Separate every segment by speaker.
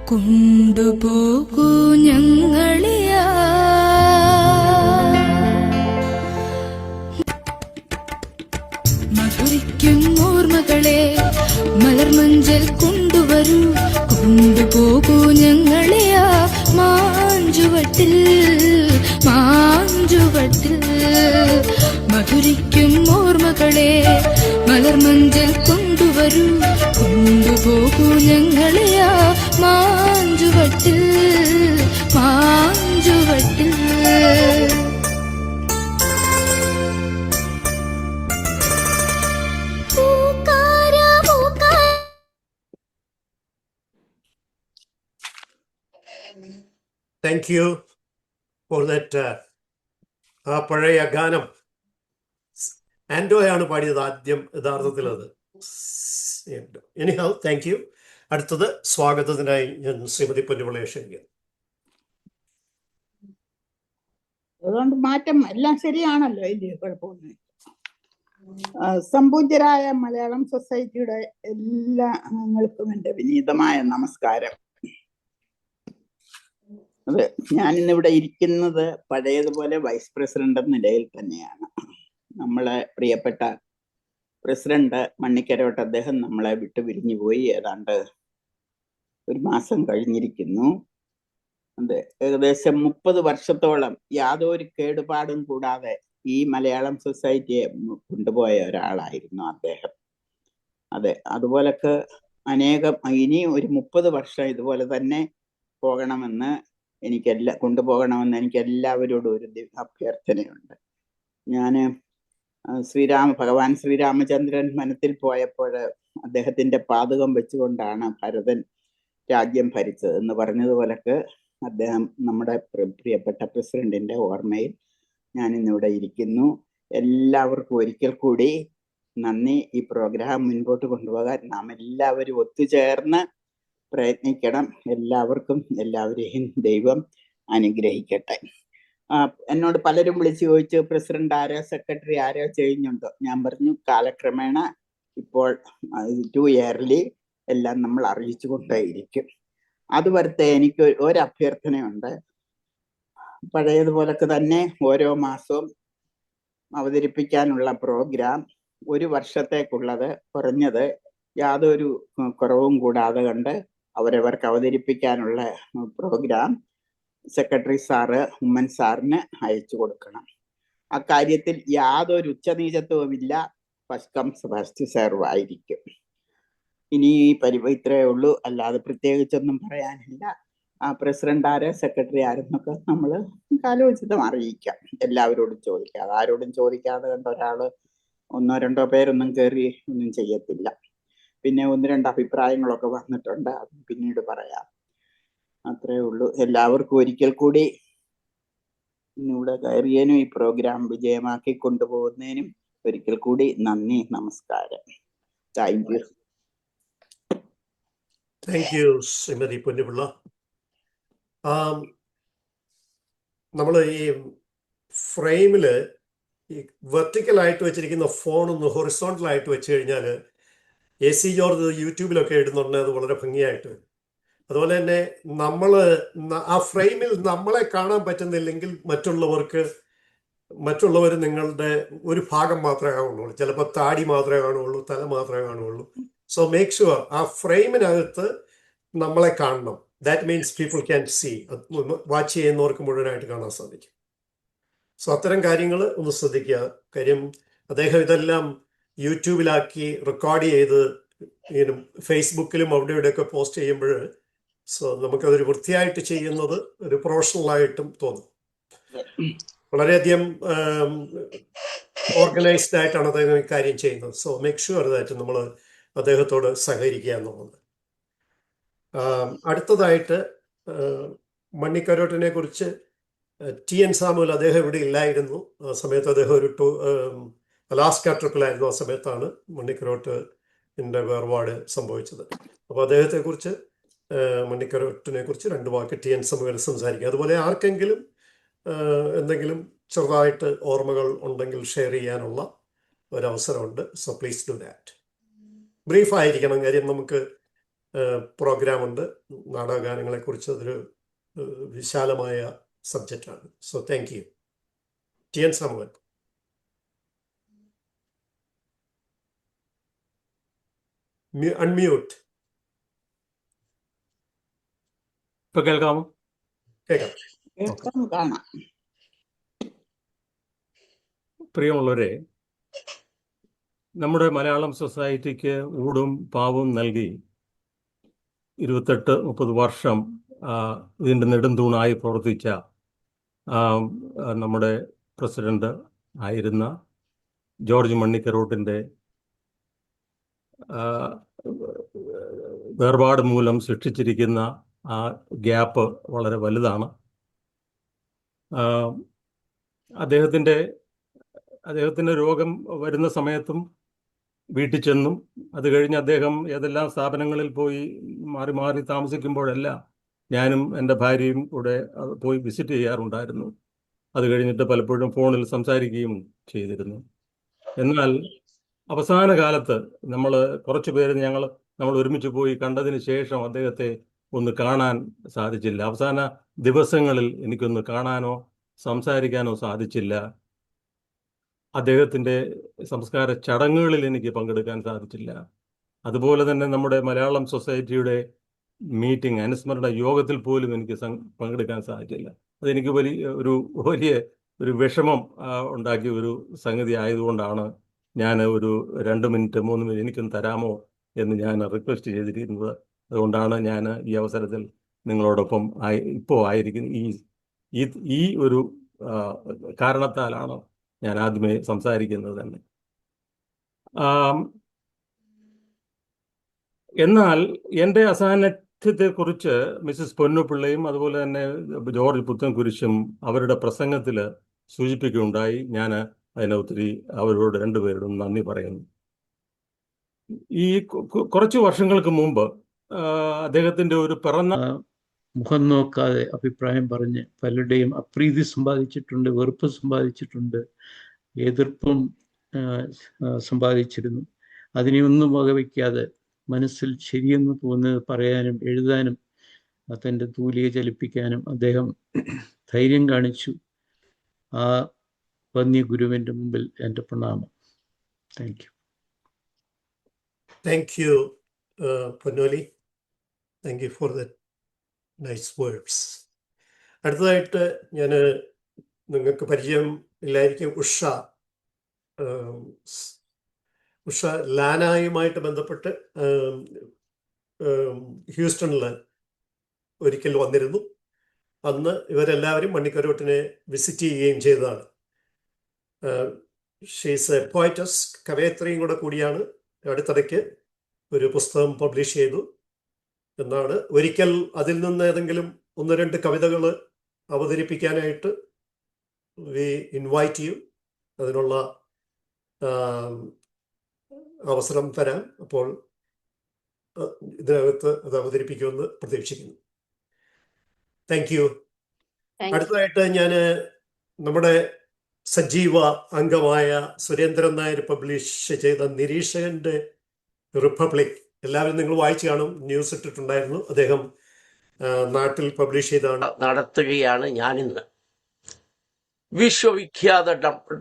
Speaker 1: കൊണ്ടുപോകൂ ഞങ്ങളെയാ മധുരിക്കും ഓർമ്മകളെ മലർമഞ്ചൽ കൊണ്ടുവരൂ കൊണ്ടുപോകൂ ഞങ്ങളെയാ മാഞ്ചുവട്ടിൽ മാഞ്ചുവട്ടിൽ മധുരിക്കും ഓർമ്മകളെ മലർമഞ്ചൽ കൊണ്ടുവരൂ കൊണ്ടുപോകൂ ഞങ്ങളെയാ മാഞ്ചുവട്ടിൽ മാഞ്ചുവട്ടിൽ.
Speaker 2: Thank you for that. ആ പഴയ ഗാനം ആൻഡോയാണ് പാടിയത് ആദ്യം യഥാർത്ഥത്തിൽ അത്. Anyhow thank you. അടുത്തത് സ്വാഗതത്തിനായി ഞാൻ ശ്രീമതി പൊന്നുപിള്ളയെ ക്ഷണിക്കുന്നു.
Speaker 3: അതുകൊണ്ട് മാറ്റം എല്ലാം ശരിയാണല്ലോ, ഇല്ലേ? കുഴപ്പമൊന്നും. സംപൂജ്യരായ മലയാളം സൊസൈറ്റിയുടെ എല്ലാ അംഗങ്ങൾക്കും എൻ്റെ വിനീതമായ നമസ്കാരം. അത് ഞാനിന്നിവിടെ ഇരിക്കുന്നത് പഴയതുപോലെ വൈസ് പ്രസിഡന്റ് എന്ന നിലയിൽ തന്നെയാണ്. നമ്മളെ പ്രിയപ്പെട്ട പ്രസിഡന്റ് മണ്ണിക്കരോട്ട് അദ്ദേഹം നമ്മളെ വിട്ടു പിരിഞ്ഞു പോയി. ഏതാണ്ട് ഒരു മാസം കഴിഞ്ഞിരിക്കുന്നു. അതെ, ഏകദേശം 30 വർഷത്തോളം യാതൊരു കേടുപാടും കൂടാതെ ഈ മലയാളം സൊസൈറ്റിയെ കൊണ്ടുപോയ ഒരാളായിരുന്നു അദ്ദേഹം. അതെ, അതുപോലൊക്കെ അനേകം ഇനിയും ഒരു 30 വർഷം ഇതുപോലെ തന്നെ പോകണമെന്ന് കൊണ്ടുപോകണമെന്ന് എനിക്ക് എല്ലാവരോടും ഒരു അഭ്യർത്ഥനയുണ്ട്. ഞാൻ ഭഗവാൻ ശ്രീരാമചന്ദ്രൻ വനത്തിൽ പോയപ്പോൾ അദ്ദേഹത്തിന്റെ പാദകം വെച്ചുകൊണ്ടാണ് ഭരതൻ രാജ്യം ഭരിച്ചത് എന്ന് പറഞ്ഞതുപോലൊക്കെ അദ്ദേഹം നമ്മുടെ പ്രിയപ്പെട്ട പ്രസിഡന്റിന്റെ ഓർമ്മയിൽ ഞാൻ ഇന്നിവിടെ ഇരിക്കുന്നു. എല്ലാവർക്കും ഒരിക്കൽ കൂടി നന്ദി. ഈ പ്രോഗ്രാം മുൻപോട്ട് കൊണ്ടുപോകാൻ നാം എല്ലാവരും ഒത്തുചേർന്ന് പ്രയത്നിക്കണം. എല്ലാവരെയും ദൈവം അനുഗ്രഹിക്കട്ടെ. എന്നോട് പലരും വിളിച്ചു ചോദിച്ചു, പ്രസിഡന്റ് ആരോ സെക്രട്ടറി ആരോ ചെയ്യുന്നുണ്ടോ? ഞാൻ പറഞ്ഞു, കാലക്രമേണ ഇപ്പോൾ 2 ഇയർലി എല്ലാം നമ്മൾ അറിയിച്ചു കൊണ്ടേയിരിക്കും. അതുവരത്തെ എനിക്ക് ഒരു അഭ്യർത്ഥനയുണ്ട്. പഴയതുപോലൊക്കെ തന്നെ ഓരോ മാസവും അവതരിപ്പിക്കാനുള്ള പ്രോഗ്രാം 1 വർഷത്തേക്കുള്ളത് കുറഞ്ഞത് യാതൊരു കുറവും കൂടാതെ കണ്ട് അവരവർക്ക് അവതരിപ്പിക്കാനുള്ള പ്രോഗ്രാം സെക്രട്ടറി സാറ് ഉമ്മൻ സാറിന് അയച്ചു കൊടുക്കണം. അക്കാര്യത്തിൽ യാതൊരു ഉച്ചനീചത്വവുമില്ല. ഫസ്റ്റ് കംസ് ഫസ്റ്റ് സെർവ് ആയിരിക്കും. ഇനി ഇത്രയേ ഉള്ളൂ, അല്ലാതെ പ്രത്യേകിച്ചൊന്നും പറയാനില്ല. പ്രസിഡന്റ് ആര് സെക്രട്ടറി ആരെന്നൊക്കെ നമ്മൾ കാലോചിതം അറിയിക്കാം. എല്ലാവരോടും ചോദിക്കാതെ, ആരോടും ചോദിക്കാതെ കണ്ട ഒരാള് 1-2 പേരൊന്നും കയറി ഒന്നും ചെയ്യത്തില്ല. പിന്നെ 1-2 അഭിപ്രായങ്ങളൊക്കെ വന്നിട്ടുണ്ട്, അത് പിന്നീട് പറയാം. അത്രേ ഉള്ളൂ. എല്ലാവർക്കും ഒരിക്കൽ കൂടി ഇവിടെ കയറിയതിനും ഈ പ്രോഗ്രാം വിജയമാക്കി കൊണ്ടുപോകുന്നതിനും ഒരിക്കൽ കൂടി നന്ദി, നമസ്കാരം. Thank you.
Speaker 2: Thank you Shrimati Ponnupilla. നമ്മൾ ഈ ഫ്രെയിമില് ഈ വെർട്ടിക്കലായിട്ട് വെച്ചിരിക്കുന്ന ഫോണൊന്ന് ഹൊറിസോണ്ടലായിട്ട് വെച്ച് കഴിഞ്ഞാൽ AC ജോർജ് യൂട്യൂബിലൊക്കെ ഇടുന്നുണ്ട്, അത് വളരെ ഭംഗിയായിട്ട്. അതുപോലെ തന്നെ ആ ഫ്രെയിമിൽ നമ്മളെ കാണാൻ പറ്റുന്നില്ലെങ്കിൽ മറ്റുള്ളവർ നിങ്ങളുടെ ഒരു ഭാഗം മാത്രമേ കാണുള്ളൂ. ചിലപ്പോൾ താടി മാത്രമേ കാണുള്ളൂ, തല മാത്രമേ കാണുള്ളൂ. സോ മേക്ക് ഷുവർ ആ ഫ്രെയിമിനകത്ത് നമ്മളെ കാണണം. That means people can see. Watch ചെയ്യുന്നവർക്ക് മുഴുവനായിട്ട് കാണാൻ സാധിക്കും. സോ അത്തരം കാര്യങ്ങൾ ഒന്ന് ശ്രദ്ധിക്കുക. കാര്യം അദ്ദേഹം ഇതെല്ലാം യൂട്യൂബിലാക്കി റെക്കോർഡ് ചെയ്ത് ഫേസ്ബുക്കിലും അവിടെ ഇവിടെയൊക്കെ പോസ്റ്റ് ചെയ്യുമ്പോൾ നമുക്കതൊരു വൃത്തിയായിട്ട് ചെയ്യുന്നത് ഒരു പ്രൊഫഷണലായിട്ടും തോന്നും. വളരെയധികം ഓർഗനൈസ്ഡ് ആയിട്ടാണ് അദ്ദേഹം ഇക്കാര്യം ചെയ്യുന്നത്. സോ മേക്ക് ഷുവർ ദാറ്റ് നമ്മൾ അദ്ദേഹത്തോട് സഹകരിക്കുക എന്നുള്ളത്. അടുത്തതായിട്ട് മണ്ണിക്കരോട്ടിനെ കുറിച്ച് TN സാമുവൽ അദ്ദേഹം ഇവിടെ ഇല്ലായിരുന്നു. ആ സമയത്ത് അദ്ദേഹം ഒരു അലാസ്ക ട്രിപ്പിലായിരുന്നു. ആ സമയത്താണ് മണ്ണിക്കരോട്ടിൻ്റെ വേർപാട് സംഭവിച്ചത്. അപ്പോൾ അദ്ദേഹത്തെക്കുറിച്ച് മണ്ണിക്കരോട്ടിനെ കുറിച്ച് 2 വാക്ക് TN സാമുവൽ സംസാരിക്കുക. അതുപോലെ ആർക്കെങ്കിലും എന്തെങ്കിലും ചെറുതായിട്ട് ഓർമ്മകൾ ഉണ്ടെങ്കിൽ ഷെയർ ചെയ്യാനുള്ള ഒരവസരമുണ്ട്. So please do that. ബ്രീഫായിരിക്കണം. കാര്യം നമുക്ക് പ്രോഗ്രാമുണ്ട്. നാടകഗാനങ്ങളെക്കുറിച്ച് അതൊരു വിശാലമായ സബ്ജക്റ്റാണ്. So thank you. T N Samuel. Unmute.
Speaker 4: ഇപ്പൊ കേൾക്കാമോ?
Speaker 2: കേൾക്കാം.
Speaker 3: കേൾക്കാം, കാണാം.
Speaker 4: പ്രിയമുള്ളവരെ, നമ്മുടെ മലയാളം സൊസൈറ്റിക്ക് ഊടും പാവും നൽകി 28-30 വർഷം ഇതിൻ്റെ നെടുംതൂണായി പ്രവർത്തിച്ച നമ്മുടെ പ്രസിഡന്റ് ആയിരുന്ന ജോർജ് മണ്ണിക്കരോട്ടിൻ്റെ വേർപാട് മൂലം സൃഷ്ടിച്ചിരിക്കുന്ന ആ ഗ്യാപ്പ് വളരെ വലുതാണ്. അദ്ദേഹത്തിൻ്റെ രോഗം വരുന്ന സമയത്തും വീട്ടിൽ ചെന്നും അത് കഴിഞ്ഞ് അദ്ദേഹം ഏതെല്ലാം സ്ഥാപനങ്ങളിൽ പോയി മാറി മാറി താമസിക്കുമ്പോഴെല്ലാം ഞാനും എൻ്റെ ഭാര്യയും കൂടെ പോയി വിസിറ്റ് ചെയ്യാറുണ്ടായിരുന്നു. അത് കഴിഞ്ഞിട്ട് പലപ്പോഴും ഫോണിൽ സംസാരിക്കുകയും ചെയ്തിരുന്നു. എന്നാൽ അവസാന കാലത്ത് കുറച്ച് പേര് നമ്മൾ ഒരുമിച്ച് പോയി കണ്ടതിന് ശേഷം അദ്ദേഹത്തെ ഒന്ന് കാണാൻ സാധിച്ചില്ല. അവസാന ദിവസങ്ങളിൽ എനിക്കൊന്ന് കാണാനോ സംസാരിക്കാനോ സാധിച്ചില്ല. അദ്ദേഹത്തിൻ്റെ സംസ്കാര ചടങ്ങുകളിൽ എനിക്ക് പങ്കെടുക്കാൻ സാധിച്ചില്ല. അതുപോലെ തന്നെ നമ്മുടെ മലയാളം സൊസൈറ്റിയുടെ മീറ്റിംഗ്, അനുസ്മരണ യോഗത്തിൽ പോലും എനിക്ക് പങ്കെടുക്കാൻ സാധിച്ചില്ല. അതെനിക്ക് വലിയ ഒരു വിഷമം ഉണ്ടാക്കിയ ഒരു സംഗതി ആയതുകൊണ്ടാണ് ഞാൻ ഒരു 2 മിനിറ്റ് 3 മിനിറ്റ് എനിക്കൊന്ന് തരാമോ എന്ന് ഞാൻ റിക്വസ്റ്റ് ചെയ്തിരിക്കുന്നത്. അതുകൊണ്ടാണ് ഞാൻ ഈ അവസരത്തിൽ നിങ്ങളോടൊപ്പം ഇപ്പോൾ ആയിരിക്കുന്ന ഈ ഒരു കാരണത്താലാണ് ഞാൻ ആദ്യമേ സംസാരിക്കുന്നത് തന്നെ. എന്നാൽ എൻ്റെ അസാന്നിധ്യത്തെക്കുറിച്ച് മിസ്സസ് പൊന്നുപിള്ളയും അതുപോലെ തന്നെ ജോർജ് പുത്തൻകുരിശും അവരുടെ പ്രസംഗത്തിൽ സൂചിപ്പിക്കുകയുണ്ടായി. ഞാൻ അതിനെ ഒത്തിരി അവരോട് രണ്ടുപേരോടും നന്ദി പറയുന്നു. ഈ കുറച്ച് വർഷങ്ങൾക്ക് മുമ്പ് അദ്ദേഹത്തിൻ്റെ ഒരു
Speaker 5: മുഖം നോക്കാതെ അഭിപ്രായം പറഞ്ഞ് പലരുടെയും അപ്രീതി സമ്പാദിച്ചിട്ടുണ്ട്, വെറുപ്പ് സമ്പാദിച്ചിട്ടുണ്ട്, എതിർപ്പും സമ്പാദിച്ചിരുന്നു. അതിനെയൊന്നും വകവയ്ക്കാതെ മനസ്സിൽ ശരിയെന്ന് തോന്നുന്നത് പറയാനും എഴുതാനും തൻ്റെ തൂലിക ചലിപ്പിക്കാനും അദ്ദേഹം ധൈര്യം കാണിച്ചു. ആ വന്യ ഗുരുവിൻ്റെ മുമ്പിൽ എൻ്റെ പ്രണാമം. Thank you.
Speaker 2: Thank U Ponnoli. Thank you for the nice words. അടുത്തതായിട്ട് ഞാൻ നിങ്ങൾക്ക് പരിചയം ഇല്ലായിരിക്കും, ഉഷ ലാനായുമായിട്ട് ബന്ധപ്പെട്ട് ഹ്യൂസ്റ്റണിൽ ഒരിക്കൽ വന്നിരുന്നു. അന്ന് ഇവരെല്ലാവരും മണ്ണിക്കരോട്ടിനെ വിസിറ്റ് ചെയ്യുകയും ചെയ്തതാണ്. ഷീസ് എ പോയറ്റസ്, കവയത്രിയും കൂടിയാണ്. അടുത്തിടയ്ക്ക് ഒരു പുസ്തകം പബ്ലിഷ് ചെയ്തു എന്നാണ്. ഒരിക്കൽ അതിൽ നിന്ന് ഏതെങ്കിലും 1-2 കവിതകൾ അവതരിപ്പിക്കാനായിട്ട് വി ഇൻവൈറ്റ് യു. അതിനുള്ള അവസരം തരാം. അപ്പോൾ ഇതിനകത്ത് അത് അവതരിപ്പിക്കുമെന്ന് പ്രതീക്ഷിക്കുന്നു. Thank you. അടുത്തതായിട്ട് ഞാൻ നമ്മുടെ സജീവ അംഗമായ സുരേന്ദ്രൻ നായർ പബ്ലിഷ് ചെയ്ത നിരീക്ഷകന്റെ റിപ്പബ്ലിക്, എല്ലാവരും നിങ്ങൾ വായിച്ചു കാണും, ന്യൂസ് ഇട്ടിട്ടുണ്ടായിരുന്നു. അദ്ദേഹം നാട്ടിൽ പബ്ലിഷ് ചെയ്താണ്
Speaker 6: നടത്തുകയാണ് ഞാനിന്ന്. വിശ്വവിഖ്യാത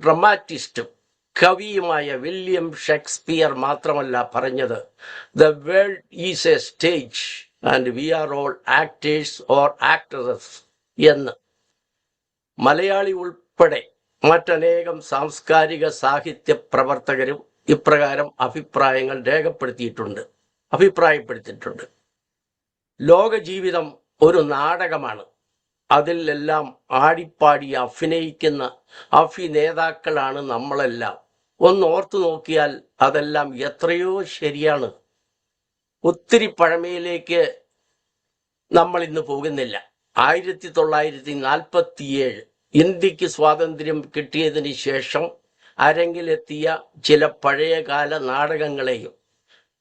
Speaker 6: ഡ്രമാറ്റിസ്റ്റും കവിയുമായ വില്യം ഷേക്സ്പിയർ മാത്രമല്ല പറഞ്ഞത്, the world is a stage and we are all actors or actress എന്ന്. മലയാളി ഉൾപ്പെടെ മറ്റനേകം സാംസ്കാരിക സാഹിത്യ പ്രവർത്തകരും ഇപ്രകാരം അഭിപ്രായപ്പെടുത്തിയിട്ടുണ്ട്. ലോകജീവിതം ഒരു നാടകമാണ്. അതിലെല്ലാം ആടിപ്പാടി അഭിനയിക്കുന്ന അഭിനേതാക്കളാണ് നമ്മളെല്ലാം. ഒന്ന് ഓർത്തു നോക്കിയാൽ അതെല്ലാം എത്രയോ ശരിയാണ്. ഒത്തിരി പഴമയിലേക്ക് നമ്മൾ ഇന്ന് പോകുന്നില്ല. 1947 ഇന്ത്യക്ക് സ്വാതന്ത്ര്യം കിട്ടിയതിന് ശേഷം അരങ്ങിലെത്തിയ ചില പഴയകാല നാടകങ്ങളെയും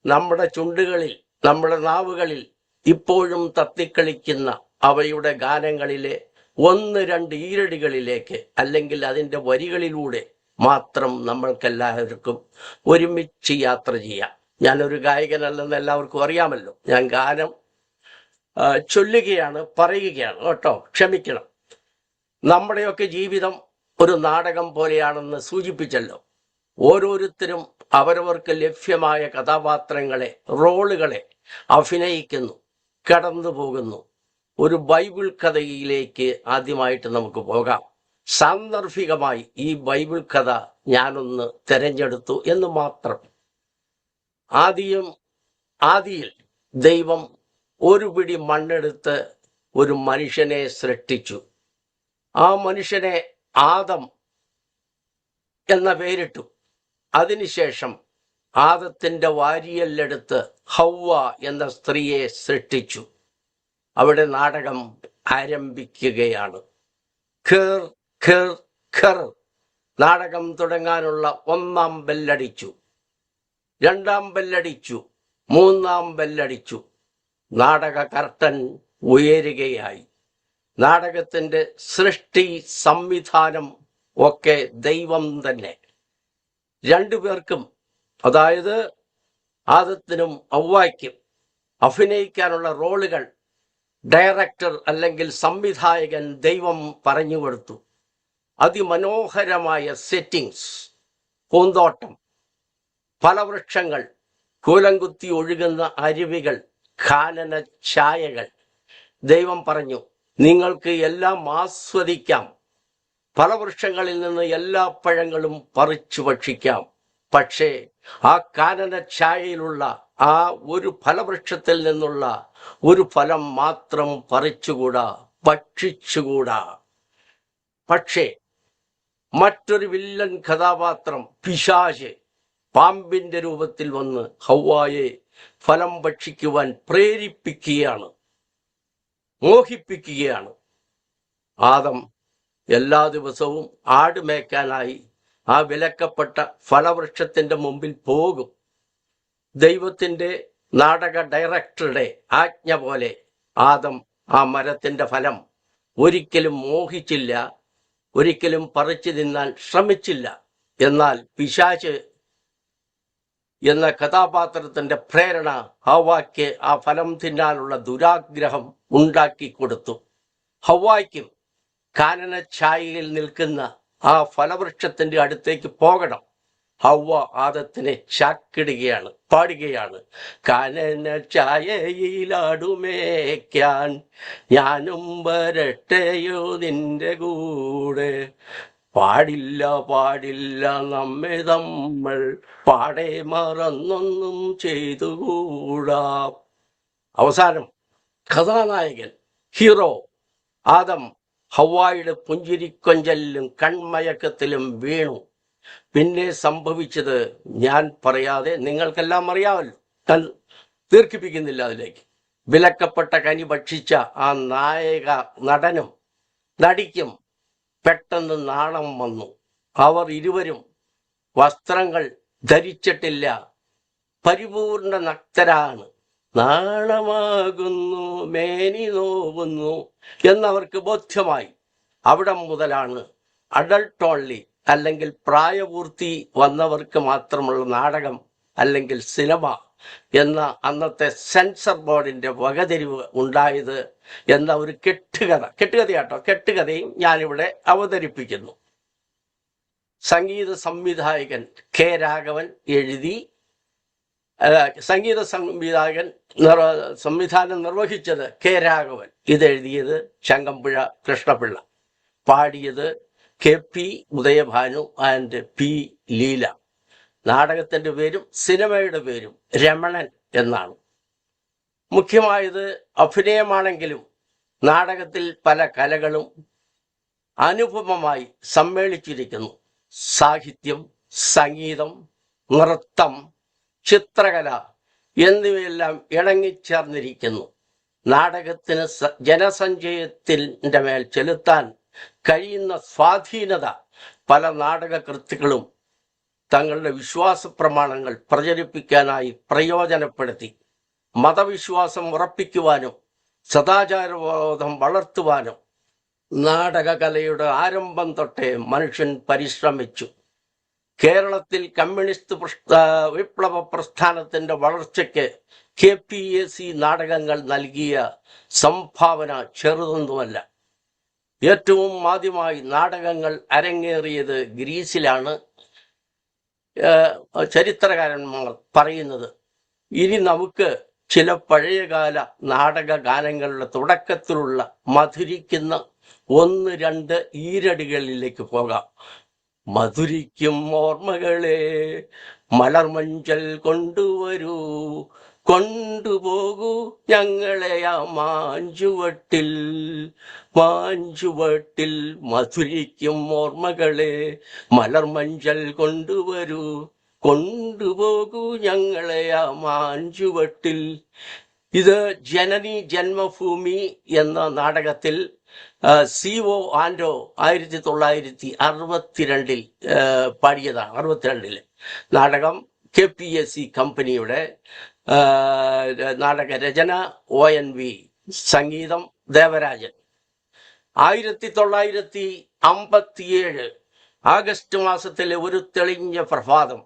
Speaker 6: നമ്മുടെ ചുണ്ടുകളിൽ, നമ്മുടെ നാവുകളിൽ ഇപ്പോഴും തത്തിക്കളിക്കുന്ന അവയുടെ ഗാനങ്ങളിലെ 1-2 ഈരടികളിലേക്ക് അല്ലെങ്കിൽ അതിൻ്റെ വരികളിലൂടെ മാത്രം നമ്മൾക്കെല്ലാവർക്കും ഒരുമിച്ച് യാത്ര ചെയ്യാം. ഞാനൊരു ഗായകനല്ലെന്ന് എല്ലാവർക്കും അറിയാമല്ലോ. ഞാൻ ഗാനം ചൊല്ലുകയാണ്, പറയുകയാണ് കേട്ടോ, ക്ഷമിക്കണം. നമ്മുടെയൊക്കെ ജീവിതം ഒരു നാടകം പോലെയാണെന്ന് സൂചിപ്പിച്ചല്ലോ. ഓരോരുത്തരും അവരവർക്ക് ലഭ്യമായ കഥാപാത്രങ്ങളെ, റോളുകളെ അഭിനയിക്കുന്നു, കടന്നു പോകുന്നു. ഒരു ബൈബിൾ കഥയിലേക്ക് ആദ്യമായിട്ട് നമുക്ക് പോകാം. സാന്ദർഭികമായി ഈ ബൈബിൾ കഥ ഞാനൊന്ന് തെരഞ്ഞെടുത്തു എന്ന് മാത്രം. ആദിയിൽ ദൈവം ഒരു പിടി മണ്ണെടുത്ത് ഒരു മനുഷ്യനെ സൃഷ്ടിച്ചു. ആ മനുഷ്യനെ ആദം എന്ന പേരിട്ടു. അതിനുശേഷം ആദത്തിന്റെ വാരിയല്ലെടുത്ത് ഹൗവ എന്ന സ്ത്രീയെ സൃഷ്ടിച്ചു. അവിടെ നാടകം ആരംഭിക്കുകയാണ്. ഖർ ഖർ ഖർ. നാടകം തുടങ്ങാനുള്ള 1-ാം ബെല്ലടിച്ചു, 2-ാം ബെല്ലടിച്ചു, 3-ാം ബെല്ലടിച്ചു. നാടക കർട്ടൻ ഉയരുകയായി. നാടകത്തിന്റെ സൃഷ്ടി, സംവിധാനം ഒക്കെ ദൈവം തന്നെ. രണ്ടുപേർക്കും, അതായത് ആദത്തിനും ഹവ്വായ്ക്കും അഭിനയിക്കാനുള്ള റോളുകൾ ഡയറക്ടർ അല്ലെങ്കിൽ സംവിധായകൻ ദൈവം പറഞ്ഞു കൊടുത്തു. അതിമനോഹരമായ സെറ്റിങ്സ്, പൂന്തോട്ടം, ഫലവൃക്ഷങ്ങൾ, കൂലംകുത്തി ഒഴുകുന്ന അരുവികൾ, കാനന ഛായകൾ. ദൈവം പറഞ്ഞു, നിങ്ങൾക്ക് എല്ലാം ആസ്വദിക്കാം, ഫലവൃക്ഷങ്ങളിൽ നിന്ന് എല്ലാ പഴങ്ങളും പറിച്ചു ഭക്ഷിക്കാം. പക്ഷേ ആ കാനന ഛായയിലുള്ള ആ ഒരു ഫലവൃക്ഷത്തിൽ നിന്നുള്ള ഒരു ഫലം മാത്രം പറിച്ചുകൂടാ, ഭക്ഷിച്ചുകൂടാ. പക്ഷേ മറ്റൊരു വില്ലൻ കഥാപാത്രം പിശാച് പാമ്പിന്റെ രൂപത്തിൽ വന്ന് ഹവ്വായെ ഫലം ഭക്ഷിക്കുവാൻ പ്രേരിപ്പിക്കുകയാണ്, മോഹിപ്പിക്കുകയാണ്. ആദം എല്ലാ ദിവസവും ആട് മേയ്ക്കാനായി ആ വിലക്കപ്പെട്ട ഫലവൃക്ഷത്തിന്റെ മുമ്പിൽ പോകും. ദൈവത്തിന്റെ നാടക ഡയറക്ടറുടെ ആജ്ഞ പോലെ ആദം ആ മരത്തിന്റെ ഫലം ഒരിക്കലും മോഹിച്ചില്ല, ഒരിക്കലും പറിച്ചു തിന്നാൻ ശ്രമിച്ചില്ല. എന്നാൽ പിശാച് എന്ന കഥാപാത്രത്തിന്റെ പ്രേരണ ഹവ്വായ്ക്ക് ആ ഫലം തിന്നാനുള്ള ദുരാഗ്രഹം ഉണ്ടാക്കി കൊടുത്തു. ഹവ്വായ്ക്കും കാനന ഛായയിൽ നിൽക്കുന്ന ആ ഫലവൃക്ഷത്തിന്റെ അടുത്തേക്ക് പോകണം. ഹവ്വ ആദത്തിനെ ചാക്കിടുകയാണ്, പാടുകയാണ്. കാനന ഛായയിലാടുമേക്കാൻ ഞാനും വരട്ടെയോ നിന്റെ കൂടെ. പാടില്ല പാടില്ല നമ്മെ നമ്മൾ പാടെ മറന്നൊന്നും ചെയ്തുകൂടാ. അവസാനം കഥാനായകൻ, ഹീറോ ആദം ഹവ്വായുടെ പുഞ്ചിരിക്കൊഞ്ചലിലും കൺമയക്കത്തിലും വീണു. പിന്നെ സംഭവിച്ചത് ഞാൻ പറയാതെ നിങ്ങൾക്കെല്ലാം അറിയാമല്ലോ, ഞാൻ ദീർഘിപ്പിക്കുന്നില്ല അതിലേക്ക്. വിലക്കപ്പെട്ട കനി ഭക്ഷിച്ച ആ നായക നടനും നടിക്കും പെട്ടെന്ന് നാണം വന്നു. അവർ ഇരുവരും വസ്ത്രങ്ങൾ ധരിച്ചിട്ടില്ല, പരിപൂർണ നഗ്നരാണ്. നാണമാകുന്നു, മേനി നോവുന്നു എന്നവർക്ക് ബോധ്യമായി. അവിടെ മുതലാണ് അഡൾട്ട് ഓൺലി അല്ലെങ്കിൽ പ്രായപൂർത്തി വന്നവർക്ക് മാത്രമുള്ള നാടകം അല്ലെങ്കിൽ സിനിമ എന്ന അന്നത്തെ സെൻസർ ബോർഡിന്റെ വകതിരിവ് ഉണ്ടായത് എന്ന ഒരു കെട്ടുകഥയും ഞാനിവിടെ അവതരിപ്പിക്കുന്നു. സംഗീത സംവിധായകൻ കെ രാഘവൻ എഴുതി, സംവിധാനം നിർവഹിച്ചത് കെ രാഘവൻ, ഇതെഴുതിയത് ചങ്ങമ്പുഴ കൃഷ്ണപിള്ള, പാടിയത് KP Udayabhanu and P Leela. നാടകത്തിന്റെ പേരും സിനിമയുടെ പേരും രമണൻ എന്നാണ്. മുഖ്യമായത് അഭിനയമാണെങ്കിലും നാടകത്തിൽ പല കലകളും അനുപമമായി സമ്മേളിച്ചിരിക്കുന്നു. സാഹിത്യം, സംഗീതം, നൃത്തം, ചിത്രകല എന്നിവയെല്ലാം ഇണങ്ങിച്ചേർന്നിരിക്കുന്നു. നാടകത്തിന് ജനസഞ്ചയത്തിന്റെ മേൽ ചെലുത്താൻ കഴിയുന്ന സ്വാധീനത പല നാടകകൃത്തുക്കളും തങ്ങളുടെ വിശ്വാസ പ്രമാണങ്ങൾ പ്രചരിപ്പിക്കാനായി പ്രയോജനപ്പെടുത്തി. മതവിശ്വാസം ഉറപ്പിക്കുവാനും സദാചാരബോധം വളർത്തുവാനും നാടകകലയുടെ ആരംഭം തൊട്ടേ മനുഷ്യൻ പരിശ്രമിച്ചു. കേരളത്തിൽ കമ്മ്യൂണിസ്റ്റ് വിപ്ലവ പ്രസ്ഥാനത്തിന്റെ വളർച്ചയ്ക്ക് KPAC നാടകങ്ങൾ നൽകിയ സംഭാവന ചെറുതൊന്നുമല്ല. ഏറ്റവും ആദ്യമായി നാടകങ്ങൾ അരങ്ങേറിയത് ഗ്രീസിലാണ് ചരിത്രകാരന്മാർ പറയുന്നത്. ഇനി നമുക്ക് ചില പഴയകാല നാടക ഗാനങ്ങളുടെ തുടക്കത്തിലുള്ള മധുരിക്കുന്ന 1-2 ഈരടികളിലേക്ക് പോകാം. മധുരിക്കും ഓർമ്മകളെ മലർമഞ്ചൽ കൊണ്ടുവരൂ, കൊണ്ടുപോകൂ ഞങ്ങളെ ആ മാഞ്ചുവട്ടിൽ, മാഞ്ചുവട്ടിൽ. മധുരിക്കും ഓർമ്മകളെ മലർമഞ്ചൽ കൊണ്ടുവരൂ, കൊണ്ടുപോകൂ ഞങ്ങളെ ആ മാഞ്ചുവട്ടിൽ. ഇത് ജനനി ജന്മഭൂമി എന്ന നാടകത്തിൽ CO ആൻഡോ 1962 പാടിയതാണ്. 62 നാടകം KPAC കമ്പനിയുടെ നാടകരചന ONV, സംഗീതം ദേവരാജൻ. 1957 ആഗസ്റ്റ് മാസത്തിലെ ഒരു തെളിഞ്ഞ പ്രഭാതം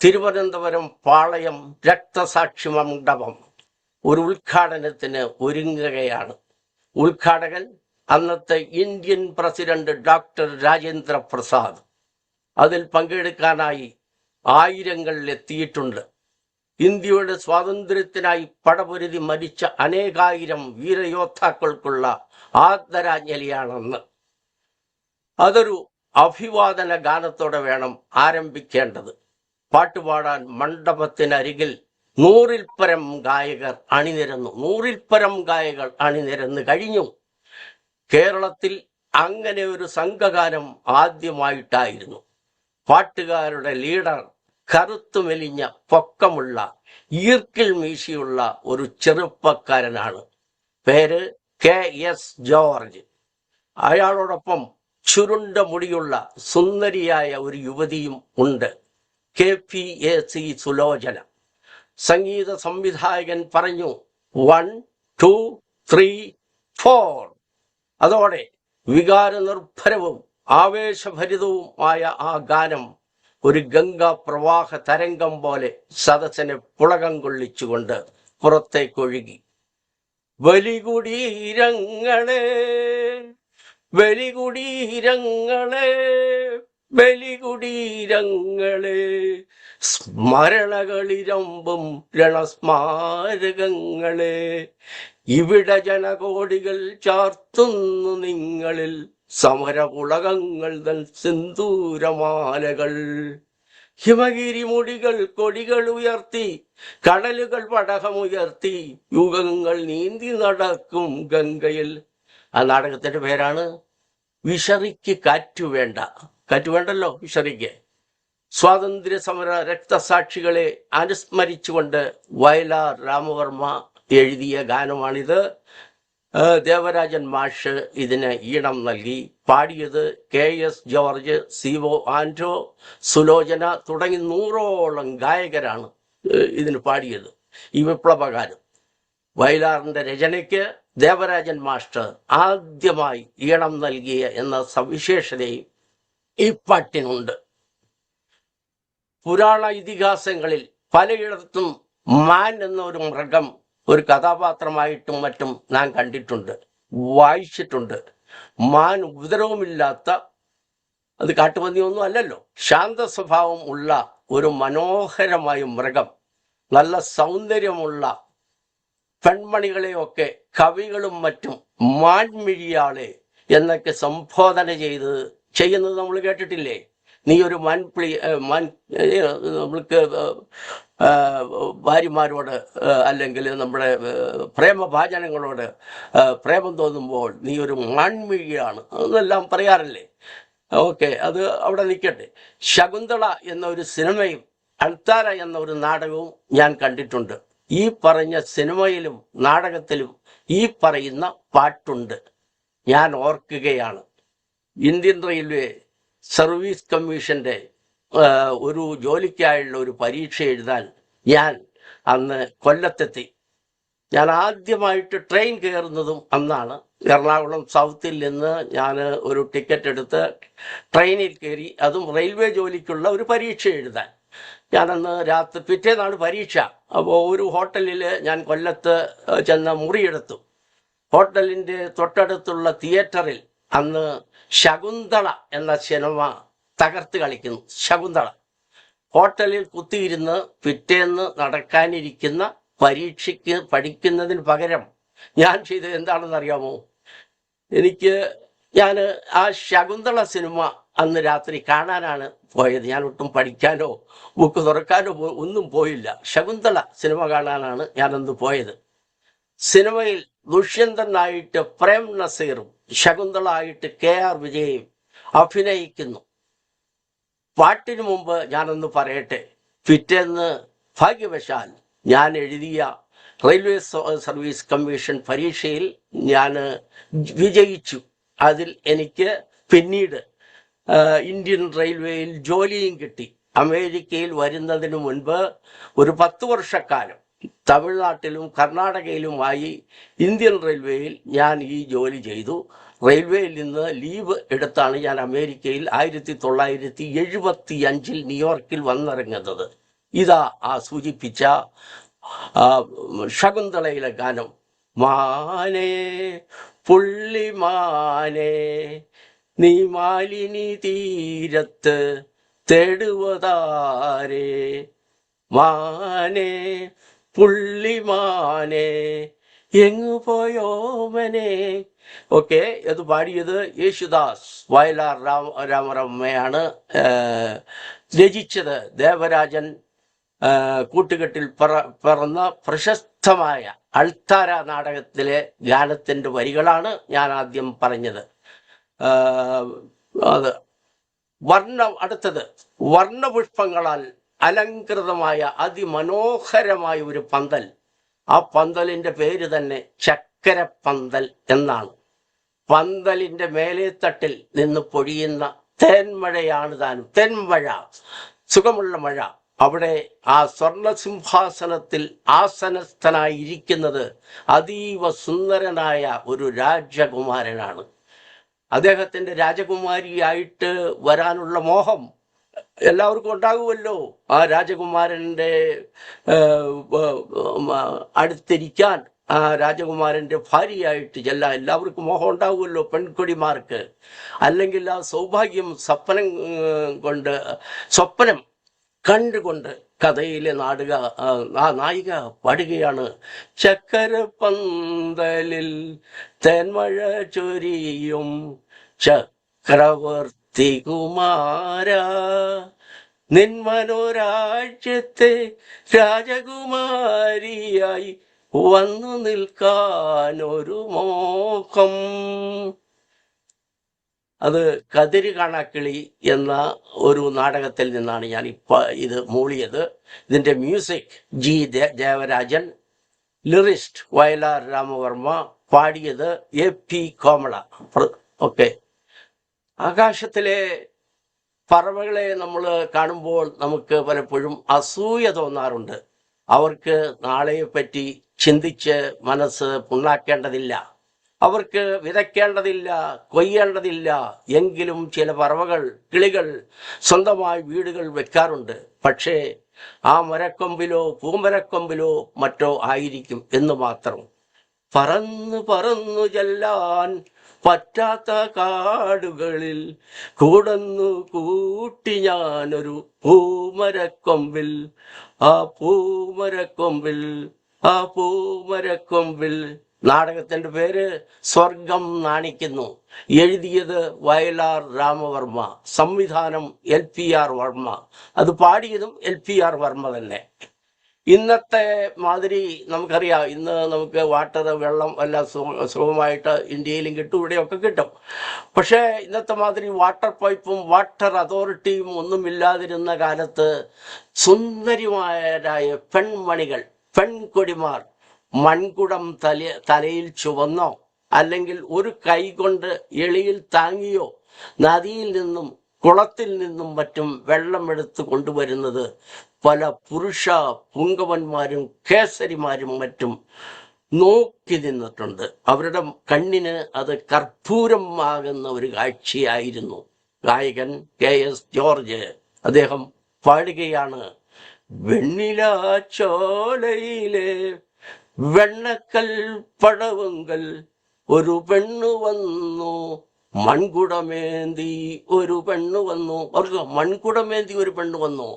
Speaker 6: തിരുവനന്തപുരം പാളയം രക്തസാക്ഷി മണ്ഡപം ഒരു ഉദ്ഘാടനത്തിന് ഒരുങ്ങുകയാണ്. ഉദ്ഘാടകൻ അന്നത്തെ Indian president doctor Rajendra Prasad. അതിൽ പങ്കെടുക്കാനായി ആയിരങ്ങളിൽ എത്തിയിട്ടുണ്ട്. ഇന്ത്യയുടെ സ്വാതന്ത്ര്യത്തിനായി പടപൊരുതി മരിച്ച അനേകായിരം വീരയോദ്ധാക്കൾക്കുള്ള ആദരാഞ്ജലിയാണെന്ന്. അതൊരു അഭിവാദന ഗാനത്തോടെ വേണം ആരംഭിക്കേണ്ടത്. പാട്ടുപാടാൻ മണ്ഡപത്തിനരികിൽ 100-ൽ പരം ഗായകർ അണിനിരന്നു. 100-ൽ പരം ഗായകർ അണിനിരന്ന് കഴിഞ്ഞു. കേരളത്തിൽ അങ്ങനെ ഒരു സംഘഗാനം ആദ്യമായിട്ടായിരുന്നു. പാട്ടുകാരുടെ ലീഡർ കറുത്തു മെലിഞ്ഞ പൊക്കമുള്ള ഈർക്കിൽ മീശയുള്ള ഒരു ചെറുപ്പക്കാരനാണ്. പേര് KS ജോർജ്. അയാളോടൊപ്പം ചുരുണ്ട മുടിയുള്ള സുന്ദരിയായ ഒരു യുവതിയും ഉണ്ട്, KPAC സുലോചന. സംഗീത സംവിധായകൻ പറഞ്ഞു 1 2 3 4. അതോടെ വികാരനിർഭരവും ആവേശഭരിതവുമായ ആ ഗാനം ഒരു ഗംഗാ പ്രവാഹ തരംഗം പോലെ സദസ്സിനെ പുളകം കൊള്ളിച്ചുകൊണ്ട് പുറത്തേക്കൊഴുകി. ബലികുടീരങ്ങളെ, ബലികുടീരങ്ങളെ, ബലികുടീരങ്ങളെ, സ്മരണകളിരമ്പും രണസ്മാരകങ്ങളെ, ഇവിടെ ജനകോടികൾ ചാർത്തുന്നു നിങ്ങളിൽ സമരപുളകങ്ങൾ തൻ സിന്ദൂരമാലകൾ. ഹിമഗിരി മുടികൾ കൊടികൾ ഉയർത്തി, കടലുകൾ പടകമുയർത്തി, യുഗങ്ങൾ നീന്തി നടക്കും ഗംഗയിൽ. ആ നാടകത്തിന്റെ പേരാണ് വിശറിക്ക് കാറ്റുവേണ്ട. കാറ്റുവേണ്ടല്ലോ വിശറിക്ക്. സ്വാതന്ത്ര്യ സമര രക്തസാക്ഷികളെ അനുസ്മരിച്ചുകൊണ്ട് വയലാർ രാമവർമ്മ എഴുതിയ ഗാനമാണിത്. ദേവരാജൻ മാഷ് ഇതിന് ഈണം നൽകി. പാടിയത് KS ജോർജ്, CO ആൻഡോ, സുലോചന തുടങ്ങി 100ഓളം ഗായകരാണ് ഇതിന് പാടിയത്. ഈ വിപ്ലവകാലം വയലാറിന്റെ രചനയ്ക്ക് ദേവരാജൻ മാസ്റ്റർ ആദ്യമായി ഈണം നൽകിയ എന്ന സവിശേഷതയും ഈ പാട്ടിനുണ്ട്. പുരാണ ഇതിഹാസങ്ങളിൽ പലയിടത്തും മാൻ എന്ന ഒരു മൃഗം ഒരു കഥാപാത്രമായിട്ടും മറ്റും നാം കണ്ടിട്ടുണ്ട്, വായിച്ചിട്ടുണ്ട്. മാൻ ഉപദ്രവമില്ലാത്ത, അത് കാട്ടുപന്നിയൊന്നും അല്ലല്ലോ, ശാന്ത സ്വഭാവം ഉള്ള ഒരു മനോഹരമായ മൃഗം. നല്ല സൗന്ദര്യമുള്ള പെൺമണികളെയൊക്കെ കവികളും മറ്റും മാൻമിഴിയാളെ എന്നൊക്കെ സംബോധന ചെയ്യുന്നത് നമ്മൾ കേട്ടിട്ടില്ലേ? നീ ഒരു നമ്മൾക്ക് ഭാര്യമാരോട് അല്ലെങ്കിൽ നമ്മുടെ പ്രേമഭാജനങ്ങളോട് പ്രേമം തോന്നുമ്പോൾ നീ ഒരു മാൻമിഴിയാണ് എന്നെല്ലാം പറയാറില്ലേ? ഓക്കെ, അത് അവിടെ നിൽക്കട്ടെ. ശകുന്തള എന്ന ഒരു സിനിമയും അൾത്താര എന്ന ഒരു നാടകവും ഞാൻ കണ്ടിട്ടുണ്ട്. ഈ പറഞ്ഞ സിനിമയിലും നാടകത്തിലും ഈ പറയുന്ന പാട്ടുണ്ട്. ഞാൻ ഓർക്കുകയാണ്, ഇന്ത്യൻ റെയിൽവേ സർവീസ് കമ്മീഷന്റെ ഒരു ജോലിക്കായുള്ള ഒരു പരീക്ഷ എഴുതാൻ ഞാൻ അന്ന് കൊല്ലത്തെത്തി. ഞാൻ ആദ്യമായിട്ട് ട്രെയിൻ കയറുന്നതും അന്നാണ്. എറണാകുളം സൗത്തിൽ നിന്ന് ഞാൻ ഒരു ടിക്കറ്റ് എടുത്ത് ട്രെയിനിൽ കയറി, അതും റെയിൽവേ ജോലിക്കുള്ള ഒരു പരീക്ഷ എഴുതാൻ. ഞാനന്ന് പിറ്റേന്നാണ് പരീക്ഷ. അപ്പോൾ ഒരു ഹോട്ടലിൽ ഞാൻ കൊല്ലത്ത് ചെന്ന മുറിയെടുത്തു. ഹോട്ടലിൻ്റെ തൊട്ടടുത്തുള്ള തിയേറ്ററിൽ അന്ന് ശകുന്തള എന്ന സിനിമ തകർത്ത് കളിക്കുന്നു. ശകുന്തള. ഹോട്ടലിൽ കുത്തിയിരുന്ന് പിറ്റേന്ന് നടക്കാനിരിക്കുന്ന പരീക്ഷയ്ക്ക് പഠിക്കുന്നതിന് പകരം ഞാൻ ചെയ്തത് എന്താണെന്ന് അറിയാമോ? ഞാൻ ആ ശകുന്തള സിനിമ അന്ന് രാത്രി കാണാനാണ് പോയത്. ഞാൻ ഒട്ടും പഠിക്കാനോ ബുക്ക് തുറക്കാനോ ഒന്നും പോയില്ല. ശകുന്തള സിനിമ കാണാനാണ് ഞാനന്ന് പോയത്. സിനിമയിൽ ദുഷ്യന്തനായിട്ട് പ്രേം നസീറും ശകുന്തള ആയിട്ട് KR വിജയും അഭിനയിക്കുന്നു. പാട്ടിനു മുമ്പ് ഞാനൊന്ന് പറയട്ടെ, പിറ്റേന്ന് ഭാഗ്യവശാൽ ഞാൻ എഴുതിയ റെയിൽവേ സർവീസ് കമ്മീഷൻ പരീക്ഷയിൽ ഞാൻ വിജയിച്ചു. അതിൽ എനിക്ക് പിന്നീട് ഇന്ത്യൻ റെയിൽവേയിൽ ജോലിയും കിട്ടി. അമേരിക്കയിൽ വരുന്നതിന് മുൻപ് ഒരു 10 വർഷക്കാലം തമിഴ്നാട്ടിലും കർണാടകയിലുമായി ഇന്ത്യൻ റെയിൽവേയിൽ ഞാൻ ഈ ജോലി ചെയ്തു. റെയിൽവേയിൽ നിന്ന് ലീവ് എടുത്താണ് ഞാൻ അമേരിക്കയിൽ 1975 ന്യൂയോർക്കിൽ വന്നിറങ്ങുന്നത്. ഇതാ ആ സൂചിപ്പിച്ച ശകുന്തളയിലെ ഗാനം. മാനേ പുള്ളിമാനേ നീ മാലിനി തീരത്ത് തേടുവതാരേ, മാനേ പുള്ളിമാനേ എങ്ങു പോയോമനെ. ഓക്കെ, അത് പാടിയത് യേശുദാസ്, വയലാർ രാമറമ്മയാണ് രചിച്ചത്. ദേവരാജൻ കൂട്ടുകെട്ടിൽ പിറന്ന പ്രശസ്തമായ അൾത്താര നാടകത്തിലെ ഗാനത്തിൻ്റെ വരികളാണ് ഞാൻ ആദ്യം പറഞ്ഞത്. അടുത്തത് വർണ്ണപുഷ്പങ്ങളാൽ അലങ്കൃതമായ അതിമനോഹരമായ ഒരു പന്തൽ. ആ പന്തലിൻ്റെ പേര് തന്നെ ചക്കരപ്പന്തൽ എന്നാണ്. പന്തലിൻ്റെ മേലേത്തട്ടിൽ നിന്ന് പൊഴിയുന്ന തേന്മഴയാണ് താനും. തെന്മഴ, സുഖമുള്ള മഴ. അവിടെ ആ സ്വർണ്ണ സിംഹാസനത്തിൽ ആസനസ്ഥനായിരിക്കുന്നത് അതീവ സുന്ദരനായ ഒരു രാജകുമാരനാണ്. അദ്ദേഹത്തിൻ്റെ രാജകുമാരിയായിട്ട് വരാനുള്ള മോഹം എല്ലാവർക്കും ഉണ്ടാകുമല്ലോ. ആ രാജകുമാരൻ്റെ അടുത്തിരിക്കാൻ, ആ രാജകുമാരൻ്റെ ഭാര്യയായിട്ട് എല്ലാവർക്കും മോഹം ഉണ്ടാകുമല്ലോ, പെൺകൊടിമാർക്ക്. അല്ലെങ്കിൽ ആ സൗഭാഗ്യം സ്വപ്നം കണ്ടുകൊണ്ട് കഥയിലെ ആ നായിക പാടുകയാണ്. ചക്കരപ്പന്തലിൽ തേന്മഴ ചൊരിയും ചക്രവർത്തി കുമാര, നിന്മനോരാജ്യത്തെ രാജകുമാരിയായി വന്നു നിൽക്കാനൊരു മോഹം. അത് കതിര് കാണാക്കിളി എന്ന ഒരു നാടകത്തിൽ നിന്നാണ് ഞാൻ ഇത് മൂളിയത്. ഇതിൻ്റെ മ്യൂസിക് ജി ദേവരാജൻ, ലിറിസ്റ്റ് വയലാർ രാമവർമ്മ, പാടിയത് AP കോമള. ഓക്കെ, ആകാശത്തിലെ പറവകളെ നമ്മൾ കാണുമ്പോൾ നമുക്ക് പലപ്പോഴും അസൂയ തോന്നാറുണ്ട്. അവർക്ക് നാളെയെപ്പറ്റി ചിന്തിച്ച് മനസ്സ് പുണ്ണാക്കേണ്ടതില്ല, അവർക്ക് വിതയ്ക്കേണ്ടതില്ല, കൊയ്യേണ്ടതില്ല. എങ്കിലും ചില കിളികൾ സ്വന്തമായി വീടുകൾ വെക്കാറുണ്ട്. പക്ഷേ ആ മരക്കൊമ്പിലോ പൂമരക്കൊമ്പിലോ മറ്റോ ആയിരിക്കും എന്ന് മാത്രം. പറന്നു പറന്നു ചെല്ലാൻ പറ്റാത്ത കാടുകളിൽ കൂടന്നു കൂട്ടി ഞാനൊരു പൂമരക്കൊമ്പിൽ, ആ പൂമരക്കൊമ്പിൽ. നാടകത്തിൻ്റെ പേര് സ്വർഗം നാണിക്കുന്നു. എഴുതിയത് വയലാർ രാമവർമ്മ, സംവിധാനം LPR വർമ്മ, അത് പാടിയതും LPR വർമ്മ തന്നെ. ഇന്നത്തെ മാതിരി നമുക്കറിയാം, ഇന്ന് നമുക്ക് വെള്ളം എല്ലാം സുഖമായിട്ട് ഇന്ത്യയിലും കിട്ടും, ഇവിടെയൊക്കെ കിട്ടും. പക്ഷേ ഇന്നത്തെ മാതിരി വാട്ടർ പൈപ്പും വാട്ടർ അതോറിറ്റിയും ഒന്നുമില്ലാതിരുന്ന കാലത്ത് സുന്ദരിമാരായ പെൺകൊടിമാർ മൺകുടം തലയിൽ ചുവന്നോ അല്ലെങ്കിൽ ഒരു കൈ കൊണ്ട് എളിയിൽ താങ്ങിയോ നദിയിൽ നിന്നും കുളത്തിൽ നിന്നും മറ്റും വെള്ളമെടുത്ത് കൊണ്ടുവരുന്നത് പല പുരുഷ പുങ്കവന്മാരും കേസരിമാരും മറ്റും നോക്കി നിന്നിട്ടുണ്ട്. അവരുടെ കണ്ണിന് അത് കർപ്പൂരം ആകുന്ന ഒരു കാഴ്ചയായിരുന്നു. ഗായകൻ KS ജോർജ് അദ്ദേഹം പാടുകയാണ്, വെണ്ണില ചോലയിലെ വെണ്ണക്കൽ പടവുങ്കൽ ഒരു പെണ്ണു വന്നു, മൺകുടമേന്തി ഒരു പെണ്ണു വന്നു. അവർക്ക് മൺകുടമേന്തി ഒരു പെണ്ണു വന്നു.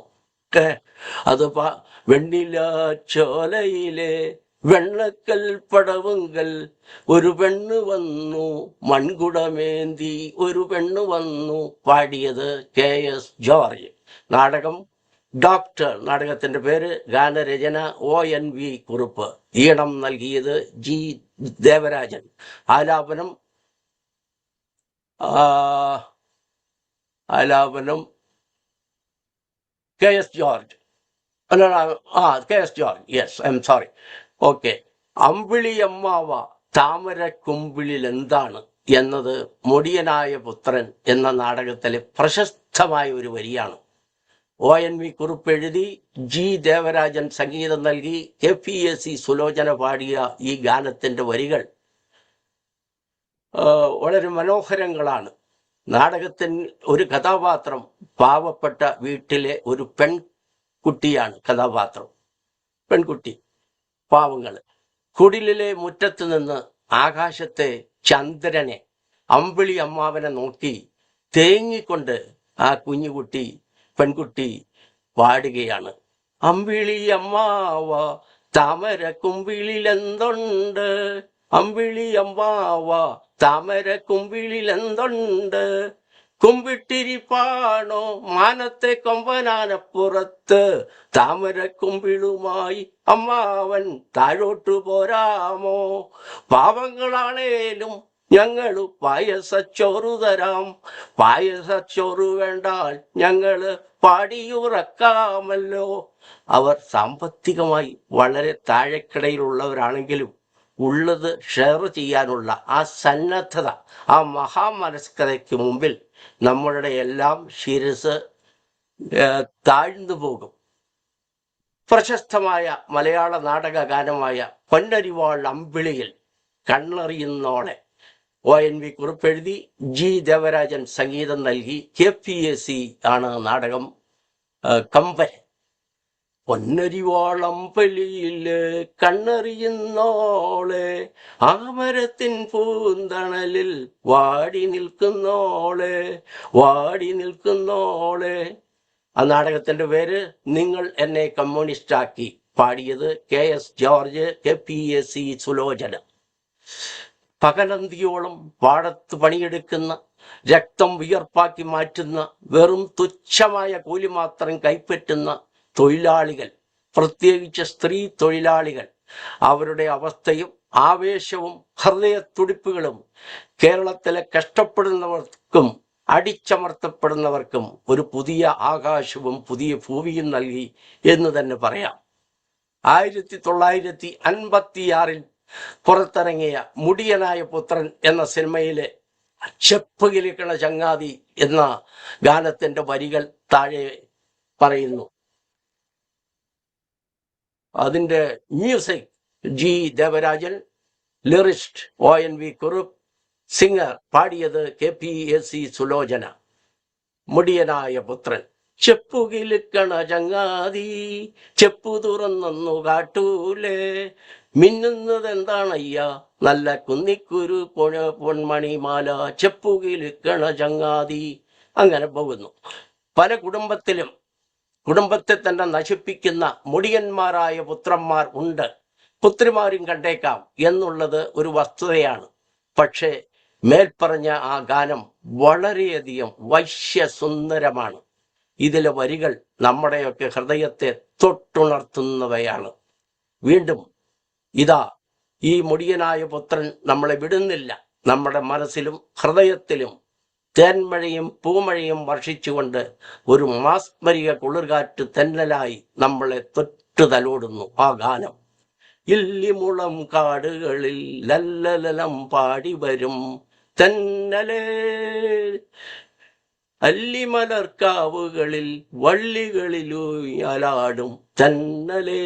Speaker 6: അത് വെണ്ണില ചോലയിലെ വെണ്ണക്കൽ പടവുങ്കൽ ഒരു പെണ്ണ് വന്നു, മൺകുടമേന്തി ഒരു പെണ്ണ് വന്നു. പാടിയത് KS ജോർജ്. നാടകം ഡോക്ടർ. നാടകത്തിന്റെ പേര്. ഗാനരചന ONV കുറുപ്പ്. ഈണം നൽകിയത് G ദേവരാജൻ. ആലാപനം KS George. KS George. Yes, I am sorry. Okay. അമ്പിളിയമ്മാവ താമര കുമ്പിളിൽ എന്താണ് എന്നത് മുടിയനായ പുത്രൻ എന്ന നാടകത്തിലെ പ്രശസ്തമായ ഒരു വരിയാണ്. ONV കുറുപ്പ് എഴുതി, G ദേവരാജൻ സംഗീതം നൽകി, KPAC സുലോചന പാടിയ ഈ ഗാനത്തിന്റെ വരികൾ വളരെ മനോഹരങ്ങളാണ്. നാടകത്തിൽ ഒരു കഥാപാത്രം പാവപ്പെട്ട വീട്ടിലെ ഒരു പെൺകുട്ടിയാണ് കഥാപാത്രം. പെൺകുട്ടി, പാവങ്ങൾ. കുടിലിലെ മുറ്റത്ത് നിന്ന് ആകാശത്തെ ചന്ദ്രനെ, അമ്പിളി അമ്മാവനെ നോക്കി തേങ്ങിക്കൊണ്ട് ആ കുഞ്ഞുകുട്ടി, പെൺകുട്ടി പാടുകയാണ്. അമ്പിളി അമ്മാവ താമര കുമ്പിളിൽ എന്തുണ്ട്, അമ്പിളി അമ്മാവ താമര കുമ്പിളിൽ എന്തുണ്ട്, കുമ്പിട്ടിരിപ്പാണോ മാനത്തെ കൊമ്പനാനപ്പുറത്ത്, താമര കുമ്പിളുമായി അമ്മാവൻ താഴോട്ടു പോരാമോ, പാവങ്ങളാണേലും ഞങ്ങള് പായസച്ചോറ് തരാം, പായസച്ചോറ് വേണ്ടാൽ ഞങ്ങള് പാടിയുറക്കാമല്ലോ. അവർ സാമ്പത്തികമായി വളരെ താഴെക്കിടയിലുള്ളവരാണെങ്കിലും ഉള്ളത് ഷെയർ ചെയ്യാനുള്ള ആ സന്നദ്ധത, ആ മഹാമനസ്കതയ്ക്ക് മുമ്പിൽ നമ്മളുടെ എല്ലാം ശിരസ് താഴ്ന്നു പോകും. പ്രശസ്തമായ മലയാള നാടക ഗാനമായ പൊന്നരിവാൾ അമ്പിളിയിൽ കണ്ണെറിയുന്നോളെ ONV കുറിപ്പെഴുതി, G ദേവരാജൻ സംഗീതം നൽകി, KPAC ആണ് നാടകം. കമ്പൻ. പൊന്നരിവാളമ്പലിയില് കണ്ണെറിയുന്നോളെ, ആമരത്തിൻ പൂന്തണലിൽ വാടി നിൽക്കുന്നോളെ, വാടി നിൽക്കുന്നോളെ. ആ നാടകത്തിന്റെ പേര് നിങ്ങൾ എന്നെ കമ്മ്യൂണിസ്റ്റാക്കി. പാടിയത് KS ജോർജ്, KPAC സുലോചന. പകലന്തിയോളം പാടത്ത് പണിയെടുക്കുന്ന, രക്തം വിയർപ്പാക്കി മാറ്റുന്ന, വെറും തുച്ഛമായ കൂലി മാത്രം കൈപ്പറ്റുന്ന തൊഴിലാളികൾ, പ്രത്യേകിച്ച് സ്ത്രീ തൊഴിലാളികൾ, അവരുടെ അവസ്ഥയും ആവേശവും ഹൃദയത്തുടിപ്പുകളും കേരളത്തിലെ കഷ്ടപ്പെടുന്നവർക്കും അടിച്ചമർത്തപ്പെടുന്നവർക്കും ഒരു പുതിയ ആകാശവും പുതിയ ഭൂമിയും നൽകി എന്ന് തന്നെ പറയാം. 1956 പുറത്തിറങ്ങിയ മുടിയനായ പുത്രൻ എന്ന സിനിമയിലെ ചെപ്പ് കിലിക്കണ ചങ്ങാതി എന്ന ഗാനത്തിന്റെ വരികൾ താഴെ പറയുന്നു. അതിന്റെ music G Devarajan, lyricist ONV Kurup, singer പാടിയത് KPAC സുലോചന. മുടിയനായ പുത്രൻ. ചെപ്പു കിലുക്കണ ചങ്ങാതി ചെപ്പു തുറന്നു കാട്ടൂലേ, മിന്നുന്നത് എന്താണയ്യ നല്ല കുന്നിക്കുരു പൊന്മണിമാല, ചെപ്പു കിലുക്കണ ചങ്ങാതി. അങ്ങനെ പോകുന്നു. പല കുടുംബത്തിലും കുടുംബത്തെ തന്നെ നശിപ്പിക്കുന്ന മുടിയന്മാരായ പുത്രന്മാർ ഉണ്ട്. പുത്രിമാരും കണ്ടേക്കാം എന്നുള്ളത് ഒരു വസ്തുതയാണ്. പക്ഷേ മേൽപ്പറഞ്ഞ ആ ഗാനം വളരെയധികം വശ്യസുന്ദരമാണ്. ഇതിലെ വരികൾ നമ്മുടെയൊക്കെ ഹൃദയത്തെ തൊട്ടുണർത്തുന്നവയാണ്. വീണ്ടും ഇതാ ഈ മുടിയനായ പുത്രൻ നമ്മളെ വിടുന്നില്ല. നമ്മുടെ മനസ്സിലും ഹൃദയത്തിലും തേന്മഴയും പൂമഴയും വർഷിച്ചുകൊണ്ട് ഒരു മാസ്മരിക കുളിർകാറ്റ് തെന്നലായി നമ്മളെ തൊട്ടു തലോടുന്നു ആ ഗാനം. ഇല്ലിമുളം കാടുകളിൽ ലല്ലലലം പാടി വരും തെന്നലേ. അല്ലിമലർക്കാവുകളിൽ വള്ളികളിലൂയാലാടും തന്നലേ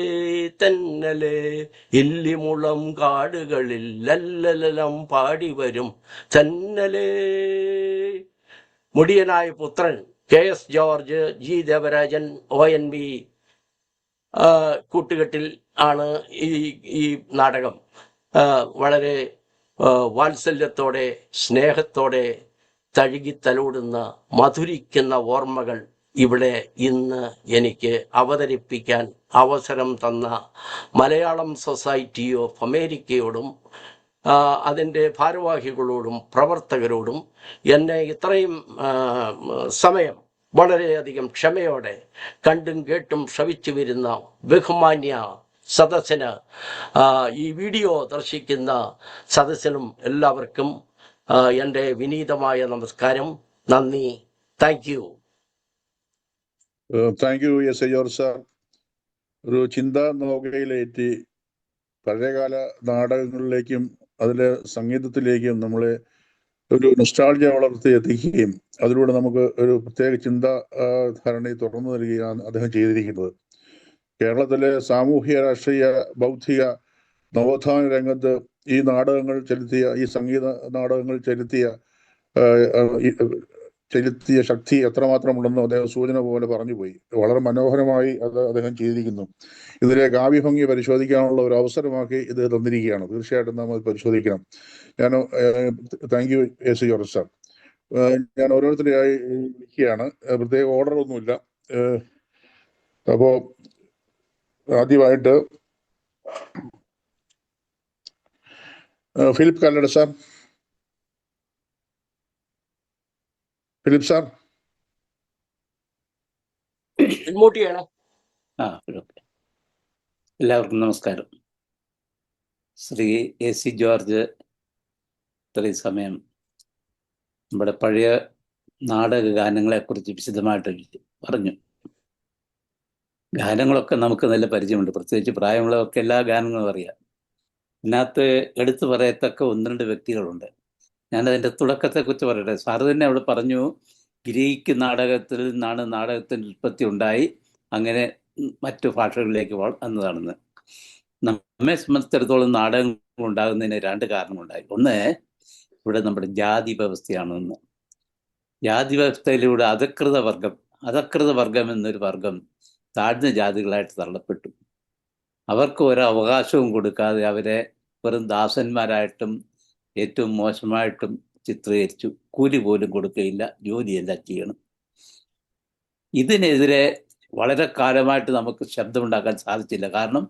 Speaker 6: തന്നലേ ഇല്ലിമുളം കാടുകളിൽ ലല്ലലലം പാടിവരും തന്നലേ. മുടിയനായ പുത്രൻ KS George, G Devarajan, ONV കൂട്ടുകെട്ടിൽ ആണ് ഈ നാടകം വളരെ വാത്സല്യത്തോടെ സ്നേഹത്തോടെ തഴുകി തലോടുന്ന മധുരിക്കുന്ന ഓർമ്മകൾ ഇവിടെ ഇന്ന് എനിക്ക് അവതരിപ്പിക്കാൻ അവസരം തന്ന മലയാളം സൊസൈറ്റി ഓഫ് അമേരിക്കയോടും അതിൻ്റെ ഭാരവാഹികളോടും പ്രവർത്തകരോടും എന്നെ ഇത്രയും സമയം വളരെയധികം ക്ഷമയോടെ കണ്ടും കേട്ടും ശ്രവിച്ചു വരുന്ന ബഹുമാന്യ സദസ്സിന്, ഈ വീഡിയോ ദർശിക്കുന്ന സദസ്സിനും എല്ലാവർക്കും എൻ്റെ വിനീതമായ നമസ്കാരം. നന്ദി. Thank you.
Speaker 7: Thank U S A George sir. ഒരു ചിന്താ നൗകയിലേറ്റി പഴയകാല നാടകങ്ങളിലേക്കും അതിലെ സംഗീതത്തിലേക്കും നമ്മളെ ഒരു നൊസ്റ്റാൾജിയ വളർത്തി എത്തിക്കുകയും അതിലൂടെ നമുക്ക് ഒരു പ്രത്യേക ചിന്താധാരണയെ തുറന്നു നൽകുകയാണ് അദ്ദേഹം ചെയ്തിരിക്കുന്നത്. കേരളത്തിലെ സാമൂഹ്യ, രാഷ്ട്രീയ, ബൗദ്ധിക നവോത്ഥാന രംഗത്ത് ഈ നാടകങ്ങൾ ചെലുത്തിയ, ഈ സംഗീത നാടകങ്ങൾ ചെലുത്തിയ ശക്തി എത്രമാത്രമുണ്ടെന്ന് അദ്ദേഹം സൂചന പോലെ പറഞ്ഞുപോയി. വളരെ മനോഹരമായി അത് അദ്ദേഹം ചെയ്തിരിക്കുന്നു. ഇതിലെ കാവ്യഭംഗി പരിശോധിക്കാനുള്ള ഒരു അവസരമാക്കി ഇത് തന്നിരിക്കുകയാണ്. തീർച്ചയായിട്ടും നാം അത് പരിശോധിക്കണം. ഞാൻ thank you S George sir. ഞാൻ ഓരോരുത്തരെയായി വിളിക്കുകയാണ്. പ്രത്യേക ഓർഡർ ഒന്നുമില്ല. അപ്പോൾ ആദ്യമായിട്ട് Philip Kallada sir. Philip sir.
Speaker 8: എല്ലാവർക്കും നമസ്കാരം. ശ്രീ AC ജോർജ് ഇത്രയും സമയം നമ്മുടെ പഴയ നാടക ഗാനങ്ങളെക്കുറിച്ച് വിശദമായിട്ട് പറഞ്ഞു. ഗാനങ്ങളൊക്കെ നമുക്ക് നല്ല പരിചയമുണ്ട്, പ്രത്യേകിച്ച് പ്രായമുള്ളവർക്ക് എല്ലാ ഗാനങ്ങളും അറിയാം. ഇതിനകത്ത് എടുത്തു പറയത്തക്ക 1-2 വ്യക്തികളുണ്ട്. ഞാനതിൻ്റെ തുടക്കത്തെക്കുറിച്ച് പറയട്ടെ. സാറ് തന്നെ അവിടെ പറഞ്ഞു, ഗ്രീക്ക് നാടകത്തിൽ നിന്നാണ് നാടകത്തിൻ്റെ ഉൽപ്പത്തി ഉണ്ടായി, അങ്ങനെ മറ്റു ഭാഷകളിലേക്ക് വന്നതാണെന്ന്. നമ്മെ സംബന്ധിച്ചിടത്തോളം നാടകങ്ങൾ ഉണ്ടാകുന്നതിന് 2 കാരണങ്ങളുണ്ടായി. ഒന്ന്, ഇവിടെ നമ്മുടെ ജാതി വ്യവസ്ഥയാണെന്ന്. ജാതി വ്യവസ്ഥയിലൂടെ അധകൃത വർഗം എന്നൊരു വർഗം താഴ്ന്ന ജാതികളായിട്ട് തള്ളപ്പെട്ടു. അവർക്ക് ഒരു അവകാശവും കൊടുക്കാതെ അവരെ വെറും ദാസന്മാരായിട്ടും ഏറ്റവും മോശമായിട്ടും ചിത്രീകരിച്ചു. കൂലി പോലും കൊടുക്കുകയില്ല, ജോലിയെല്ലാം ചെയ്യണം. ഇതിനെതിരെ വളരെ കാലമായിട്ട് നമുക്ക് ശബ്ദമുണ്ടാക്കാൻ സാധിച്ചില്ല. കാരണം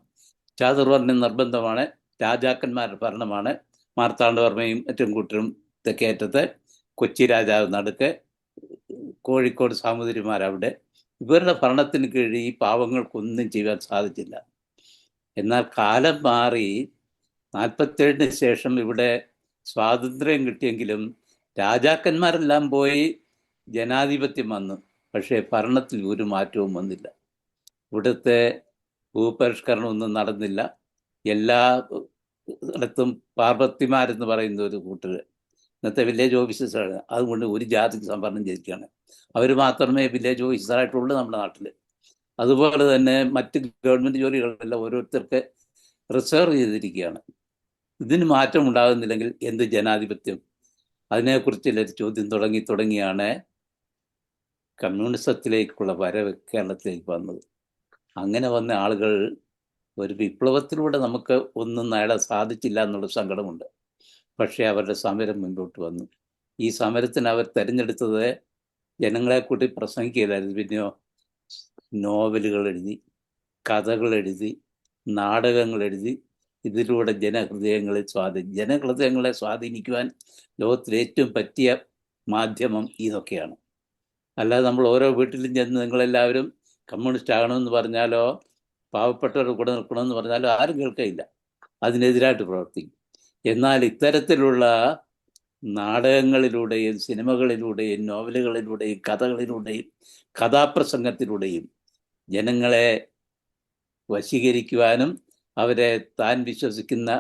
Speaker 8: ചാതുർവർണ്ണ നിർബന്ധമാണ്, രാജാക്കന്മാരുടെ ഭരണമാണ്. മാർത്താണ്ഡവർമ്മയും മറ്റും കൂട്ടരും തെക്കേറ്റത്ത്, കൊച്ചി രാജാവ് നടുക്ക്, കോഴിക്കോട് സാമൂതിരിമാരവിടെ. ഇവരുടെ ഭരണത്തിന് കീഴിൽ ഈ പാവങ്ങൾക്കൊന്നും ചെയ്യാൻ സാധിച്ചില്ല. എന്നാൽ കാലം മാറി 47-ന് ശേഷം ഇവിടെ സ്വാതന്ത്ര്യം കിട്ടിയെങ്കിലും രാജാക്കന്മാരെല്ലാം പോയി, ജനാധിപത്യം വന്നു. പക്ഷേ ഭരണത്തിൽ ഒരു മാറ്റവും വന്നില്ല. ഇവിടുത്തെ ഭൂപരിഷ്കരണമൊന്നും നടന്നില്ല. എല്ലാ ഇടത്തും പാർവത്തിമാരെന്ന് പറയുന്ന ഒരു കൂട്ടർ ഇന്നത്തെ വില്ലേജ് ഓഫീസേഴ്സാണ്. അതുകൊണ്ട് ഒരു ജാതിക്ക് സംവരണം ചെയ്തിരിക്കുകയാണ്. അവർ മാത്രമേ വില്ലേജ് ഓഫീസറായിട്ടുള്ളൂ നമ്മുടെ നാട്ടിൽ. അതുപോലെ തന്നെ മറ്റ് ഗവൺമെൻറ് ജോലികളെല്ലാം ഓരോരുത്തർക്ക് റിസർവ് ചെയ്തിരിക്കുകയാണ്. ഇതിന് മാറ്റം ഉണ്ടാകുന്നില്ലെങ്കിൽ എന്ത് ജനാധിപത്യം? അതിനെക്കുറിച്ചുള്ള ഒരു ചോദ്യം തുടങ്ങിയാണ് കമ്മ്യൂണിസത്തിലേക്കുള്ള വരവ് കേരളത്തിലേക്ക് വന്നത്. അങ്ങനെ വന്ന ആളുകൾ ഒരു വിപ്ലവത്തിലൂടെ നമുക്ക് ഒന്നും നേടാൻ സാധിച്ചില്ല എന്നുള്ള സങ്കടമുണ്ട്. പക്ഷേ അവരുടെ സമരം മുൻപോട്ട് വന്നു. ഈ സമരത്തിന് അവർ തിരഞ്ഞെടുത്തത് ജനങ്ങളെ കൂട്ടി പ്രസംഗിക്കുകയില്ലായിരുന്നു. പിന്നെയോ നോവലുകൾ എഴുതി, കഥകൾ എഴുതി, നാടകങ്ങൾ എഴുതി, ഇതിലൂടെ ജനഹൃദയങ്ങളെ സ്വാധീനിക്കുവാൻ ലോകത്തിലെ ഏറ്റവും പറ്റിയ മാധ്യമം ഇതൊക്കെയാണ്. അല്ലാതെ നമ്മൾ ഓരോ വീട്ടിലും ചെന്ന് നിങ്ങളെല്ലാവരും കമ്മ്യൂണിസ്റ്റ് ആകണമെന്ന് പറഞ്ഞാലോ പാവപ്പെട്ടവരുടെ കൂടെ നിൽക്കണമെന്ന് പറഞ്ഞാലോ ആരും കേൾക്കയില്ല, അതിനെതിരായിട്ട് പ്രവർത്തിക്കും. എന്നാൽ ഇത്തരത്തിലുള്ള നാടകങ്ങളിലൂടെയും സിനിമകളിലൂടെയും നോവലുകളിലൂടെയും കഥകളിലൂടെയും കഥാപ്രസംഗത്തിലൂടെയും ജനങ്ങളെ വശീകരിക്കുവാനും അവരെ താൻ വിശ്വസിക്കുന്ന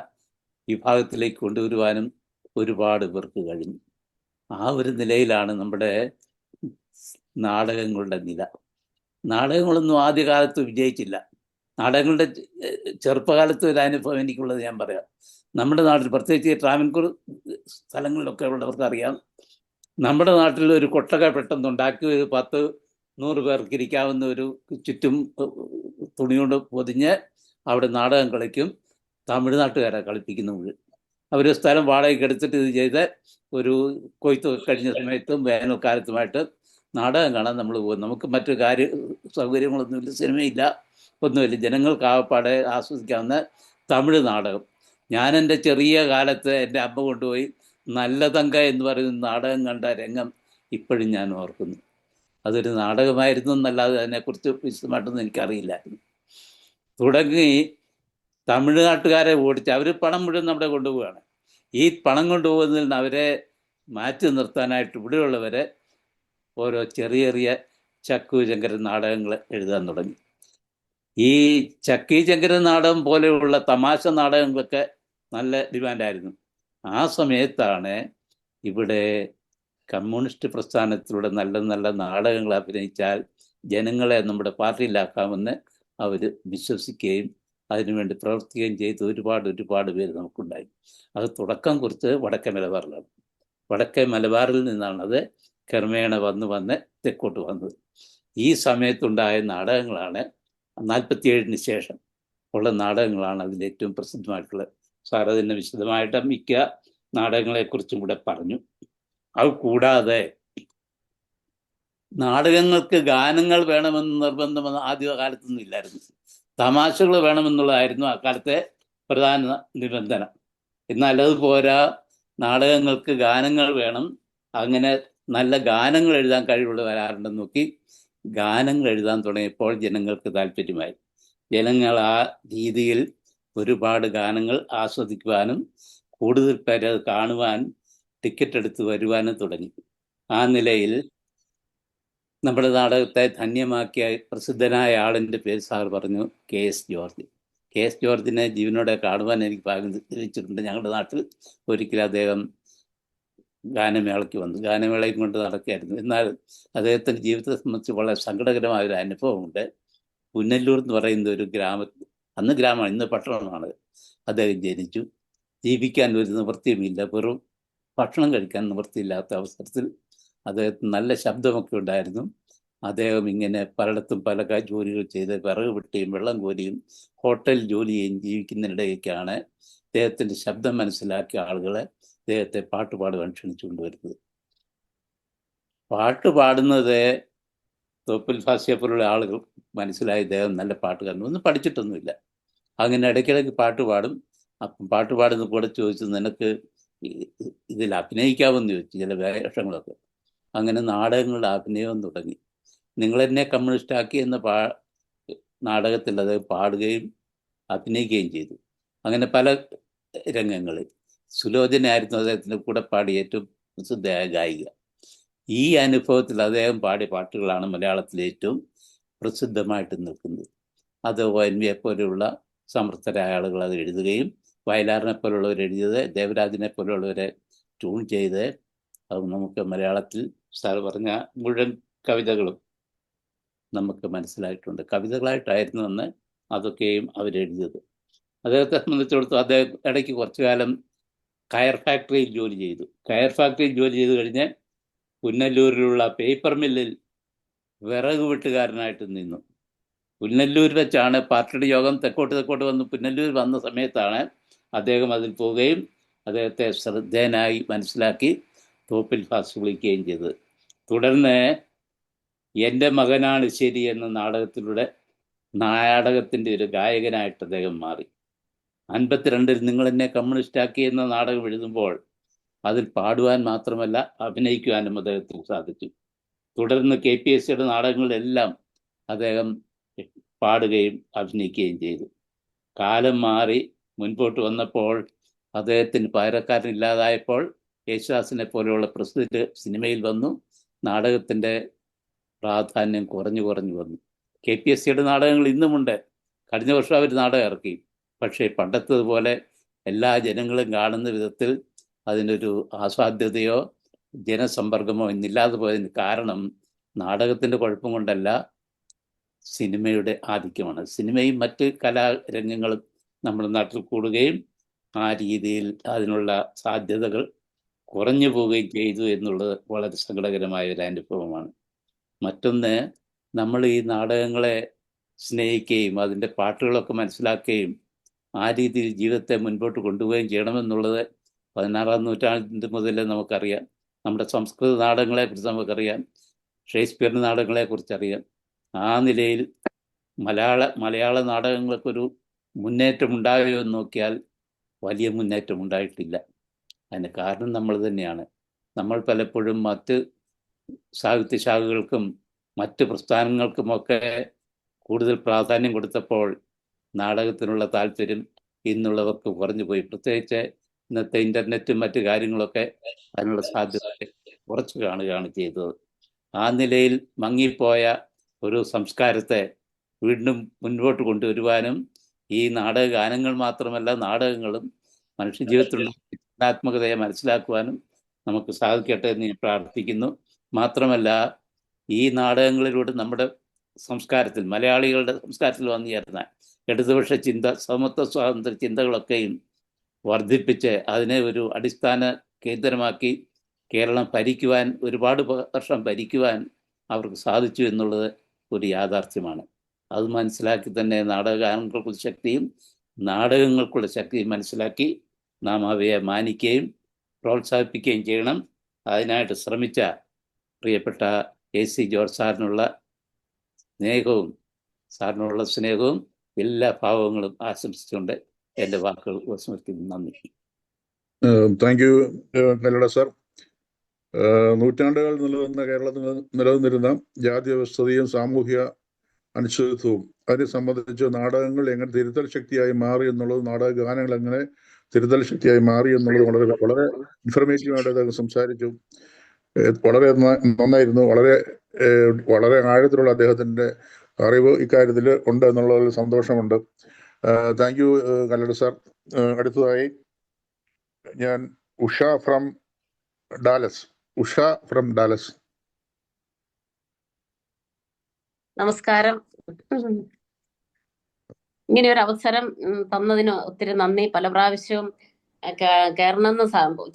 Speaker 8: വിഭാഗത്തിലേക്ക് കൊണ്ടുവരുവാനും ഒരുപാട് പേർക്ക് കഴിഞ്ഞു. ആ ഒരു നിലയിലാണ് നമ്മുടെ നാടകങ്ങളുടെ നില. നാടകങ്ങളൊന്നും ആദ്യകാലത്ത് വിജയിച്ചില്ല. നാടകങ്ങളുടെ ചെറുപ്പകാലത്ത് ഒരു അനുഭവം എനിക്കുള്ളത് ഞാൻ പറയാം. നമ്മുടെ നാട്ടിൽ, പ്രത്യേകിച്ച് ട്രാവൻകൂർ സ്ഥലങ്ങളിലൊക്കെ ഉള്ളവർക്ക് അറിയാം, നമ്മുടെ നാട്ടിൽ ഒരു കൊട്ടക പെട്ടെന്നുണ്ടാക്കി ഒരു 10-100 പേർക്ക് ഇരിക്കാവുന്ന ഒരു ചുറ്റും തുണികൊണ്ട് പൊതിഞ്ഞ് അവിടെ നാടകം കളിക്കും. തമിഴ്നാട്ടുകാരെ കളിപ്പിക്കുന്നത്. അവർ സ്ഥലം വാടകയ്ക്ക് എടുത്തിട്ട് ഇത് ചെയ്ത് ഒരു കൊയ്ത്ത് കഴിഞ്ഞ സമയത്തും വേനൽക്കാലത്തുമായിട്ട് നാടകം കാണാൻ നമ്മൾ പോകും. നമുക്ക് മറ്റു സൗകര്യങ്ങളൊന്നുമില്ല, സിനിമയില്ല, ഒന്നുമില്ല. ജനങ്ങൾക്ക് ആകപ്പാടെ ആസ്വദിക്കാവുന്ന തമിഴ് നാടകം. ഞാൻ എൻ്റെ ചെറിയ കാലത്ത് എൻ്റെ അമ്മ കൊണ്ടുപോയി നല്ല തങ്ക എന്ന് പറയുന്ന നാടകം കണ്ട രംഗം ഇപ്പോഴും ഞാൻ ഓർക്കുന്നു. അതൊരു നാടകമായിരുന്നു എന്നല്ലാതെ അതിനെക്കുറിച്ച് വിശദമായിട്ടൊന്നും എനിക്കറിയില്ലായിരുന്നു. തുടങ്ങി തമിഴ്നാട്ടുകാരെ ഓടിച്ച് അവർ പണം മുഴുവൻ നമ്മുടെ കൊണ്ടുപോവുകയാണ്. ഈ പണം കൊണ്ടുപോകുന്നതിൽ നിന്ന് അവരെ മാറ്റി നിർത്താനായിട്ട് ഇവിടെയുള്ളവരെ ഓരോ ചെറിയ ചെറിയ ചക്കു ശങ്കരൻ നാടകങ്ങൾ എഴുതാൻ തുടങ്ങി. ഈ ചക്കി ശങ്കരൻ നാടകം പോലെയുള്ള തമാശ നാടകങ്ങളൊക്കെ നല്ല ഡിമാൻഡായിരുന്നു. ആ സമയത്താണ് ഇവിടെ കമ്മ്യൂണിസ്റ്റ് പ്രസ്ഥാനത്തിലൂടെ നല്ല നല്ല നാടകങ്ങൾ അഭിനയിച്ചാൽ ജനങ്ങളെ നമ്മുടെ പാർട്ടിയിലാക്കാമെന്ന് അവർ വിശ്വസിക്കുകയും അതിനുവേണ്ടി പ്രവർത്തിക്കുകയും ചെയ്ത് ഒരുപാട് പേര് നമുക്കുണ്ടായി. അത് തുടക്കം കുറിച്ച് വടക്കേ മലബാറിലാണ്. വടക്കേ മലബാറിൽ നിന്നാണ് അത് ക്രമേണ വന്ന് തെക്കോട്ട് വന്നത്. ഈ സമയത്തുണ്ടായ നാടകങ്ങളാണ് 47-ന് ശേഷം ഉള്ള നാടകങ്ങളാണ് അതിൽ ഏറ്റവും പ്രസിദ്ധമായിട്ടുള്ളത്. സാർ അതിനെ വിശദമായിട്ട് മിക്ക നാടകങ്ങളെക്കുറിച്ചും കൂടെ പറഞ്ഞു. അത് കൂടാതെ നാടകങ്ങൾക്ക് ഗാനങ്ങൾ വേണമെന്ന് നിർബന്ധം ആദ്യകാലത്തൊന്നും ഇല്ലായിരുന്നു. തമാശകൾ വേണമെന്നുള്ളതായിരുന്നു അക്കാലത്തെ പ്രധാന നിബന്ധന. എന്നാൽ അത് പോരാ, നാടകങ്ങൾക്ക് ഗാനങ്ങൾ വേണം. അങ്ങനെ നല്ല ഗാനങ്ങൾ എഴുതാൻ കഴിവുള്ളവരാരുണ്ടെന്ന് നോക്കി ഗാനങ്ങൾ എഴുതാൻ തുടങ്ങിയപ്പോൾ ജനങ്ങൾക്ക് താല്പര്യമായി. ജനങ്ങൾ ആ രീതിയിൽ ഒരുപാട് ഗാനങ്ങൾ ആസ്വദിക്കുവാനും കൂടുതൽ പേര് അത് കാണുവാൻ ടിക്കറ്റ് എടുത്ത് വരുവാനും തുടങ്ങി. ആ നിലയിൽ നമ്മുടെ നാടകത്തെ ധന്യമാക്കിയ പ്രസിദ്ധനായ ആളിൻ്റെ പേര് സാർ പറഞ്ഞു, KS ജോർജ്. KS ജോർജിനെ ജീവനോടെ കാണുവാൻ എനിക്ക് ഭാഗ്യം ലഭിച്ചിട്ടുണ്ട്. ഞങ്ങളുടെ നാട്ടിൽ ഒരിക്കലും അദ്ദേഹം ഗാനമേളയ്ക്ക് വന്നു. ഗാനമേളയും കൊണ്ട് നടക്കുകയായിരുന്നു. എന്നാൽ അദ്ദേഹത്തിൻ്റെ ജീവിതത്തെ സംബന്ധിച്ച് വളരെ സങ്കടകരമായ ഒരു അനുഭവമുണ്ട്. പുന്നല്ലൂർ എന്ന് പറയുന്ന ഒരു അന്ന് ഗ്രാമമാണ്, ഇന്ന് പട്ടണമാണ്. അദ്ദേഹം ജനിച്ചു. ജീവിക്കാൻ ഒരു നിവൃത്തിയുമില്ല, വെറും ഭക്ഷണം കഴിക്കാൻ നിവൃത്തിയില്ലാത്ത അവസരത്തിൽ അദ്ദേഹത്തിന് നല്ല ശബ്ദമൊക്കെ ഉണ്ടായിരുന്നു. അദ്ദേഹം ഇങ്ങനെ പലയിടത്തും പല ജോലികൾ ചെയ്ത് വിറക് വെട്ടിയും വെള്ളം കോരിയും ഹോട്ടൽ ജോലി ചെയ്യും ജീവിക്കുന്നതിനിടയ്ക്കാണ് അദ്ദേഹത്തിൻ്റെ ശബ്ദം മനസ്സിലാക്കിയ ആളുകളെ അദ്ദേഹത്തെ പാട്ടുപാടുവാൻ ക്ഷണിച്ചുകൊണ്ടുവരുന്നത്. പാട്ട് പാടുന്നത് തോപ്പിൽ ഫാസിയെ പോലുള്ള ആളുകൾ മനസ്സിലായി ഇദ്ദേഹം നല്ല പാട്ടുകാരൻ. ഒന്നും പഠിച്ചിട്ടൊന്നുമില്ല. അങ്ങനെ ഇടയ്ക്കിടയ്ക്ക് പാട്ട് പാടും. അപ്പം പാട്ട് പാടുന്ന കൂടെ ചോദിച്ചു, നിനക്ക് ഇതിൽ അഭിനയിക്കാമെന്ന് ചോദിച്ചു, ചില വേഷങ്ങളൊക്കെ. അങ്ങനെ നാടകങ്ങളുടെ അഭിനയം തുടങ്ങി. നിങ്ങളെന്നെ കമ്മ്യൂണിസ്റ്റാക്കി എന്ന നാടകത്തിൽ അത് പാടുകയും അഭിനയിക്കുകയും ചെയ്തു. അങ്ങനെ പല രംഗങ്ങളിൽ സുലോചനയായിരുന്നു അദ്ദേഹത്തിൻ്റെ കൂടെ പാടിയ ഏറ്റവും പ്രസിദ്ധയായ ഗായിക. ഈ അനുഭവത്തിൽ അദ്ദേഹം പാടിയ പാട്ടുകളാണ് മലയാളത്തിലെ ഏറ്റവും പ്രസിദ്ധമായിട്ട് നിൽക്കുന്നത്. അത് ONV പോലെയുള്ള സമർത്ഥരായ ആളുകൾ അത് എഴുതുകയും വയലാറിനെ പോലുള്ളവർ എഴുതിയത്, ദേവരാജിനെ പോലുള്ളവരെ ട്യൂൺ ചെയ്ത് അത് നമുക്ക് മലയാളത്തിൽ സാർ പറഞ്ഞ മുഴുവൻ കവിതകളും നമുക്ക് മനസ്സിലായിട്ടുണ്ട്. കവിതകളായിട്ടായിരുന്നു അന്ന് അതൊക്കെയും അവരെഴുതിയത്. അദ്ദേഹത്തെ സംബന്ധിച്ചിടത്തോളം അദ്ദേഹം ഇടയ്ക്ക് കുറച്ചു കാലം കയർ ഫാക്ടറിയിൽ ജോലി ചെയ്തു. കയർ ഫാക്ടറിയിൽ ജോലി ചെയ്ത് കഴിഞ്ഞ് പുന്നല്ലൂരിലുള്ള പേപ്പർ മില്ലിൽ വിറക് വെട്ടുകാരനായിട്ട് നിന്നു. പുന്നല്ലൂർ വെച്ചാണ് പാർട്ടിയുടെ യോഗം തെക്കോട്ട് വന്ന് പുന്നല്ലൂർ വന്ന സമയത്താണ് അദ്ദേഹം അതിൽ പോവുകയും അദ്ദേഹത്തെ ശ്രദ്ധേയനായി മനസ്സിലാക്കി തോപ്പിൽ ഫാസ് വിളിക്കുകയും ചെയ്തത്. തുടർന്ന് എൻ്റെ മകനാണ് ശരി എന്ന നാടകത്തിൻ്റെ ഒരു ഗായകനായിട്ട് അദ്ദേഹം മാറി. 52-ൽ നിങ്ങളെന്നെ കമ്മ്യൂണിസ്റ്റാക്കി എന്ന നാടകം എഴുതുമ്പോൾ അതിൽ പാടുവാൻ മാത്രമല്ല അഭിനയിക്കുവാനും അദ്ദേഹത്തിന് സാധിച്ചു. തുടർന്ന് KPSCയുടെ നാടകങ്ങളിലെല്ലാം അദ്ദേഹം പാടുകയും അഭിനയിക്കുകയും ചെയ്തു. കാലം മാറി മുൻപോട്ട് വന്നപ്പോൾ അദ്ദേഹത്തിന് പകരക്കാരനില്ലാതായപ്പോൾ യേശുദാസിനെ പോലെയുള്ള പ്രസിദ്ധ സിനിമയിൽ വന്നു. നാടകത്തിൻ്റെ പ്രാധാന്യം കുറഞ്ഞു വന്നു. KPSCയുടെ നാടകങ്ങൾ ഇന്നുമുണ്ട്. കഴിഞ്ഞ വർഷം അവർ നാടകം ഇറക്കി. പക്ഷേ പണ്ടത്തതുപോലെ എല്ലാ ജനങ്ങളും കാണുന്ന വിധത്തിൽ അതിനൊരു ആസ്വാദ്യതയോ ജനസമ്പർക്കമോ ഇന്നില്ലാതെ പോയതിന് കാരണം നാടകത്തിൻ്റെ കുഴപ്പം കൊണ്ടല്ല, സിനിമയുടെ ആധിക്യമാണ്. സിനിമയും മറ്റ് കലാരംഗങ്ങളും നമ്മുടെ നാട്ടിൽ കൂടുകയും ആ രീതിയിൽ അതിനുള്ള സാധ്യതകൾ കുറഞ്ഞു പോവുകയും ചെയ്തു എന്നുള്ളത് വളരെ സങ്കടകരമായ ഒരു അനുഭവമാണ്. മറ്റൊന്ന്, നമ്മൾ ഈ നാടകങ്ങളെ സ്നേഹിക്കുകയും അതിൻ്റെ പാട്ടുകളൊക്കെ മനസ്സിലാക്കുകയും ആ രീതിയിൽ ജീവിതത്തെ മുൻപോട്ട് കൊണ്ടുപോവുകയും ചെയ്യണമെന്നുള്ളത് 16-ാം നൂറ്റാണ്ട് മുതൽ നമുക്കറിയാം. നമ്മുടെ സംസ്കൃത നാടകങ്ങളെക്കുറിച്ച് നമുക്കറിയാം, ഷേക്സ്പിയറിൻ്റെ നാടകങ്ങളെക്കുറിച്ചറിയാം. ആ നിലയിൽ മലയാള നാടകങ്ങൾക്കൊരു മുന്നേറ്റം ഉണ്ടായോ എന്ന് നോക്കിയാൽ വലിയ മുന്നേറ്റം ഉണ്ടായിട്ടില്ല. അതിന് കാരണം നമ്മൾ തന്നെയാണ്. നമ്മൾ പലപ്പോഴും മറ്റ് സാഹിത്യശാഖകൾക്കും മറ്റ് പ്രസ്ഥാനങ്ങൾക്കുമൊക്കെ കൂടുതൽ പ്രാധാന്യം കൊടുത്തപ്പോൾ നാടകത്തിനുള്ള താല്പര്യം ഇന്നുള്ളവർക്ക് കുറഞ്ഞു പോയി. പ്രത്യേകിച്ച് ഇന്നത്തെ ഇൻ്റർനെറ്റും മറ്റു കാര്യങ്ങളൊക്കെ അതിനുള്ള സാധ്യത കുറച്ച് കാണുകയാണ് ചെയ്തത്. ആ നിലയിൽ മങ്ങിപ്പോയ ഒരു സംസ്കാരത്തെ വീണ്ടും മുൻപോട്ട് കൊണ്ടുവരുവാനും ഈ നാടക ഗാനങ്ങൾ മാത്രമല്ല നാടകങ്ങളും മനുഷ്യജീവിതത്തിലുള്ള രചനാത്മകതയെ മനസ്സിലാക്കുവാനും നമുക്ക് സാധിക്കട്ടെ എന്ന് ഞാൻ പ്രാർത്ഥിക്കുന്നു. മാത്രമല്ല, ഈ നാടകങ്ങളിലൂടെ നമ്മുടെ സംസ്കാരത്തിൽ, മലയാളികളുടെ സംസ്കാരത്തിൽ വന്നു ചേർന്ന ഇടതുപക്ഷ ചിന്ത, സമത്വ സ്വാതന്ത്ര്യ ചിന്തകളൊക്കെയും വർദ്ധിപ്പിച്ച് അതിനെ ഒരു അടിസ്ഥാന കേന്ദ്രമാക്കി കേരളം ഭരിക്കുവാൻ, ഒരുപാട് വർഷം ഭരിക്കുവാൻ അവർക്ക് സാധിച്ചു എന്നുള്ളത് ഒരു യാഥാർത്ഥ്യമാണ്. അത് മനസ്സിലാക്കി തന്നെ നാടകഗാനങ്ങൾക്കുള്ള ശക്തിയും നാടകങ്ങൾക്കുള്ള ശക്തിയും മനസ്സിലാക്കി നാം അവയെ മാനിക്കുകയും പ്രോത്സാഹിപ്പിക്കുകയും ചെയ്യണം. അതിനായിട്ട് ശ്രമിച്ച പ്രിയപ്പെട്ട AC ജോർജ് സാറിനുള്ള സ്നേഹവും എല്ലാ ഭാവങ്ങളും ആശംസിച്ചുകൊണ്ട് എൻ്റെ വാക്കുകൾ ഉപസംഹരിക്കുന്നു. നന്ദി.
Speaker 7: Thank you Kallada sir. നൂറ്റാണ്ടുകൾ കേരളത്തിൽ നിലനിന്നിരുന്ന ജാതി വ്യവസ്ഥതയും സാമൂഹ്യ അനിശ്ചിതത്വവും അതിനെ സംബന്ധിച്ച് നാടകങ്ങൾ എങ്ങനെ തിരുത്തൽ ശക്തിയായി മാറി എന്നുള്ളത്, നാടക ഗാനങ്ങൾ എങ്ങനെ തിരുത്തൽ ശക്തിയായി മാറി എന്നുള്ളത് വളരെ ഇൻഫർമേറ്റീവായിട്ട് അദ്ദേഹം സംസാരിച്ചു. വളരെ നന്നായിരുന്നു. വളരെ ആഴത്തിലുള്ള അദ്ദേഹത്തിൻ്റെ അറിവ് ഇക്കാര്യത്തിൽ ഉണ്ട് എന്നുള്ളതിൽ സന്തോഷമുണ്ട്. Thank you Kallada sir. അടുത്തതായി ഞാൻ ഉഷ ഫ്രം ഡാലസ്.
Speaker 9: നമസ്കാരം. ഇങ്ങനെ ഒരു അവസരം തന്നതിന് ഒത്തിരി നന്ദി. പല പ്രാവശ്യവും കയറണമെന്ന്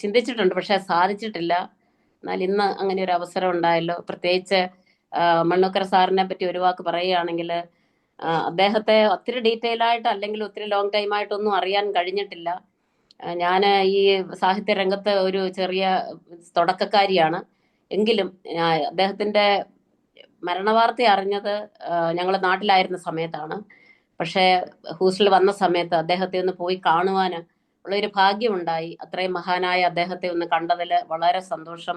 Speaker 9: ചിന്തിച്ചിട്ടുണ്ട്, പക്ഷെ സാധിച്ചിട്ടില്ല. എന്നാൽ ഇന്ന് അങ്ങനെ ഒരു അവസരം ഉണ്ടായല്ലോ. പ്രത്യേകിച്ച് മണ്ണുക്കര സാറിനെ പറ്റി ഒരു വാക്ക് പറയുകയാണെങ്കിൽ, അദ്ദേഹത്തെ ഒത്തിരി ഡീറ്റെയിൽ ആയിട്ട് അല്ലെങ്കിൽ ഒത്തിരി ലോങ് ടൈമായിട്ടൊന്നും അറിയാൻ കഴിഞ്ഞിട്ടില്ല. ഞാൻ ഈ സാഹിത്യ രംഗത്ത് ഒരു ചെറിയ തുടക്കക്കാരിയാണ്. എങ്കിലും അദ്ദേഹത്തിൻ്റെ മരണവാർത്ത അറിഞ്ഞത് ഞങ്ങൾ നാട്ടിലായിരുന്ന സമയത്താണ്. പക്ഷേ ഹൂസ്റ്റലിൽ വന്ന സമയത്ത് അദ്ദേഹത്തെ ഒന്ന് പോയി കാണുവാൻ ഉള്ളൊരു ഭാഗ്യമുണ്ടായി. അത്രയും മഹാനായ അദ്ദേഹത്തെ ഒന്ന് കണ്ടതിൽ വളരെ സന്തോഷം.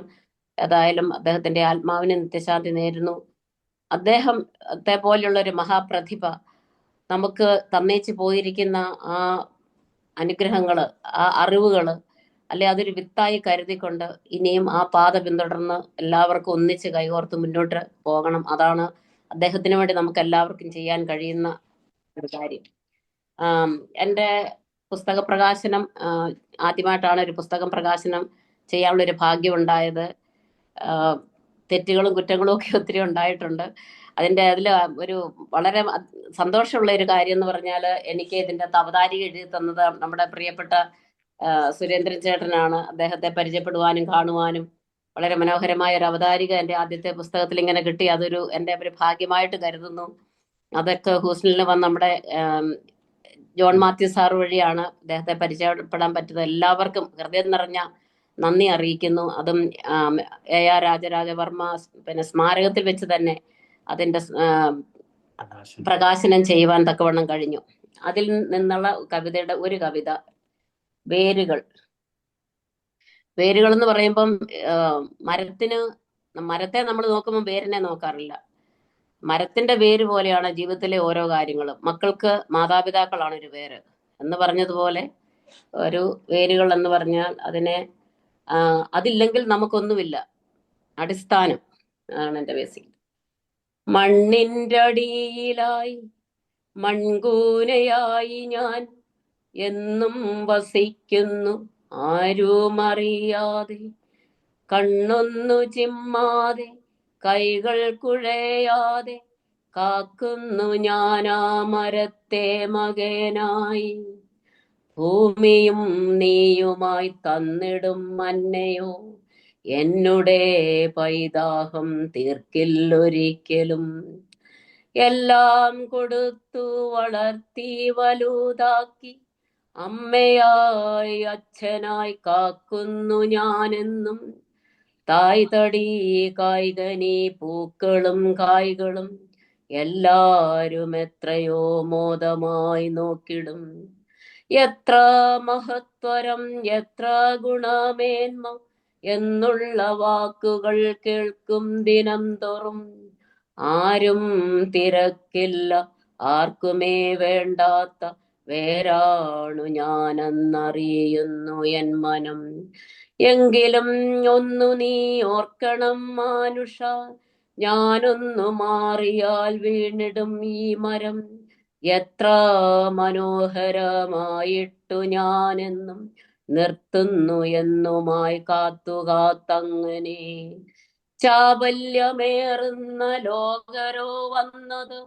Speaker 9: ഏതായാലും അദ്ദേഹത്തിൻ്റെ ആത്മാവിന് നിത്യശാന്തി നേരുന്നു. അദ്ദേഹത്തെ പോലുള്ള ഒരു മഹാപ്രതിഭ നമുക്ക് തന്നേച്ച് പോയിരിക്കുന്ന ആ അനുഗ്രഹങ്ങൾ, ആ അറിവുകൾ, അല്ലെ അതൊരു വിത്തായി കരുതിക്കൊണ്ട് ഇനിയും ആ പാത പിന്തുടർന്ന് എല്ലാവർക്കും ഒന്നിച്ച് കൈകോർത്ത് മുന്നോട്ട് പോകണം. അതാണ് അദ്ദേഹത്തിന് വേണ്ടി നമുക്ക് എല്ലാവർക്കും ചെയ്യാൻ കഴിയുന്ന ഒരു കാര്യം. എൻ്റെ പുസ്തക പ്രകാശനം ആദ്യമായിട്ടാണ് ഒരു പുസ്തകം പ്രകാശനം ചെയ്യാനുള്ളൊരു ഭാഗ്യം ഉണ്ടായത്. തെറ്റുകളും കുറ്റങ്ങളും ഒക്കെ ഒത്തിരി ഉണ്ടായിട്ടുണ്ട്. അതിൽ ഒരു വളരെ സന്തോഷമുള്ള ഒരു കാര്യം എന്ന് പറഞ്ഞാൽ, എനിക്ക് ഇതിൻ്റെ അവതാരിക എഴുതി തന്നത് നമ്മുടെ പ്രിയപ്പെട്ട സുരേന്ദ്രൻ ചേട്ടനാണ്. അദ്ദേഹത്തെ പരിചയപ്പെടുവാനും കാണുവാനും വളരെ മനോഹരമായ ഒരു അവതാരിക എൻ്റെ ആദ്യത്തെ പുസ്തകത്തിൽ ഇങ്ങനെ കിട്ടി. അതൊരു എൻ്റെ ഒരു ഭാഗ്യമായിട്ട് കരുതുന്നു. അതൊക്കെ ഹൂസ്റ്റലിൽ വന്ന് നമ്മുടെ ജോൺ മാത്യു സാർ വഴിയാണ് അദ്ദേഹത്തെ പരിചയപ്പെടാൻ പറ്റുന്നത്. എല്ലാവർക്കും ഹൃദയം നിറഞ്ഞ നന്ദി അറിയിക്കുന്നു. അതും AR രാജരാജവർമ്മ സ്മാരകത്തിൽ വെച്ച് തന്നെ അതിൻ്റെ പ്രകാശനം ചെയ്യുവാൻ തക്കവണ്ണം കഴിഞ്ഞു. അതിൽ നിന്നുള്ള കവിതയുടെ ഒരു കവിത, വേരുകൾ എന്ന് പറയുമ്പം മരത്തെ നമ്മൾ നോക്കുമ്പോൾ വേരിനെ നോക്കാറില്ല. മരത്തിന്റെ വേര് പോലെയാണ് ജീവിതത്തിലെ ഓരോ കാര്യങ്ങളും. മക്കൾക്ക് മാതാപിതാക്കളാണ് ഒരു വേര് എന്ന് പറഞ്ഞതുപോലെ, ഒരു വേരുകൾ എന്ന് പറഞ്ഞാൽ അതില്ലെങ്കിൽ നമുക്കൊന്നുമില്ല. അടിസ്ഥാനം ആണ് എൻ്റെ ബേസിക്. മണ്ണിൻ്റെ അടിയിലായി മൺകൂനയായി ഞാൻ എന്നും വസിക്കുന്നു, ആരും അറിയാതെ, കണ്ണൊന്നു ചിമ്മാതെ കൈകൾ കുഴയാതെ കാക്കുന്നു ഞാനാ മരത്തെ മകനായി. ഭൂമിയും നീയുമായി തന്നിടും മന്നയോ എന്നുടെ പൈതാഹം തീർക്കില്ലൊരിക്കലും. എല്ലാം കൊടുത്തു വളർത്തി വലുതാക്കി അമ്മയായി അച്ഛനായി കാക്കുന്നു ഞാനെന്നും. തായ് തടി കായ്കനി പൂക്കളും കായ്കളും എല്ലാരും എത്രയോ മോദമായി നോക്കിടും. എത്ര മഹത്വരം എത്ര ഗുണമേന്മ എന്നുള്ള വാക്കുകൾ കേൾക്കും ദിനം തോറും. ആരും തിരക്കില്ല ആർക്കുമേ വേണ്ടാത്ത വേരാണു ഞാനെന്നറിയുന്നു എൻ മനം. എങ്കിലും ഒന്നു നീ ഓർക്കണം മാനുഷ, ഞാനൊന്നു മാറിയാൽ വീണിടും ഈ മരം. എത്ര മനോഹരമായിട്ടു ഞാനെന്നും നിർത്തുന്നു എന്നുമായി കാത്തുകാത്തങ്ങനെ. ചാബല്യമേറുന്ന ലോകരോ വന്നത്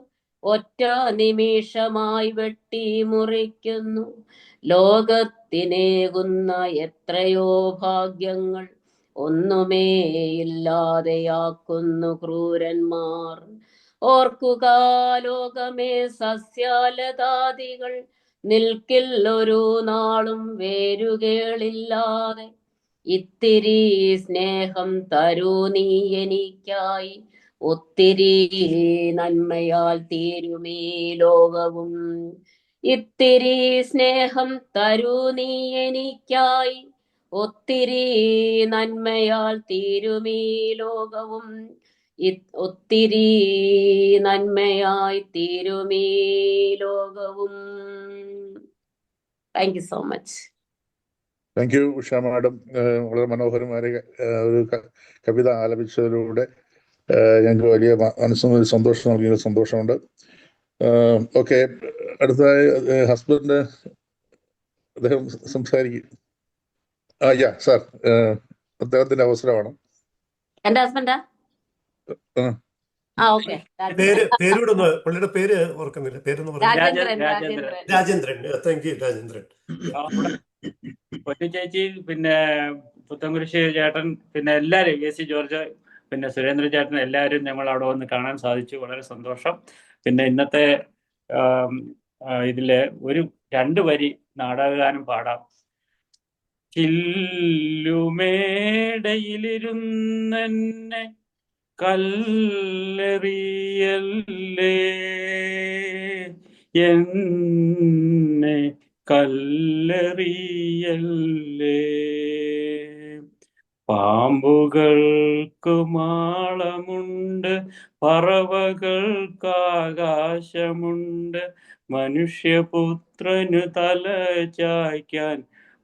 Speaker 9: ഒറ്റ നിമിഷമായി വെട്ടി മുറിക്കുന്നു. ലോകത്തിനേകുന്ന എത്രയോ ഭാഗ്യങ്ങൾ ഒന്നുമേ ഇല്ലാതെയാക്കുന്നു ക്രൂരന്മാർ. ഓർക്കുക ലോകമേ, സസ്യാലതാദികൾ നിൽക്കില്ലൊരു നാളും വേരുകേളില്ലാതെ. ഇത്തിരി സ്നേഹം തരൂ നീ എനിക്കായി, ഒത്തിരി നന്മയാൽ തീരുമീ ലോകവും. ഇത്തിരി സ്നേഹം തരൂ നീ എനിക്കായി, ഒത്തിരി നന്മയാൽ തീരുമീ ലോകവും. ഒത്തിരി നന്മയായി തീരുമീ ലോകവും. Thank you so much.
Speaker 7: Thank you Usha madam. വളരെ മനോഹരമായ ഒരു കവിത ആലപിച്ചതിലൂടെ ഞങ്ങൾക്ക് വലിയ മനസ്സിന് സന്തോഷം നൽകിയ സന്തോഷമുണ്ട്. ഓക്കെ, അടുത്തതായി ഹസ്ബൻഡ് അദ്ദേഹം സംസാരിക്കും. യാ സാർ, അദ്ദേഹത്തിന്റെ അവസരമാണ്.
Speaker 9: എന്റെ ഹസ്ബൻഡാ? ഓക്കെ.
Speaker 2: പേരൂടൊന്ന് പുള്ളിയുടെ പേര് ഓർക്കുന്നില്ല. പേരൊന്ന് പറഞ്ഞു. രാജേന്ദ്രൻ. Thank you Rajendran.
Speaker 10: പൊന്നു ചേച്ചി, പിന്നെ പുത്തൻകുരിശ് ചേട്ടൻ, പിന്നെ എല്ലാവരും, എ സി ജോർജ്, പിന്നെ സുരേന്ദ്രൻ ചേട്ടൻ, എല്ലാവരും ഞങ്ങൾ അവിടെ വന്ന് കാണാൻ സാധിച്ചു. വളരെ സന്തോഷം. പിന്നെ ഇന്നത്തെ ഇതില് ഒരു 2 വരി നാടകഗാനം പാടാം. ചില്ലുമേടയിലിരുന്നെന്നെ കല്ലെറിയല്ലേ, എന്നെ കല്ലെറിയല്ലേ. പാമ്പുകൾക്ക് മാളമുണ്ട്, പറവകൾക്കാകാശമുണ്ട്, മനുഷ്യപുത്രനു തല ചായ്ക്കാൻ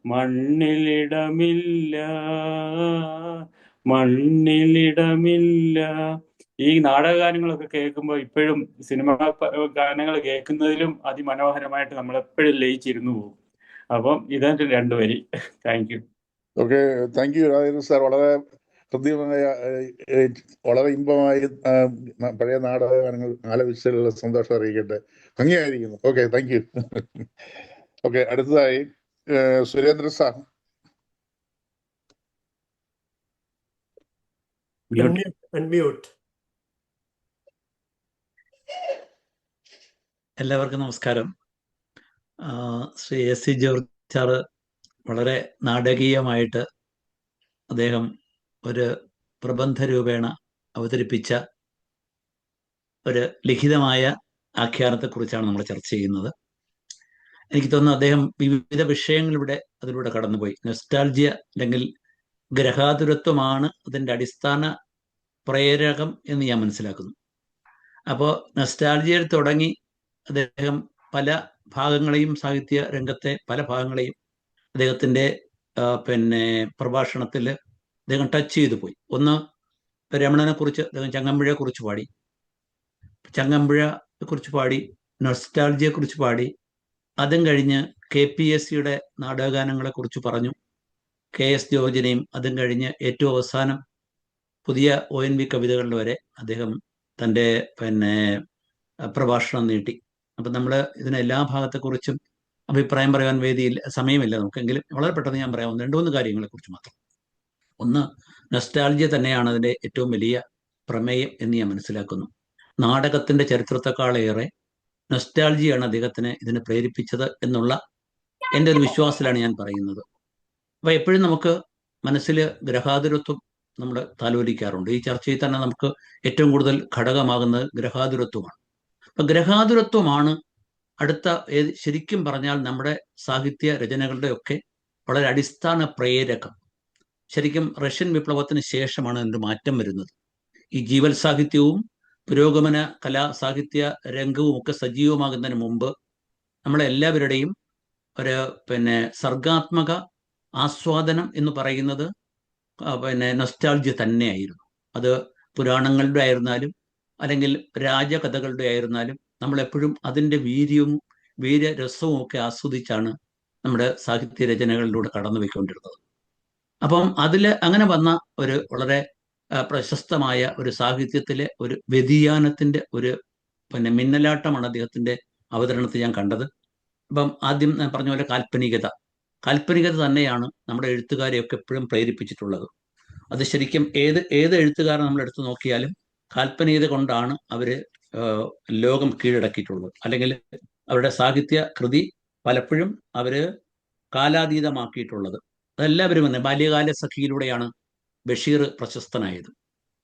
Speaker 10: മണ്ണിലിടമില്ല, മണ്ണിലിടമില്ല. ഈ നാടകഗാനങ്ങളൊക്കെ കേൾക്കുമ്പോൾ ഇപ്പോഴും സിനിമ ഗാനങ്ങൾ കേൾക്കുന്നതിലും അതിമനോഹരമായിട്ട് നമ്മളെപ്പോഴും ലയിച്ചിരുന്നു പോകും. അപ്പം ഇതായിട്ട് 2 വരി. Thank you.
Speaker 7: Okay, thank you Rajendran sir. വളരെ ഹൃദ്യമായ, വളരെ ഇമ്പമായി പഴയ നാടകഗാനങ്ങൾ ആലപിച്ചതിലുള്ള സന്തോഷം അറിയിക്കട്ടെ. ഭംഗിയായിരിക്കുന്നു. Okay, thank you. ഓക്കെ, അടുത്തതായി സുരേന്ദ്രൻ സാർ.
Speaker 2: അൺമ്യൂട്ട്.
Speaker 5: എല്ലാവർക്കും നമസ്കാരം. Shri A C George sir വളരെ നാടകീയമായിട്ട് അദ്ദേഹം ഒരു പ്രബന്ധ രൂപേണ അവതരിപ്പിച്ച ഒരു ലിഖിതമായ ആഖ്യാനത്തെക്കുറിച്ചാണ് നമ്മൾ ചർച്ച ചെയ്യുന്നത്. എനിക്ക് തോന്നുന്നു അദ്ദേഹം വിവിധ വിഷയങ്ങളിലൂടെ അതിലൂടെ കടന്നുപോയി. നൊസ്റ്റാൾജിയ അല്ലെങ്കിൽ ഗ്രഹാതുരത്വമാണ് അതിൻ്റെ അടിസ്ഥാന പ്രേരകം എന്ന് ഞാൻ മനസ്സിലാക്കുന്നു. അപ്പോൾ നൊസ്റ്റാൾജിയയിൽ തുടങ്ങി അദ്ദേഹം പല ഭാഗങ്ങളെയും, സാഹിത്യ രംഗത്തെ പല ഭാഗങ്ങളെയും അദ്ദേഹത്തിൻ്റെ പ്രഭാഷണത്തിൽ അദ്ദേഹം ടച്ച് ചെയ്തു പോയി. ഒന്ന്, രമണനെക്കുറിച്ച് അദ്ദേഹം ചങ്ങമ്പുഴയെക്കുറിച്ച് പാടി, ചങ്ങമ്പുഴയെക്കുറിച്ച് പാടി, നൊസ്റ്റാൾജിയെക്കുറിച്ച് പാടി. അതും കഴിഞ്ഞ് KPSCയുടെ നാടകഗാനങ്ങളെക്കുറിച്ച് പറഞ്ഞു, KS ജോർജിനെയും. അതും കഴിഞ്ഞ് ഏറ്റവും അവസാനം പുതിയ ONV കവിതകളിൽ വരെ അദ്ദേഹം തൻ്റെ പിന്നെ പ്രഭാഷണം നീട്ടി. അപ്പം നമ്മൾ ഇതിന് എല്ലാ ഭാഗത്തെക്കുറിച്ചും അഭിപ്രായം പറയാൻ വേദിയിൽ സമയമില്ല നമുക്കെങ്കിലും വളരെ പെട്ടെന്ന് ഞാൻ പറയാം 2-3 കാര്യങ്ങളെക്കുറിച്ച് മാത്രം. ഒന്ന്, നൊസ്റ്റാൾജിയ തന്നെയാണ് അതിൻ്റെ ഏറ്റവും വലിയ പ്രമേയം എന്ന് ഞാൻ മനസ്സിലാക്കുന്നു. നാടകത്തിൻ്റെ ചരിത്രത്തെക്കാളേറെ നൊസ്റ്റാൾജിയാണ് അദ്ദേഹത്തിനെ ഇതിന് പ്രേരിപ്പിച്ചത് എന്നുള്ള എൻ്റെ ഒരു വിശ്വാസത്തിലാണ് ഞാൻ പറയുന്നത്. അപ്പോൾ എപ്പോഴും നമുക്ക് മനസ്സിൽ ഗ്രഹാതുരത്വം നമ്മൾ താലോലിക്കാറുണ്ട്. ഈ ചർച്ചയിൽ തന്നെ നമുക്ക് ഏറ്റവും കൂടുതൽ ഘടകമാകുന്നത് ഗ്രഹാതുരത്വമാണ്. അപ്പം ഗ്രഹാതുരത്വമാണ് അടുത്ത ശരിക്കും പറഞ്ഞാൽ നമ്മുടെ സാഹിത്യ രചനകളുടെയൊക്കെ വളരെ അടിസ്ഥാന പ്രേരകം. ശരിക്കും റഷ്യൻ വിപ്ലവത്തിന് ശേഷമാണ് അതിൻ്റെ മാറ്റം വരുന്നത്. ഈ ജീവൽ സാഹിത്യവും പുരോഗമന കലാ സാഹിത്യ രംഗവും ഒക്കെ സജീവമാകുന്നതിന് മുമ്പ് നമ്മളെല്ലാവരുടെയും ഒരു സർഗാത്മക ആസ്വാദനം എന്ന് പറയുന്നത് നൊസ്റ്റാൾജിയ തന്നെയായിരുന്നു. അത് പുരാണങ്ങളുടെ ആയിരുന്നാലും അല്ലെങ്കിൽ രാജകഥകളുടെ ആയിരുന്നാലും നമ്മളെപ്പോഴും അതിൻ്റെ വീര്യരസവും ഒക്കെ ആസ്വദിച്ചാണ് നമ്മുടെ സാഹിത്യ രചനകളിലൂടെ കടന്നു പോയിക്കൊണ്ടിരുന്നത്. അപ്പം അതിൽ അങ്ങനെ വന്ന ഒരു വളരെ പ്രശസ്തമായ ഒരു സാഹിത്യത്തിലെ ഒരു വ്യതിയാനത്തിൻ്റെ ഒരു മിന്നലാട്ടമാണ് അദ്ദേഹത്തിൻ്റെ അവതരണത്തിൽ ഞാൻ കണ്ടത്. അപ്പം ആദ്യം ഞാൻ പറഞ്ഞ പോലെ കാൽപ്പനികത തന്നെയാണ് നമ്മുടെ എഴുത്തുകാരെയൊക്കെ എപ്പോഴും പ്രേരിപ്പിച്ചിട്ടുള്ളത്. അത് ശരിക്കും ഏത് എഴുത്തുകാരൻ നമ്മൾ എടുത്തു നോക്കിയാലും കാൽപ്പനികത കൊണ്ടാണ് അവർ ലോകം കീഴടക്കിയിട്ടുള്ളത്. അല്ലെങ്കിൽ അവരുടെ സാഹിത്യ കൃതി പലപ്പോഴും അവർ കാലാതീതമാക്കിയിട്ടുള്ളത്. അതെല്ലാവരും തന്നെ ബാല്യകാല സഖിയിലൂടെയാണ് ബഷീർ പ്രശസ്തനായത്.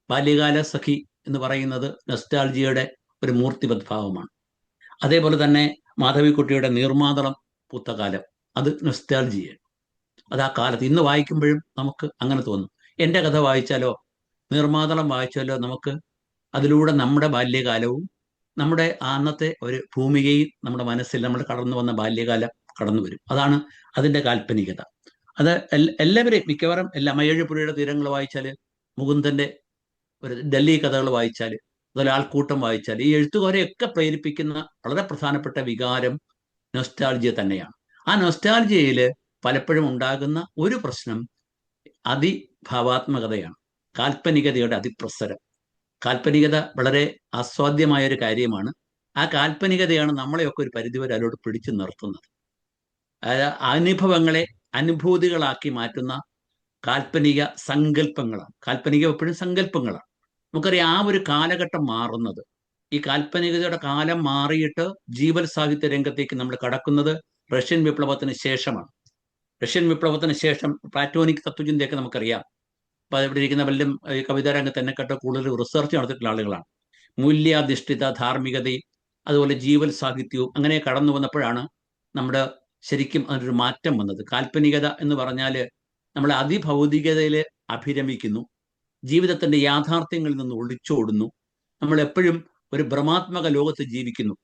Speaker 5: ബാല്യകാല സഖി എന്ന് പറയുന്നത് നൊസ്റ്റാൾജിയയുടെ ഒരു മൂർത്തിപദ്ഭാവമാണ്. അതേപോലെ തന്നെ മാധവിക്കുട്ടിയുടെ നീർമാതളം പൂത്തകാലം, അത് നൊസ്റ്റാൾജിയാണ്. അത് ആ കാലത്ത് ഇന്ന് വായിക്കുമ്പോഴും നമുക്ക് അങ്ങനെ തോന്നും. എൻ്റെ കഥ വായിച്ചാലോ നീർമാതളം വായിച്ചാലോ നമുക്ക് അതിലൂടെ നമ്മുടെ ബാല്യകാലവും നമ്മുടെ അന്നത്തെ ഒരു ഭൂമികയും നമ്മുടെ മനസ്സിൽ നമ്മൾ കടന്നു വന്ന ബാല്യകാലം കടന്നു വരും. അതാണ് അതിൻ്റെ കാൽപ്പനികത. അത് എല്ലാവരെയും മിക്കവാറും മയ്യഴിപ്പുഴയുടെ തീരങ്ങൾ വായിച്ചാൽ, മുകുന്ദൻ്റെ ഒരു ഡൽഹി കഥകൾ വായിച്ചാൽ, അതുപോലെ ആൾക്കൂട്ടം വായിച്ചാൽ, ഈ എഴുത്തുകാരെയൊക്കെ പ്രേരിപ്പിക്കുന്ന വളരെ പ്രധാനപ്പെട്ട വികാരം നൊസ്റ്റാൾജിയ തന്നെയാണ്. ആ നൊസ്റ്റാൾജിയയിൽ പലപ്പോഴും ഉണ്ടാകുന്ന ഒരു പ്രശ്നം അതിഭാവാത്മകതയാണ്, കാൽപ്പനികതയുടെ അതിപ്രസരം. കാൽപ്പനികത വളരെ ആസ്വാദ്യമായ ഒരു കാര്യമാണ്. ആ കാൽപ്പനികതയാണ് നമ്മളെയൊക്കെ ഒരു പരിധിവരെ അതിലോട്ട് പിടിച്ചു നിർത്തുന്നത്. അനുഭവങ്ങളെ അനുഭൂതികളാക്കി മാറ്റുന്ന കാൽപ്പനിക സങ്കല്പങ്ങളാണ്. കാൽപ്പനിക എപ്പോഴും സങ്കല്പങ്ങളാണ്. നമുക്കറിയാം ആ ഒരു കാലഘട്ടം മാറുന്നത്, ഈ കാൽപ്പനികതയുടെ കാലം മാറിയിട്ട് ജീവൽ സാഹിത്യ രംഗത്തേക്ക് നമ്മൾ കടക്കുന്നത് റഷ്യൻ വിപ്ലവത്തിന് ശേഷമാണ്. റഷ്യൻ വിപ്ലവത്തിന് ശേഷം പ്ലാറ്റോണിക് തത്വചിന്തയൊക്കെ നമുക്കറിയാം. അപ്പോൾ ഇവിടെ ഇരിക്കുന്ന വല്ലതും കവിതാ രംഗത്ത് എന്നെക്കാട്ട് കൂടുതൽ റിസർച്ച് നടത്തിയിട്ടുള്ള ആളുകളാണ്. മൂല്യാധിഷ്ഠിത ധാർമ്മികതയും അതുപോലെ ജീവൽ സാഹിത്യവും അങ്ങനെ കടന്നു വന്നപ്പോഴാണ് നമ്മുടെ ശരിക്കും അതിനൊരു മാറ്റം വന്നത്. കാൽപ്പനികത എന്ന് പറഞ്ഞാൽ നമ്മൾ അതിഭൗതികതയിൽ അഭിരമിക്കുന്നു, ജീവിതത്തിൻ്റെ യാഥാർത്ഥ്യങ്ങളിൽ നിന്ന് ഒളിച്ചോടുന്നു, നമ്മളെപ്പോഴും ഒരു ഭ്രമാത്മക ലോകത്ത് ജീവിക്കുന്നു.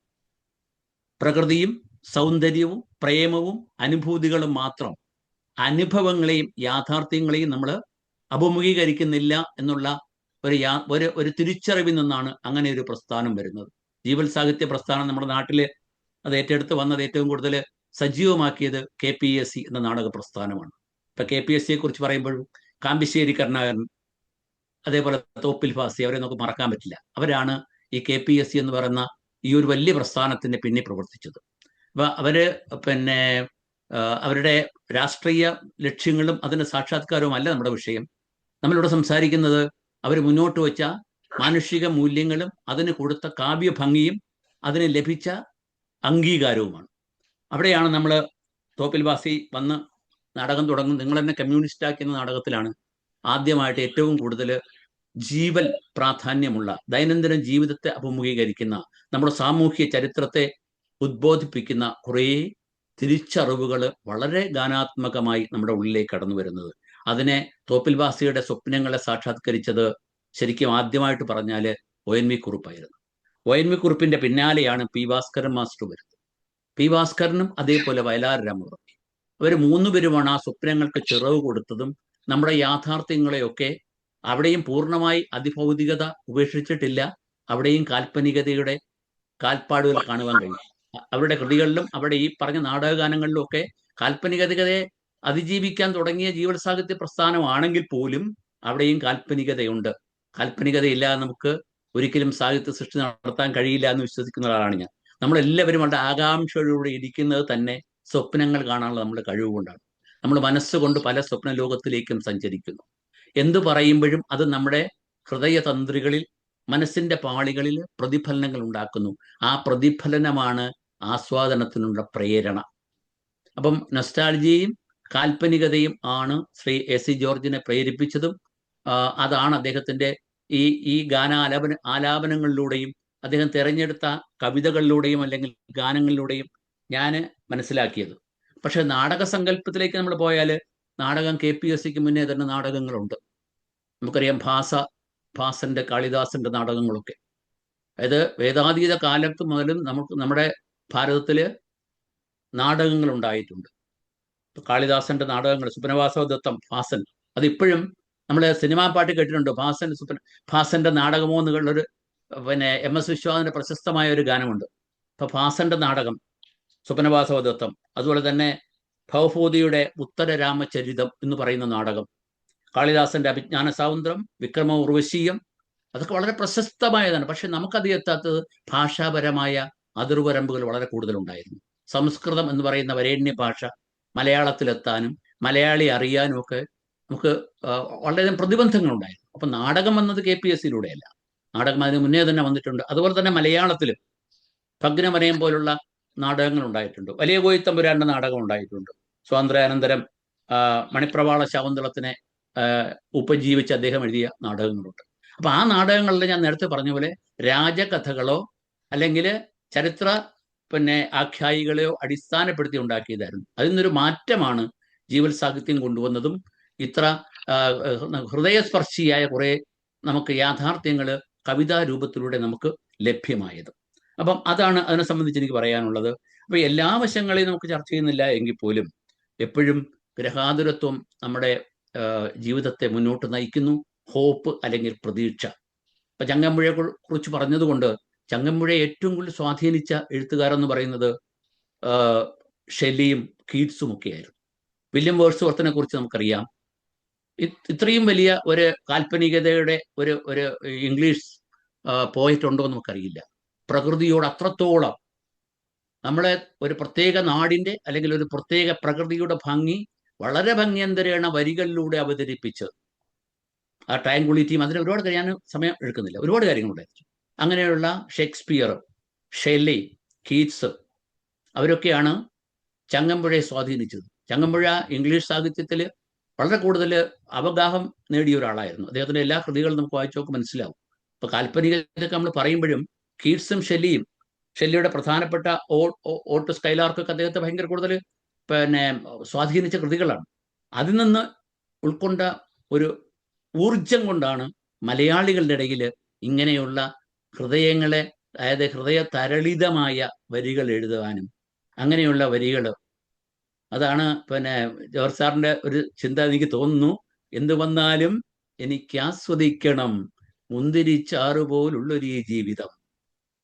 Speaker 5: പ്രകൃതിയും സൗന്ദര്യവും പ്രേമവും അനുഭൂതികളും മാത്രം, അനുഭവങ്ങളെയും യാഥാർത്ഥ്യങ്ങളെയും നമ്മൾ അഭിമുഖീകരിക്കുന്നില്ല എന്നുള്ള ഒരു തിരിച്ചറിവിൽ നിന്നാണ് അങ്ങനെ ഒരു പ്രസ്ഥാനം വരുന്നത്. ജീവൽ സാഹിത്യ പ്രസ്ഥാനം നമ്മുടെ നാട്ടിൽ അത് ഏറ്റെടുത്ത് വന്നത് ഏറ്റവും കൂടുതൽ സജീവമാക്കിയത് KPSC എന്ന നാടക പ്രസ്ഥാനമാണ്. ഇപ്പം KPSCയെ കുറിച്ച് പറയുമ്പോഴും കാമ്പിശ്ശേരി കരുണാകരൻ, അതേപോലെ തോപ്പിൽ ഫാസി, അവരെ നമുക്ക് മറക്കാൻ പറ്റില്ല. അവരാണ് ഈ KPSC എന്ന് പറയുന്ന ഈ ഒരു വലിയ പ്രസ്ഥാനത്തിൻ്റെ പിന്നിൽ പ്രവർത്തിച്ചത്. അപ്പം അവരുടെ രാഷ്ട്രീയ ലക്ഷ്യങ്ങളും അതിൻ്റെ സാക്ഷാത്കാരവും അല്ല നമ്മുടെ വിഷയം. നമ്മളിവിടെ സംസാരിക്കുന്നത് അവർ മുന്നോട്ട് വെച്ച മാനുഷിക മൂല്യങ്ങളും അതിന് കൊടുത്ത കാവ്യഭംഗിയും അതിന് ലഭിച്ച അംഗീകാരവുമാണ്. അവിടെയാണ് നമ്മൾ തോപ്പിൽ ഫാസി വന്ന് നാടകം തുടങ്ങും, നിങ്ങൾ എന്നെ കമ്മ്യൂണിസ്റ്റാക്കി എന്ന നാടകത്തിലാണ് ആദ്യമായിട്ട് ഏറ്റവും കൂടുതൽ ജീവൽ പ്രാധാന്യമുള്ള ദൈനംദിന ജീവിതത്തെ അഭിമുഖീകരിക്കുന്ന നമ്മുടെ സാമൂഹ്യ ചരിത്രത്തെ ഉദ്ബോധിപ്പിക്കുന്ന കുറേ തിരിച്ചറിവുകൾ വളരെ ഗാനാത്മകമായി നമ്മുടെ ഉള്ളിലേക്ക് കടന്നു വരുന്നത്. അതിനെ തോപ്പിൽ ഫാസിയുടെ സ്വപ്നങ്ങളെ സാക്ഷാത്കരിച്ചത് ശരിക്കും ആദ്യമായിട്ട് പറഞ്ഞാൽ ONV കുറുപ്പായിരുന്നു. ONV കുറുപ്പിൻ്റെ പിന്നാലെയാണ് P. ഭാസ്കരൻ മാസ്റ്റർ വരുന്നത്. P. ഭാസ്കരനും അതേപോലെ വയലാർ രാമവർമ്മ, അവർ 3 പേരുമാണ് ആ സ്വപ്നങ്ങൾക്ക് ചിറവ് കൊടുത്തതും നമ്മുടെ യാഥാർത്ഥ്യങ്ങളെയൊക്കെ അവിടെയും പൂർണ്ണമായി അതിഭൗതികത ഉപേക്ഷിച്ചിട്ടില്ല, അവിടെയും കാൽപ്പനികതയുടെ കാൽപ്പാടുകൾ കാണുവാൻ കഴിയും. അവരുടെ കൃതികളിലും അവിടെ ഈ പറഞ്ഞ നാടകഗാനങ്ങളിലും ഒക്കെ കാൽപ്പനികതയെ അതിജീവിക്കാൻ തുടങ്ങിയ ജീവൽ സാഹിത്യ പ്രസ്ഥാനമാണെങ്കിൽ പോലും അവിടെയും കാൽപ്പനികതയുണ്ട്. കാൽപ്പനികതയില്ലാതെ നമുക്ക് ഒരിക്കലും സാഹിത്യ സൃഷ്ടി നടത്താൻ കഴിയില്ല എന്ന് വിശ്വസിക്കുന്ന ഒരാളാണ് ഞാൻ. നമ്മളെല്ലാവരും വളരെ ആകാംക്ഷയോടുകൂടി ഇരിക്കുന്നത് തന്നെ സ്വപ്നങ്ങൾ കാണാനുള്ള നമ്മുടെ കഴിവ് കൊണ്ടാണ്. നമ്മൾ മനസ്സുകൊണ്ട് പല സ്വപ്ന ലോകത്തിലേക്കും സഞ്ചരിക്കുന്നു. എന്തു പറയുമ്പോഴും അത് നമ്മുടെ ഹൃദയതന്ത്രികളിൽ, മനസ്സിന്റെ പാളികളിൽ പ്രതിഫലനങ്ങൾ ഉണ്ടാക്കുന്നു. ആ പ്രതിഫലനമാണ് ആസ്വാദനത്തിനുള്ള പ്രേരണ. അപ്പം നൊസ്റ്റാൾജിയയും കാൽപ്പനികതയും ആണ് ശ്രീ എ.സി. ജോർജിനെ പ്രേരിപ്പിച്ചതും. അതാണ് അദ്ദേഹത്തിന്റെ ഈ ആലാപനങ്ങളിലൂടെയും അദ്ദേഹം തിരഞ്ഞെടുത്ത കവിതകളിലൂടെയും അല്ലെങ്കിൽ ഗാനങ്ങളിലൂടെയും ഞാൻ മനസ്സിലാക്കിയത്. പക്ഷെ നാടക സങ്കല്പത്തിലേക്ക് നമ്മൾ പോയാൽ നാടകം KPSCക്ക് മുന്നേ തന്നെ നാടകങ്ങളുണ്ട്. നമുക്കറിയാം ഭാസന്റെ, കാളിദാസന്റെ നാടകങ്ങളൊക്കെ. അതായത് വേദാതീത കാലത്ത് മുതലും നമ്മുടെ ഭാരതത്തിൽ നാടകങ്ങൾ ഉണ്ടായിട്ടുണ്ട്. കാളിദാസന്റെ നാടകങ്ങൾ, സുപ്നവാസവ ദത്തം, ഭാസൻ, അതിപ്പോഴും നമ്മൾ സിനിമാ പാട്ട് കേട്ടിട്ടുണ്ട്. ഭാസന്റെ നാടകമോ എന്നുള്ളൊരു MS വിശ്വനാഥന്റെ പ്രശസ്തമായ ഒരു ഗാനമുണ്ട്. അപ്പൊ ഭാസന്റെ നാടകം, സുപ്നവാസവ ദത്തം, അതുപോലെ തന്നെ ഭവഭൂതിയുടെ ഉത്തരരാമചരിതം എന്ന് പറയുന്ന നാടകം, കാളിദാസന്റെ അഭിജ്ഞാന സാവുന്ത്രം, വിക്രമ ഉർവശീയം, അതൊക്കെ വളരെ പ്രശസ്തമായതാണ്. പക്ഷെ നമുക്കത് എത്താത്തത് ഭാഷാപരമായ അതിർവരമ്പുകൾ വളരെ കൂടുതലുണ്ടായിരുന്നു. സംസ്കൃതം എന്ന് പറയുന്ന വരേണ്യ ഭാഷ മലയാളത്തിലെത്താനും മലയാളി അറിയാനും ഒക്കെ നമുക്ക് വളരെയധികം പ്രതിബന്ധങ്ങളുണ്ടായിരുന്നു. അപ്പം നാടകം വന്നത് KPSCയിലൂടെയല്ല, നാടകം അതിന് മുന്നേ തന്നെ വന്നിട്ടുണ്ട്. അതുപോലെ തന്നെ മലയാളത്തിലും ഭഗ്നമനയം പോലുള്ള നാടകങ്ങൾ ഉണ്ടായിട്ടുണ്ട്. വലിയ കോയിത്തമ്പുരാന്റെ നാടകം ഉണ്ടായിട്ടുണ്ട്. സ്വാതന്ത്ര്യാനന്തരം മണിപ്രവാള ശാകുന്തളത്തിനെ ഉപജീവിച്ച് അദ്ദേഹം എഴുതിയ നാടകങ്ങളുണ്ട്. അപ്പൊ ആ നാടകങ്ങളിൽ ഞാൻ നേരത്തെ പറഞ്ഞ പോലെ രാജകഥകളോ അല്ലെങ്കിൽ ചരിത്ര ആഖ്യായികളെയോ അടിസ്ഥാനപ്പെടുത്തി ഉണ്ടാക്കിയതായിരുന്നു. അതിൽ നിന്നൊരു മാറ്റമാണ് ജീവൽ സാഹിത്യം കൊണ്ടുവന്നതും ഇത്ര ഹൃദയസ്പർശിയായ കുറെ നമുക്ക് യാഥാർത്ഥ്യങ്ങൾ കവിതാ രൂപത്തിലൂടെ നമുക്ക് ലഭ്യമായത്. അപ്പം അതാണ് അതിനെ സംബന്ധിച്ച് എനിക്ക് പറയാനുള്ളത്. അപ്പൊ എല്ലാ വശങ്ങളെയും നമുക്ക് ചർച്ച ചെയ്യുന്നില്ല എങ്കിൽ പോലും എപ്പോഴും ഗ്രഹാതുരത്വം നമ്മുടെ ജീവിതത്തെ മുന്നോട്ട് നയിക്കുന്നു. ഹോപ്പ് അല്ലെങ്കിൽ പ്രതീക്ഷ. ഇപ്പൊ ചങ്ങമ്പുഴയെ കുറിച്ച് പറഞ്ഞതുകൊണ്ട് ചങ്ങമ്പുഴയെ ഏറ്റവും കൂടുതൽ സ്വാധീനിച്ച എഴുത്തുകാരെന്ന് പറയുന്നത് ഷെല്ലിയും കീറ്റ്സും ഒക്കെയായിരുന്നു. വില്യം വേഴ്സ്വർത്തിനെ കുറിച്ച് നമുക്കറിയാം. ഇത്രയും വലിയ ഒരു കാൽപ്പനികതയുടെ ഒരു ഇംഗ്ലീഷ് പോയറ്റ് ഉണ്ടോ എന്ന് നമുക്കറിയില്ല. പ്രകൃതിയോട് അത്രത്തോളം നമ്മളെ ഒരു പ്രത്യേക നാടിന്റെ അല്ലെങ്കിൽ ഒരു പ്രത്യേക പ്രകൃതിയുടെ ഭംഗി വളരെ ഭംഗ്യന്തരേണ വരികളിലൂടെ അവതരിപ്പിച്ച് ആ ട്രയാങ്കുളിറ്റിയും അതിന് ഒരുപാട് ഞാൻ സമയം എടുക്കുന്നില്ല, ഒരുപാട് കാര്യങ്ങളുണ്ടായിരുന്നു. അങ്ങനെയുള്ള ഷേക്സ്പിയർ, ഷെല്ലി, കീറ്റ്സ് അവരൊക്കെയാണ് ചങ്ങമ്പുഴയെ സ്വാധീനിച്ചത്. ചങ്ങമ്പുഴ ഇംഗ്ലീഷ് സാഹിത്യത്തിൽ വളരെ കൂടുതൽ അവഗാഹം നേടിയ ഒരാളായിരുന്നു. അദ്ദേഹത്തിന്റെ എല്ലാ കൃതികളും നമുക്ക് വായിച്ചു നോക്ക് മനസ്സിലാവും. ഇപ്പൊ കാൽപ്പനികതൊക്കെ നമ്മൾ പറയുമ്പോഴും കീറ്റ്സും ഷെല്ലിയുടെ പ്രധാനപ്പെട്ട ഓട്ട് സ്കൈലാർക്കൊക്കെ അദ്ദേഹത്തെ ഭയങ്കര കൂടുതൽ സ്വാധീനിച്ച കൃതികളാണ്. അതിൽ നിന്ന് ഉൾക്കൊണ്ട ഒരു ഊർജം കൊണ്ടാണ് മലയാളികളുടെ ഇടയിൽ ഇങ്ങനെയുള്ള ഹൃദയങ്ങളെ, അതായത് ഹൃദയ തരളിതമായ വരികൾ എഴുതുവാനും അങ്ങനെയുള്ള വരികൾ, അതാണ് ജോർജ് സാറിന്റെ ഒരു ചിന്ത എനിക്ക് തോന്നുന്നു. എന്തു വന്നാലും എനിക്ക് ആസ്വദിക്കണം മുന്തിരിച്ചാറ് പോലുള്ളൊരു ജീവിതം.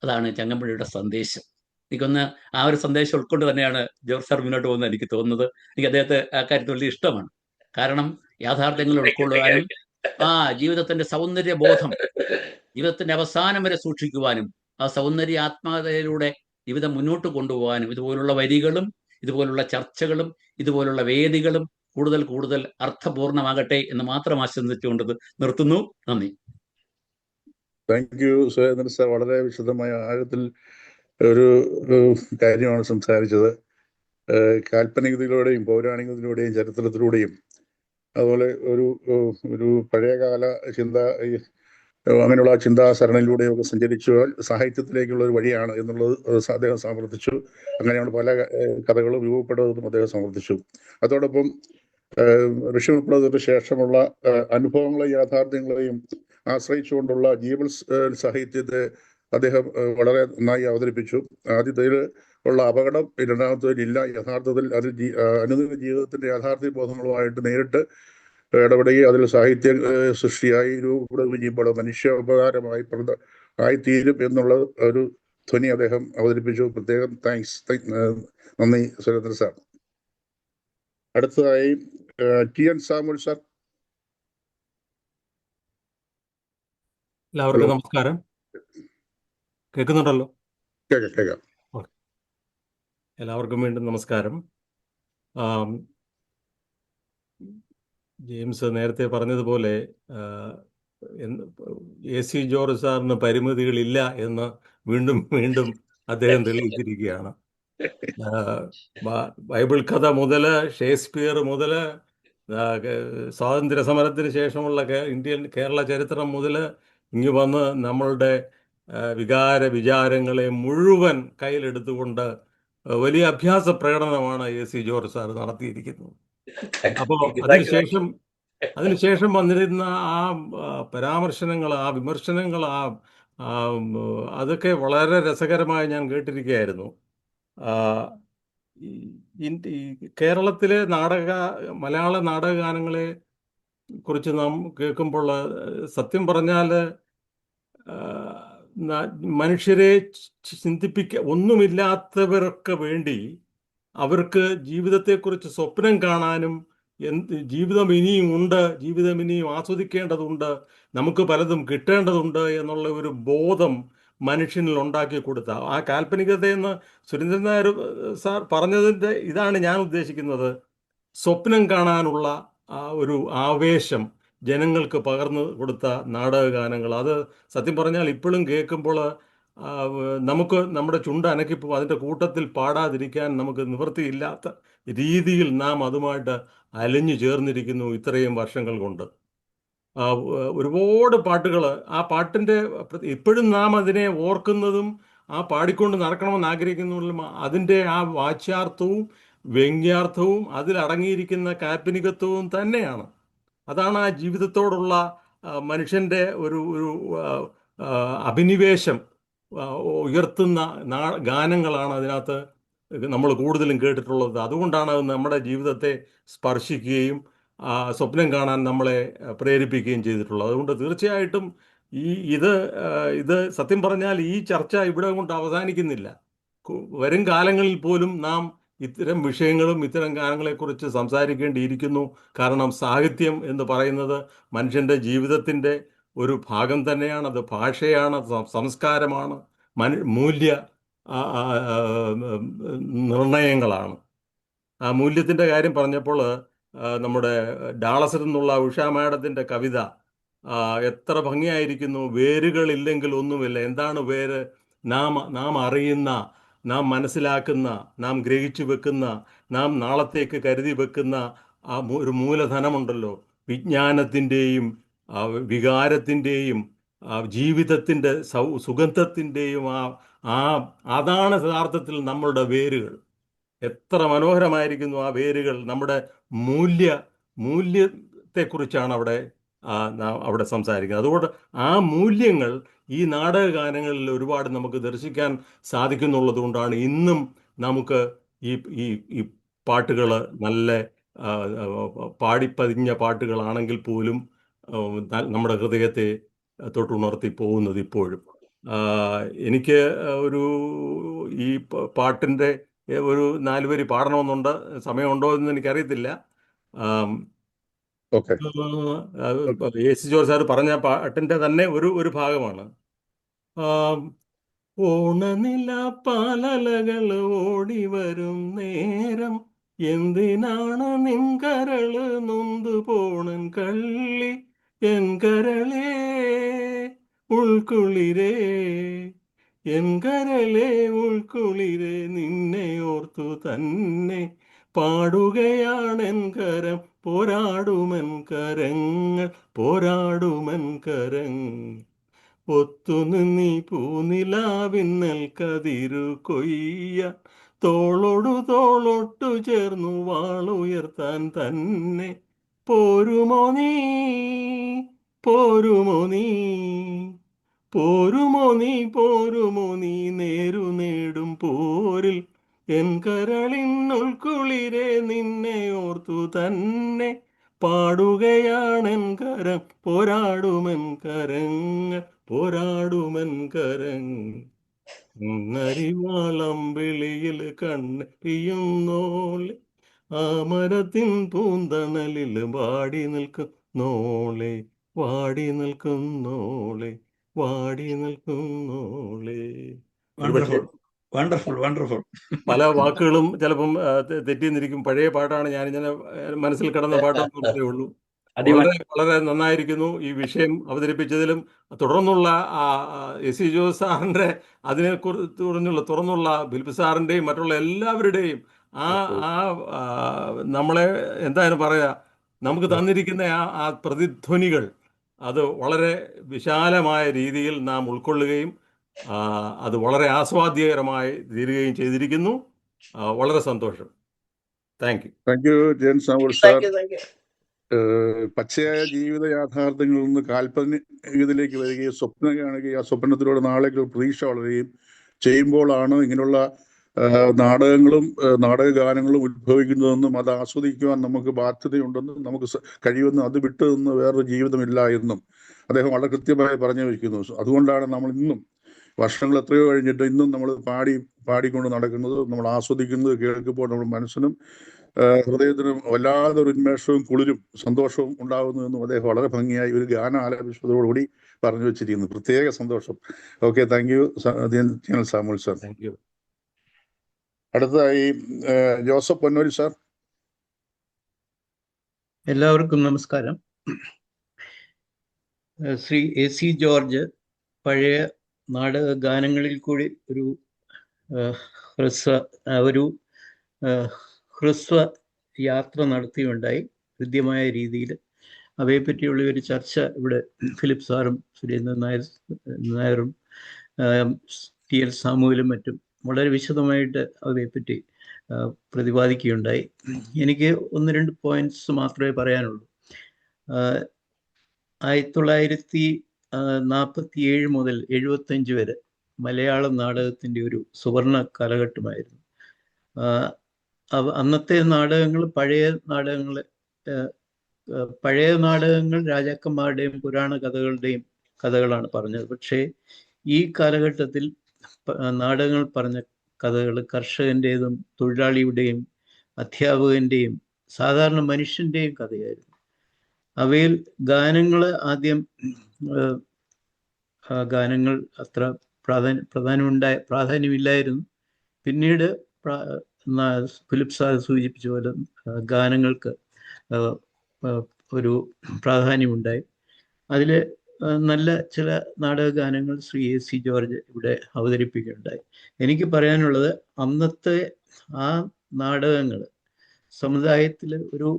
Speaker 5: അതാണ് ചങ്ങമ്പുഴയുടെ സന്ദേശം. എനിക്കൊന്ന് ആ ഒരു സന്ദേശം ഉൾക്കൊണ്ട് തന്നെയാണ് ജോർജ് സാർ മുന്നോട്ട് പോകുന്നത് എനിക്ക് തോന്നുന്നത്. എനിക്ക് അദ്ദേഹത്തെ ആ കാര്യത്തിൽ വലിയ ഇഷ്ടമാണ്. കാരണം യാഥാർത്ഥ്യങ്ങൾ ഉൾക്കൊള്ളുവാനും ജീവിതത്തിന്റെ സൗന്ദര്യ ബോധം ജീവിതത്തിന്റെ അവസാനം വരെ സൂക്ഷിക്കുവാനും ആ സൗന്ദര്യാത്മകതയിലൂടെ ജീവിതം മുന്നോട്ട് കൊണ്ടുപോകാനും ഇതുപോലുള്ള വരികളും ഇതുപോലുള്ള ചർച്ചകളും ഇതുപോലുള്ള വേദികളും കൂടുതൽ കൂടുതൽ അർത്ഥപൂർണമാകട്ടെ എന്ന് മാത്രം ആശംസിച്ചുകൊണ്ട് നിർത്തുന്നു. നന്ദി.
Speaker 7: Thank you Surendran sir. വളരെ വിശദമായ ആഴത്തിൽ ഒരു കാര്യമാണ് സംസാരിച്ചത്. കാൽപ്പനികതയിലൂടെയും പൗരാണികതയിലൂടെയും ചരിത്രത്തിലൂടെയും അതുപോലെ ഒരു പഴയകാല ചിന്ത, അങ്ങനെയുള്ള ചിന്താസരണിയിലൂടെയൊക്കെ സഞ്ചരിച്ചാൽ സാഹിത്യത്തിലേക്കുള്ള ഒരു വഴിയാണ് എന്നുള്ളത് അദ്ദേഹം സമർത്ഥിച്ചു. അങ്ങനെയാണ് പല കഥകളും രൂപപ്പെട്ടതെന്നും അദ്ദേഹം സമർത്ഥിച്ചു. അതോടൊപ്പം റഷ്യ വിപ്ലവത്തിന് ശേഷമുള്ള അനുഭവങ്ങളെയും യാഥാർത്ഥ്യങ്ങളെയും ആശ്രയിച്ചുകൊണ്ടുള്ള ജീവൽ സാഹിത്യത്തെ അദ്ദേഹം വളരെ നന്നായി അവതരിപ്പിച്ചു. ആദ്യത്തിൽ ഉള്ള അപകടം രണ്ടാമത്തേതിലില്ല. യഥാർത്ഥത്തിൽ അതിൽ അനുദിന ജീവിതത്തിന്റെ യാഥാർത്ഥ്യ ബോധങ്ങളുമായിട്ട് നേരിട്ട് ഇടപെടുകയും അതിൽ സാഹിത്യ സൃഷ്ടിയായി രൂപപ്പെടുകയും ചെയ്യുമ്പോൾ മനുഷ്യ ഉപകാരമായി ആയിത്തീരും എന്നുള്ള ഒരു ധ്വനി അദ്ദേഹം അവതരിപ്പിച്ചു. പ്രത്യേകം താങ്ക്സ്, നന്ദി സുരേന്ദ്രൻ സാർ. അടുത്തതായി TN സാമുൽ സാർ.
Speaker 4: എല്ലാവർക്കും
Speaker 7: ഹലോ,
Speaker 4: നമസ്കാരം. കേൾക്കുന്നുണ്ടല്ലോ?
Speaker 7: കേൾക്കാം കേൾക്കാം.
Speaker 4: ഓക്കെ. എല്ലാവർക്കും വീണ്ടും നമസ്കാരം. ആം, ജെയിംസ് നേരത്തെ പറഞ്ഞതുപോലെ AC ജോർജ് സാറിന് പരിമിതികളില്ല എന്ന് വീണ്ടും വീണ്ടും അദ്ദേഹം തെളിയിച്ചിരിക്കുകയാണ്. ബൈബിൾ കഥ മുതൽ ഷേക്സ്പിയർ മുതൽ സ്വാതന്ത്ര്യ സമരത്തിന് ശേഷമുള്ള കേരള ചരിത്രം മുതൽ ഇങ്ങ് വന്ന് നമ്മളുടെ വികാര വിചാരങ്ങളെ മുഴുവൻ കയ്യിലെടുത്തുകൊണ്ട് വലിയ അഭ്യാസ പ്രകടനമാണ് AC ജോർജ് സാർ നടത്തിയിരിക്കുന്നത്. അപ്പോൾ അതിനുശേഷം വന്നിരുന്ന ആ പരാമർശനങ്ങൾ, ആ വിമർശനങ്ങൾ, അതൊക്കെ വളരെ രസകരമായി ഞാൻ കേട്ടിരിക്കുകയായിരുന്നു. ഈ കേരളത്തിലെ മലയാള നാടകഗാനങ്ങളെ കുറിച്ച് നാം കേൾക്കുമ്പോൾ സത്യം പറഞ്ഞാൽ മനുഷ്യരെ ഒന്നുമില്ലാത്തവർക്ക് വേണ്ടി അവർക്ക് ജീവിതത്തെക്കുറിച്ച് സ്വപ്നം കാണാനും ജീവിതം ഇനിയും ഉണ്ട്, ജീവിതം ഇനിയും ആസ്വദിക്കേണ്ടതുണ്ട്, നമുക്ക് പലതും കിട്ടേണ്ടതുണ്ട് എന്നുള്ള ഒരു ബോധം മനുഷ്യനിൽ ഉണ്ടാക്കി കൊടുത്ത ആ കാൽപ്പനികതയെന്ന് സുരേന്ദ്രൻ നായർ സാർ പറഞ്ഞതിൻ്റെ ഇതാണ് ഞാൻ ഉദ്ദേശിക്കുന്നത്. സ്വപ്നം കാണാനുള്ള ആ ഒരു ആവേശം ജനങ്ങൾക്ക് പകർന്നു കൊടുത്ത നാടകഗാനങ്ങൾ, അത് സത്യം പറഞ്ഞാൽ ഇപ്പോഴും കേൾക്കുമ്പോൾ നമുക്ക് നമ്മുടെ ചുണ്ട് അനക്കിപ്പോൾ അതിൻ്റെ കൂട്ടത്തിൽ പാടാതിരിക്കാൻ നമുക്ക് നിവൃത്തിയില്ലാത്ത രീതിയിൽ നാം അതുമായിട്ട് അലിഞ്ഞു ചേർന്നിരിക്കുന്നു ഇത്രയും വർഷങ്ങൾ കൊണ്ട്. ഒരുപാട് പാട്ടുകൾ, ആ പാട്ടിൻ്റെ ഇപ്പോഴും നാം അതിനെ ഓർക്കുന്നതും ആ പാടിക്കൊണ്ട് നടക്കണമെന്ന് ആഗ്രഹിക്കുന്നതും അതിൻ്റെ ആ വാച്യാർത്ഥവും വ്യംഗ്യാർത്ഥവും അതിലടങ്ങിയിരിക്കുന്ന കാൽപ്പനികത്വവും തന്നെയാണ്. അതാണ് ആ ജീവിതത്തോടുള്ള മനുഷ്യൻ്റെ ഒരു അഭിനിവേശം ഉയർത്തുന്ന ഗാനങ്ങളാണ് അതിനകത്ത് നമ്മൾ കൂടുതലും കേട്ടിട്ടുള്ളത്. അതുകൊണ്ടാണ് അത് നമ്മുടെ ജീവിതത്തെ സ്പർശിക്കുകയും സ്വപ്നം കാണാൻ നമ്മളെ പ്രേരിപ്പിക്കുകയും ചെയ്തിട്ടുള്ളത്. അതുകൊണ്ട് തീർച്ചയായിട്ടും ഇത് സത്യം പറഞ്ഞാൽ ഈ ചർച്ച ഇവിടെ കൊണ്ട് അവസാനിക്കുന്നില്ല. വരും കാലങ്ങളിൽ പോലും നാം ഇത്തരം വിഷയങ്ങളും ഇത്തരം ഗാനങ്ങളെക്കുറിച്ച് സംസാരിക്കേണ്ടിയിരിക്കുന്നു. കാരണം സാഹിത്യം എന്ന് പറയുന്നത് മനുഷ്യൻ്റെ ജീവിതത്തിൻ്റെ ഒരു ഭാഗം തന്നെയാണ്. അത് ഭാഷയാണ്, സംസ്കാരമാണ്, മൂല്യ നിർണയങ്ങളാണ്. ആ മൂല്യത്തിൻ്റെ കാര്യം പറഞ്ഞപ്പോൾ നമ്മുടെ ഡാളസിൽ നിന്നുള്ള ഉഷാ മാഡത്തിൻ്റെ കവിത എത്ര ഭംഗിയായിരിക്കുന്നു. വേരുകളില്ലെങ്കിൽ ഒന്നുമില്ല. എന്താണ് വേര്? നാം അറിയുന്ന, നാം മനസ്സിലാക്കുന്ന, നാം ഗ്രഹിച്ചു വെക്കുന്ന, നാം നാളത്തേക്ക് കരുതി വെക്കുന്ന ആ ഒരു മൂലധനമുണ്ടല്ലോ, വിജ്ഞാനത്തിൻ്റെയും വികാരത്തിൻ്റെയും ജീവിതത്തിൻ്റെ സുഗന്ധത്തിൻ്റെയും അതാണ് യഥാർത്ഥത്തിൽ നമ്മളുടെ വേരുകൾ. എത്ര മനോഹരമായിരിക്കുന്നു ആ വേരുകൾ. നമ്മുടെ മൂല്യത്തെക്കുറിച്ചാണ് അവിടെ സംസാരിക്കുന്നത്. അതുകൊണ്ട് ആ മൂല്യങ്ങൾ ഈ നാടകഗാനങ്ങളിൽ ഒരുപാട് നമുക്ക് ദർശിക്കാൻ സാധിക്കുന്നുള്ളത് കൊണ്ടാണ് ഇന്നും നമുക്ക് ഈ പാട്ടുകൾ നല്ല പാടിപ്പതിഞ്ഞ പാട്ടുകളാണെങ്കിൽ പോലും നമ്മുടെ ഹൃദയത്തെ തൊട്ടുണർത്തി പോകുന്നത് ഇപ്പോഴും. എനിക്ക് ഈ പാട്ടിൻ്റെ ഒരു 4 വരി പാടണമെന്നുണ്ട്. സമയമുണ്ടോ എന്ന് എനിക്കറിയത്തില്ല. AC ജോർജ് സാർ പറഞ്ഞ പാട്ടിൻ്റെ തന്നെ ഒരു ഭാഗമാണ്. ഓണനില പാലലകൾ ഓടി വരും നേരം, എന്തിനാണ് നിൻകരള് നൊന്തു പോണൻ കള്ളി, എൻ കരളേ ഉൾക്കുളിരേ, എൻ കരളേ ഉൾക്കുളിരേ, നിന്നെ ഓർത്തു തന്നെ പാടുകയാണെൻ കരം, പോരാടുമൻ കരങ്ങൾ, പോരാടുമൻ കരങ്ങൾ. ഒത്തുനിന്നീ പൂനിലാവിന്നൽ കതിരു കൊയ്യ, തോളോടു തോളൊട്ടു ചേർന്നു വാളുയർത്താൻ തന്നെ പോരുമോ നീ, പോരുമോ നീ, പോരുമോ നീ, പോരുമോ നീ, നേരു നേടും പോരിൽ എൻ കരളിനുൾക്കുളിരെ, നിന്നെ ഓർത്തു തന്നെ പാടുകയാണെൻ കരം, പോരാടുമൻ കരങ്ങൾ, പോരാടുമൻ കരങ്ങൾ. നരിവാളം വിളിയിൽ കണ്ണെറിയുന്നോളെ, ആ മരത്തിൻ പൂന്തണലിൽ വാടി നിൽക്കുന്നോളെ, വാടി നിൽക്കുന്നോളെ, വാടി നിൽക്കുന്നോളേ. ഒരുപക്ഷെ
Speaker 5: വണ്ടർഫുൾ വണ്ടർഫുൾ വണ്ടർഫുൾ.
Speaker 4: പല വാക്കുകളും ചിലപ്പം തെറ്റിന്നിരിക്കും. പഴയ പാട്ടാണ്, ഞാനിങ്ങനെ മനസ്സിൽ കിടന്ന പാട്ടൊന്നും ഉള്ളൂ. വളരെ വളരെ നന്നായിരിക്കുന്നു ഈ വിഷയം അവതരിപ്പിച്ചതിലും തുടർന്നുള്ള എസ് ജോസ് സാറിൻ്റെ തുറന്നുള്ള ഫിലിപ്പ് സാറിൻ്റെയും മറ്റുള്ള എല്ലാവരുടെയും ആ ആ ആ, നമ്മളെ എന്തായാലും പറയാ, നമുക്ക് തന്നിരിക്കുന്ന ആ പ്രതിധ്വനികൾ അത് വളരെ വിശാലമായ രീതിയിൽ നാം ഉൾക്കൊള്ളുകയും അത് വളരെ ആസ്വാദ്യകരമായി തീരുകയും ചെയ്തിരിക്കുന്നു. വളരെ സന്തോഷം. Thank you.
Speaker 7: Thank U Jayan Samuel sir.
Speaker 6: Thank you.
Speaker 7: പച്ചയായ ജീവിത യാഥാർത്ഥ്യങ്ങളിൽ നിന്ന് കാൽപ്പനികതയിലേക്ക് വരികയും സ്വപ്നം കാണുകയും ആ സ്വപ്നത്തിലൂടെ നാളേക്ക് പ്രതീക്ഷ വളരുകയും ചെയ്യുമ്പോഴാണ് ഇങ്ങനെയുള്ള നാടകങ്ങളും നാടകഗാനങ്ങളും ഉത്ഭവിക്കുന്നതെന്നും അത് ആസ്വദിക്കുവാൻ നമുക്ക് ബാധ്യതയുണ്ടെന്നും നമുക്ക് കഴിയുമെന്നും അത് വിട്ടു നിന്ന് വേറൊരു ജീവിതമില്ല എന്നും അദ്ദേഹം വളരെ കൃത്യമായി പറഞ്ഞു വയ്ക്കുന്നു. അതുകൊണ്ടാണ് നമ്മൾ ഇന്നും വർഷങ്ങൾ എത്രയോ കഴിഞ്ഞിട്ട് ഇന്നും നമ്മൾ പാടിക്കൊണ്ട് നടക്കുന്നത്, നമ്മൾ ആസ്വദിക്കുന്നത് കേൾക്കുമ്പോൾ നമ്മുടെ മനസ്സിനും ഹൃദയത്തിനും വല്ലാതെ ഒരു ഉന്മേഷവും കുളിരും സന്തോഷവും ഉണ്ടാകുന്നു എന്നും അദ്ദേഹം വളരെ ഭംഗിയായി ഒരു ഗാനം ആലപിച്ചതോടുകൂടി പറഞ്ഞു വെച്ചിരിക്കുന്നു. പ്രത്യേക സന്തോഷം. Okay, thank U general Samuel sir.
Speaker 4: Thank you.
Speaker 7: അടുത്തതായി ജോസഫ് പൊന്നൂരി സാർ.
Speaker 11: എല്ലാവർക്കും നമസ്കാരം. ശ്രീ AC ജോർജ് പഴയ നാടക ഗാനങ്ങളിൽ കൂടി ഒരു ഹ്രസ്വ യാത്ര നടത്തിയുണ്ടായി. ഹൃദ്യമായ രീതിയിൽ അവയെപ്പറ്റിയുള്ള ഒരു ചർച്ച ഇവിടെ ഫിലിപ്പ് സാറും സുരേന്ദ്രൻ നായരും TL സാമുവലും മറ്റും വളരെ വിശദമായിട്ട് അവയെപ്പറ്റി പ്രതിപാദിക്കുകയുണ്ടായി. എനിക്ക് 1-2 പോയിന്റ്സ് മാത്രമേ പറയാനുള്ളൂ. 1947 മുതൽ 75 വരെ മലയാളം നാടകത്തിൻ്റെ ഒരു സുവർണ കാലഘട്ടമായിരുന്നു. അന്നത്തെ നാടകങ്ങൾ പഴയ നാടകങ്ങൾ രാജാക്കന്മാരുടെയും പുരാണ കഥകളാണ് പറഞ്ഞത്. പക്ഷേ ഈ കാലഘട്ടത്തിൽ നാടകങ്ങൾ പറഞ്ഞ കഥകൾ കർഷകൻ്റെതും തൊഴിലാളിയുടെയും അധ്യാപകൻ്റെയും സാധാരണ മനുഷ്യൻ്റെയും കഥയായിരുന്നു. അവയിൽ ഗാനങ്ങൾ അത്ര പ്രാധാന്യമില്ലായിരുന്നു. പിന്നീട് ഫിലിപ്പ് സാർ സൂചിപ്പിച്ച പോലെ ഗാനങ്ങൾക്ക് ഒരു പ്രാധാന്യമുണ്ടായി. അതിൽ നല്ല ചില നാടക ഗാനങ്ങൾ ശ്രീ AC ജോർജ് ഇവിടെ അവതരിപ്പിക്കുകയുണ്ടായി. എനിക്ക് പറയാനുള്ളത്, അന്നത്തെ ആ നാടകങ്ങൾ സമുദായത്തിൽ ഒരു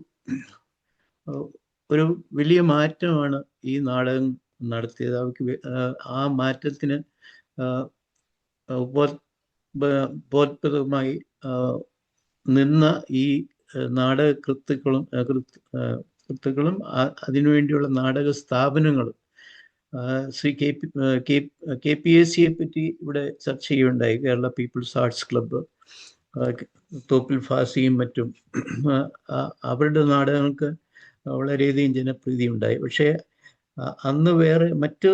Speaker 11: വലിയ മാറ്റമാണ് ഈ നാടകം നടത്തിയത്. അവർക്ക് ആ മാറ്റത്തിന് ബോധപ്രദമായി നിന്ന ഈ നാടക കൃത്തുക്കളും അതിനുവേണ്ടിയുള്ള നാടക സ്ഥാപനങ്ങളും ശ്രീ KPACയെ പറ്റി ഇവിടെ ചർച്ച ചെയ്യുകയുണ്ടായി. Kerala people's arts club, Thoppil ഫാസിയും മറ്റും അവരുടെ നാടകങ്ങൾക്ക് വളരെയധികം ജനപ്രീതി ഉണ്ടായി. പക്ഷേ അന്ന് വേറെ മറ്റ്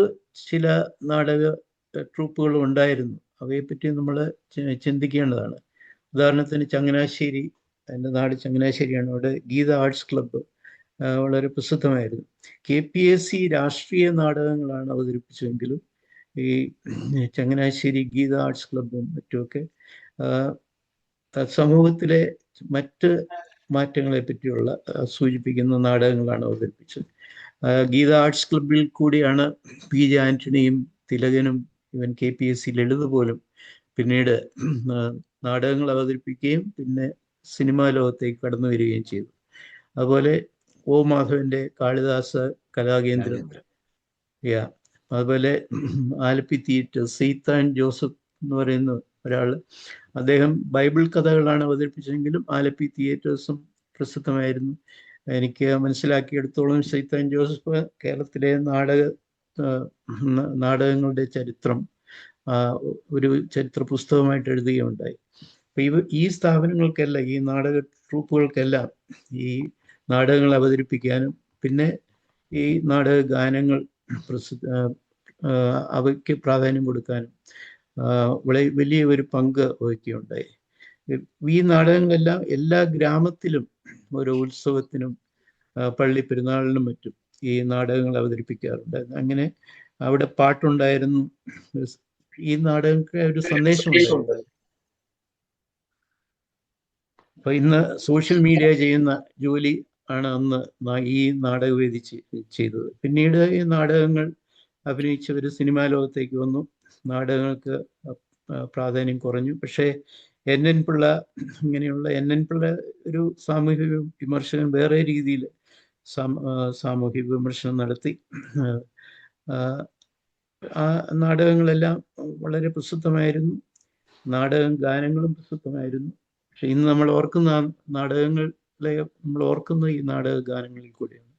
Speaker 11: ചില നാടക ട്രൂപ്പുകളും ഉണ്ടായിരുന്നു. അവയെപ്പറ്റി നമ്മൾ ചിന്തിക്കേണ്ടതാണ്. ഉദാഹരണത്തിന് ചങ്ങനാശ്ശേരി, എൻ്റെ നാട് ചങ്ങനാശ്ശേരിയാണ്. അവിടെ ഗീത ആർട്സ് ക്ലബ്ബ് വളരെ പ്രസിദ്ധമായിരുന്നു. KPAC രാഷ്ട്രീയ നാടകങ്ങളാണ് അവതരിപ്പിച്ചതെങ്കിലും ഈ ചങ്ങനാശ്ശേരി ഗീത ആർട്സ് ക്ലബ്ബും മറ്റുമൊക്കെ സമൂഹത്തിലെ മറ്റ് മാറ്റങ്ങളെ പറ്റിയുള്ള സൂചിപ്പിക്കുന്ന നാടകങ്ങളാണ് അവതരിപ്പിച്ചത്. ഗീത ആർട്സ് ക്ലബ്ബിൽ കൂടിയാണ് PJ ആന്റണിയും തിലകനും ഇവൻ KPAC ലളിത് പോലും പിന്നീട് നാടകങ്ങൾ അവതരിപ്പിക്കുകയും പിന്നെ സിനിമാ ലോകത്തേക്ക് കടന്നു വരികയും ചെയ്തു. അതുപോലെ O മാധവന്റെ കാളിദാസ കലാകേന്ദ്രം, അതുപോലെ ആലപ്പി തിയേറ്റർ, സെയ്ത്താൻ ജോസഫ് എന്ന് പറയുന്ന ഒരാൾ, അദ്ദേഹം ബൈബിൾ കഥകളാണ് അവതരിപ്പിച്ചതെങ്കിലും ആലപ്പി തിയേറ്റേഴ്സും പ്രസിദ്ധമായിരുന്നു. എനിക്ക് മനസ്സിലാക്കിയെടുത്തോളം സെയ്ത്താൻ ജോസഫ് കേരളത്തിലെ നാടകങ്ങളുടെ ചരിത്രം ഒരു ചരിത്ര പുസ്തകമായിട്ട് എഴുതുകയുണ്ടായി. അപ്പം ഈ സ്ഥാപനങ്ങൾക്കെല്ലാം, ഈ നാടക ട്രൂപ്പുകൾക്കെല്ലാം ഈ നാടകങ്ങൾ അവതരിപ്പിക്കാനും പിന്നെ ഈ നാടക ഗാനങ്ങൾ അവയ്ക്ക് പ്രാധാന്യം കൊടുക്കാനും വലിയ ഒരു പങ്ക് വഹിക്കുകയുണ്ടായി. ഈ നാടകങ്ങളെല്ലാം എല്ലാ ഗ്രാമത്തിലും ഓരോ ഉത്സവത്തിനും പള്ളി പെരുന്നാളിനും മറ്റും ഈ നാടകങ്ങൾ അവതരിപ്പിക്കാറുണ്ട്. അങ്ങനെ അവിടെ പാട്ടുണ്ടായിരുന്നു. ഈ നാടകങ്ങൾക്ക് ഒരു സന്ദേശമുണ്ടായിരുന്നു. അപ്പൊ ഇന്ന് സോഷ്യൽ മീഡിയ ചെയ്യുന്ന ജോലി ആണ് അന്ന് ഈ നാടകവേദി ചെയ്തത്. പിന്നീട് ഈ നാടകങ്ങൾ അഭിനയിച്ചവർ സിനിമാ ലോകത്തേക്ക് വന്നു. നാടകങ്ങൾക്ക് പ്രാധാന്യം കുറഞ്ഞു. പക്ഷേ NN പിള്ള ഇങ്ങനെയുള്ള NN പിള്ള ഒരു സാമൂഹിക വിമർശകൻ വേറെ രീതിയിൽ സാമൂഹിക വിമർശനം നടത്തി. ആ നാടകങ്ങളെല്ലാം വളരെ പ്രസിദ്ധമായിരുന്നു. ഗാനങ്ങളും പ്രസിദ്ധമായിരുന്നു. പക്ഷെ ഇന്ന് നമ്മൾ ഓർക്കുന്ന നാടകങ്ങളെ നമ്മൾ ഓർക്കുന്ന ഈ നാടക ഗാനങ്ങളിൽ കൂടെയാണ്.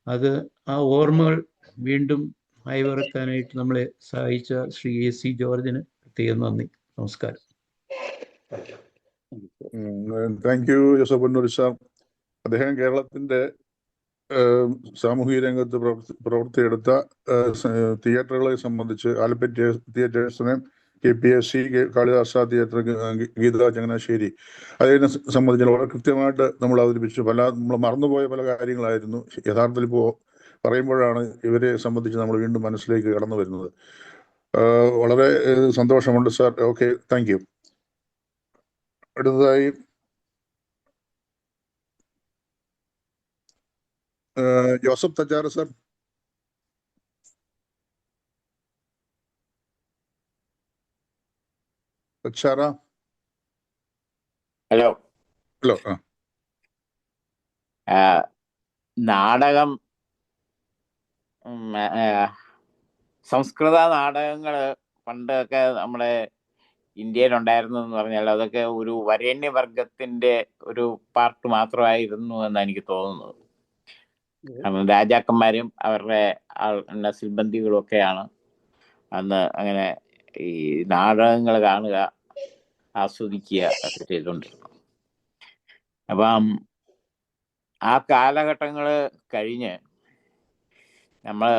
Speaker 11: അത് ആ ഓർമ്മകൾ വീണ്ടും അയവിറക്കാനായിട്ട് നമ്മളെ സഹായിച്ച ശ്രീ AC ജോർജിന് പ്രത്യേകം നന്ദി. നമസ്കാരം.
Speaker 7: Thank you Joseph Ponnoori sir. അദ്ദേഹം കേരളത്തിന്റെ സാമൂഹിക രംഗത്ത് പ്രവർത്തിയെടുത്ത തിയേറ്ററുകളെ സംബന്ധിച്ച് ആലപ്പി തിയേറ്റേഴ്സിനെ, KPSC, കാളിദാസ തിയേറ്റർ, ഗീത ചങ്ങനാശ്ശേരി, അതിനെ സംബന്ധിച്ച് വളരെ കൃത്യമായിട്ട് നമ്മൾ അവതരിപ്പിച്ചു. നമ്മൾ മറന്നുപോയ പല കാര്യങ്ങളായിരുന്നു യഥാർത്ഥത്തിൽ ഇപ്പോൾ പറയുമ്പോഴാണ് ഇവരെ സംബന്ധിച്ച് നമ്മൾ വീണ്ടും മനസ്സിലേക്ക് കടന്നു വരുന്നത്. വളരെ സന്തോഷമുണ്ട് സാർ. Okay, thank you. അടുത്തതായി Joseph Thachar sir. Thachara.
Speaker 12: Hello.
Speaker 7: Hello.
Speaker 12: നാടകം, സംസ്കൃത നാടകങ്ങൾ പണ്ടൊക്കെ നമ്മുടെ ഇന്ത്യയിലുണ്ടായിരുന്നു എന്ന് പറഞ്ഞാൽ അതൊക്കെ ഒരു വരേണ്യവർഗത്തിന്റെ ഒരു പാർട്ട് മാത്രമായിരുന്നു എന്നാണ് എനിക്ക് തോന്നുന്നത്. രാജാക്കന്മാരും അവരുടെ സിൽബന്ദികളും ഒക്കെയാണ് അന്ന് അങ്ങനെ ഈ നാടകങ്ങൾ കാണുക, ആസ്വദിക്കുക ഒക്കെ ചെയ്തുകൊണ്ടിരുന്നത്. അപ്പം ആ കാലഘട്ടങ്ങൾ കഴിഞ്ഞ് നമ്മൾ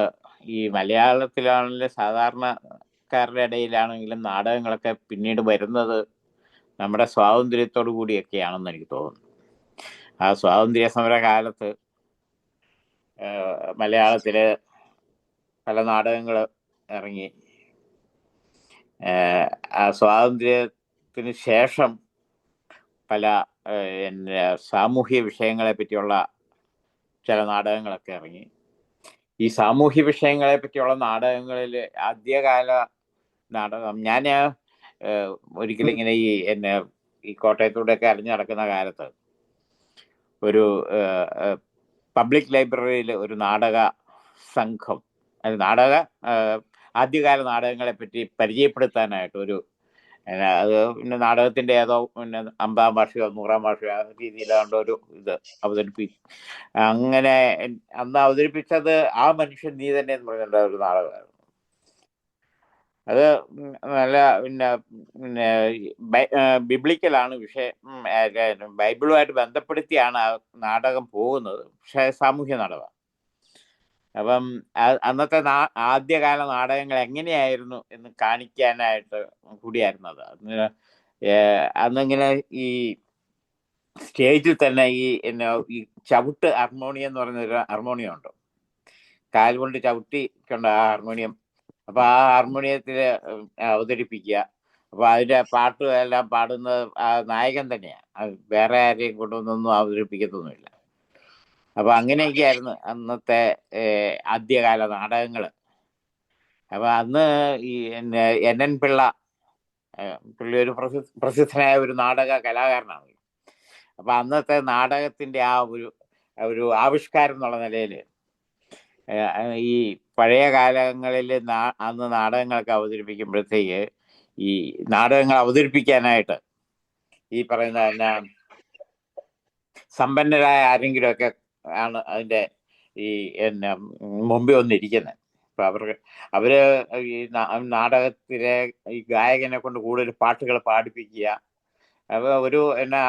Speaker 12: ഈ മലയാളത്തിലാണെങ്കിലും സാധാരണക്കാരുടെ ഇടയിലാണെങ്കിലും നാടകങ്ങളൊക്കെ പിന്നീട് വരുന്നത് നമ്മുടെ സ്വാതന്ത്ര്യത്തോടു കൂടിയൊക്കെയാണെന്ന് എനിക്ക് തോന്നുന്നു. ആ സ്വാതന്ത്ര്യ സമര കാലത്ത് മലയാളത്തില് പല നാടകങ്ങൾ ഇറങ്ങി. ആ സ്വാതന്ത്ര്യത്തിന് ശേഷം പല സാമൂഹ്യ വിഷയങ്ങളെ പറ്റിയുള്ള ചില നാടകങ്ങളൊക്കെ ഇറങ്ങി. ഈ സാമൂഹ്യ വിഷയങ്ങളെ പറ്റിയുള്ള നാടകങ്ങളിൽ ആദ്യകാല നാടകം ഞാൻ ഒരിക്കലും ഇങ്ങനെ ഈ കോട്ടയത്തൂടെയൊക്കെ അലിഞ്ഞു നടക്കുന്ന കാലത്ത് ഒരു പബ്ലിക് ലൈബ്രറിയിൽ ഒരു നാടക സംഘം, ആദ്യകാല നാടകങ്ങളെ പറ്റി പരിചയപ്പെടുത്താനായിട്ട് അത് പിന്നെ നാടകത്തിന്റെ ഏതോ പിന്നെ 50-ാം വാർഷികമോ 100-ാം വാർഷികമോ ആ രീതിയിലാണ്ട് ഒരു ഇത് അങ്ങനെ അന്ന് അവതരിപ്പിച്ചത് ആ മനുഷ്യൻ നീ തന്നെ എന്ന് പറഞ്ഞിട്ടുള്ള ഒരു നാടകമായിരുന്നു. അത് നല്ല പിന്നെ ബിബ്ലിക്കലാണ് വിഷയം, ബൈബിളുമായിട്ട് ബന്ധപ്പെടുത്തിയാണ് ആ നാടകം പോകുന്നത്. പക്ഷെ സാമൂഹ്യ നാടകമാണ്. അപ്പം അന്നത്തെ ആദ്യകാല നാടകങ്ങൾ എങ്ങനെയായിരുന്നു എന്ന് കാണിക്കാനായിട്ട് കൂടിയായിരുന്നു അത്. അന്നിങ്ങനെ ഈ സ്റ്റേജിൽ തന്നെ ഈ ചവിട്ട് ഹാർമോണിയം എന്ന് പറയുന്നൊരു ഹാർമോണിയം ഉണ്ട്, കാൽ കൊണ്ട് ചവിട്ടിക്കൊണ്ട് ആ ഹാർമോണിയം. അപ്പൊ ആ ഹാർമോണിയത്തിൽ അവതരിപ്പിക്കുക. അപ്പൊ അതിന്റെ പാട്ട് എല്ലാം പാടുന്നത് ആ നായകൻ തന്നെയാണ്, വേറെ ആരെയും കൊണ്ടൊന്നും അവതരിപ്പിക്കത്തൊന്നുമില്ല. അപ്പൊ അങ്ങനെയൊക്കെയായിരുന്നു അന്നത്തെ ആദ്യകാല നാടകങ്ങൾ. അപ്പൊ അന്ന് ഈ NN പിള്ള ഒരു പ്രസിദ്ധനായ ഒരു നാടക കലാകാരനാണ്. അപ്പൊ അന്നത്തെ നാടകത്തിന്റെ ആ ഒരു ആവിഷ്കാരം എന്നുള്ള നിലയിൽ ഈ പഴയ കാലങ്ങളിൽ അന്ന് നാടകങ്ങളൊക്കെ അവതരിപ്പിക്കുമ്പോഴത്തേക്ക് ഈ നാടകങ്ങൾ അവതരിപ്പിക്കാനായിട്ട് ഈ പറയുന്ന സമ്പന്നരായ ആരെങ്കിലുമൊക്കെ ആണ് അതിന്റെ ഈ മുമ്പിൽ വന്നിരിക്കുന്നത്. അപ്പൊ അവര് ഈ നാടകത്തിലെ ഈ ഗായകനെ കൊണ്ട് കൂടുതൽ പാട്ടുകൾ പാടിപ്പിക്കുക. അപ്പൊ ഒരു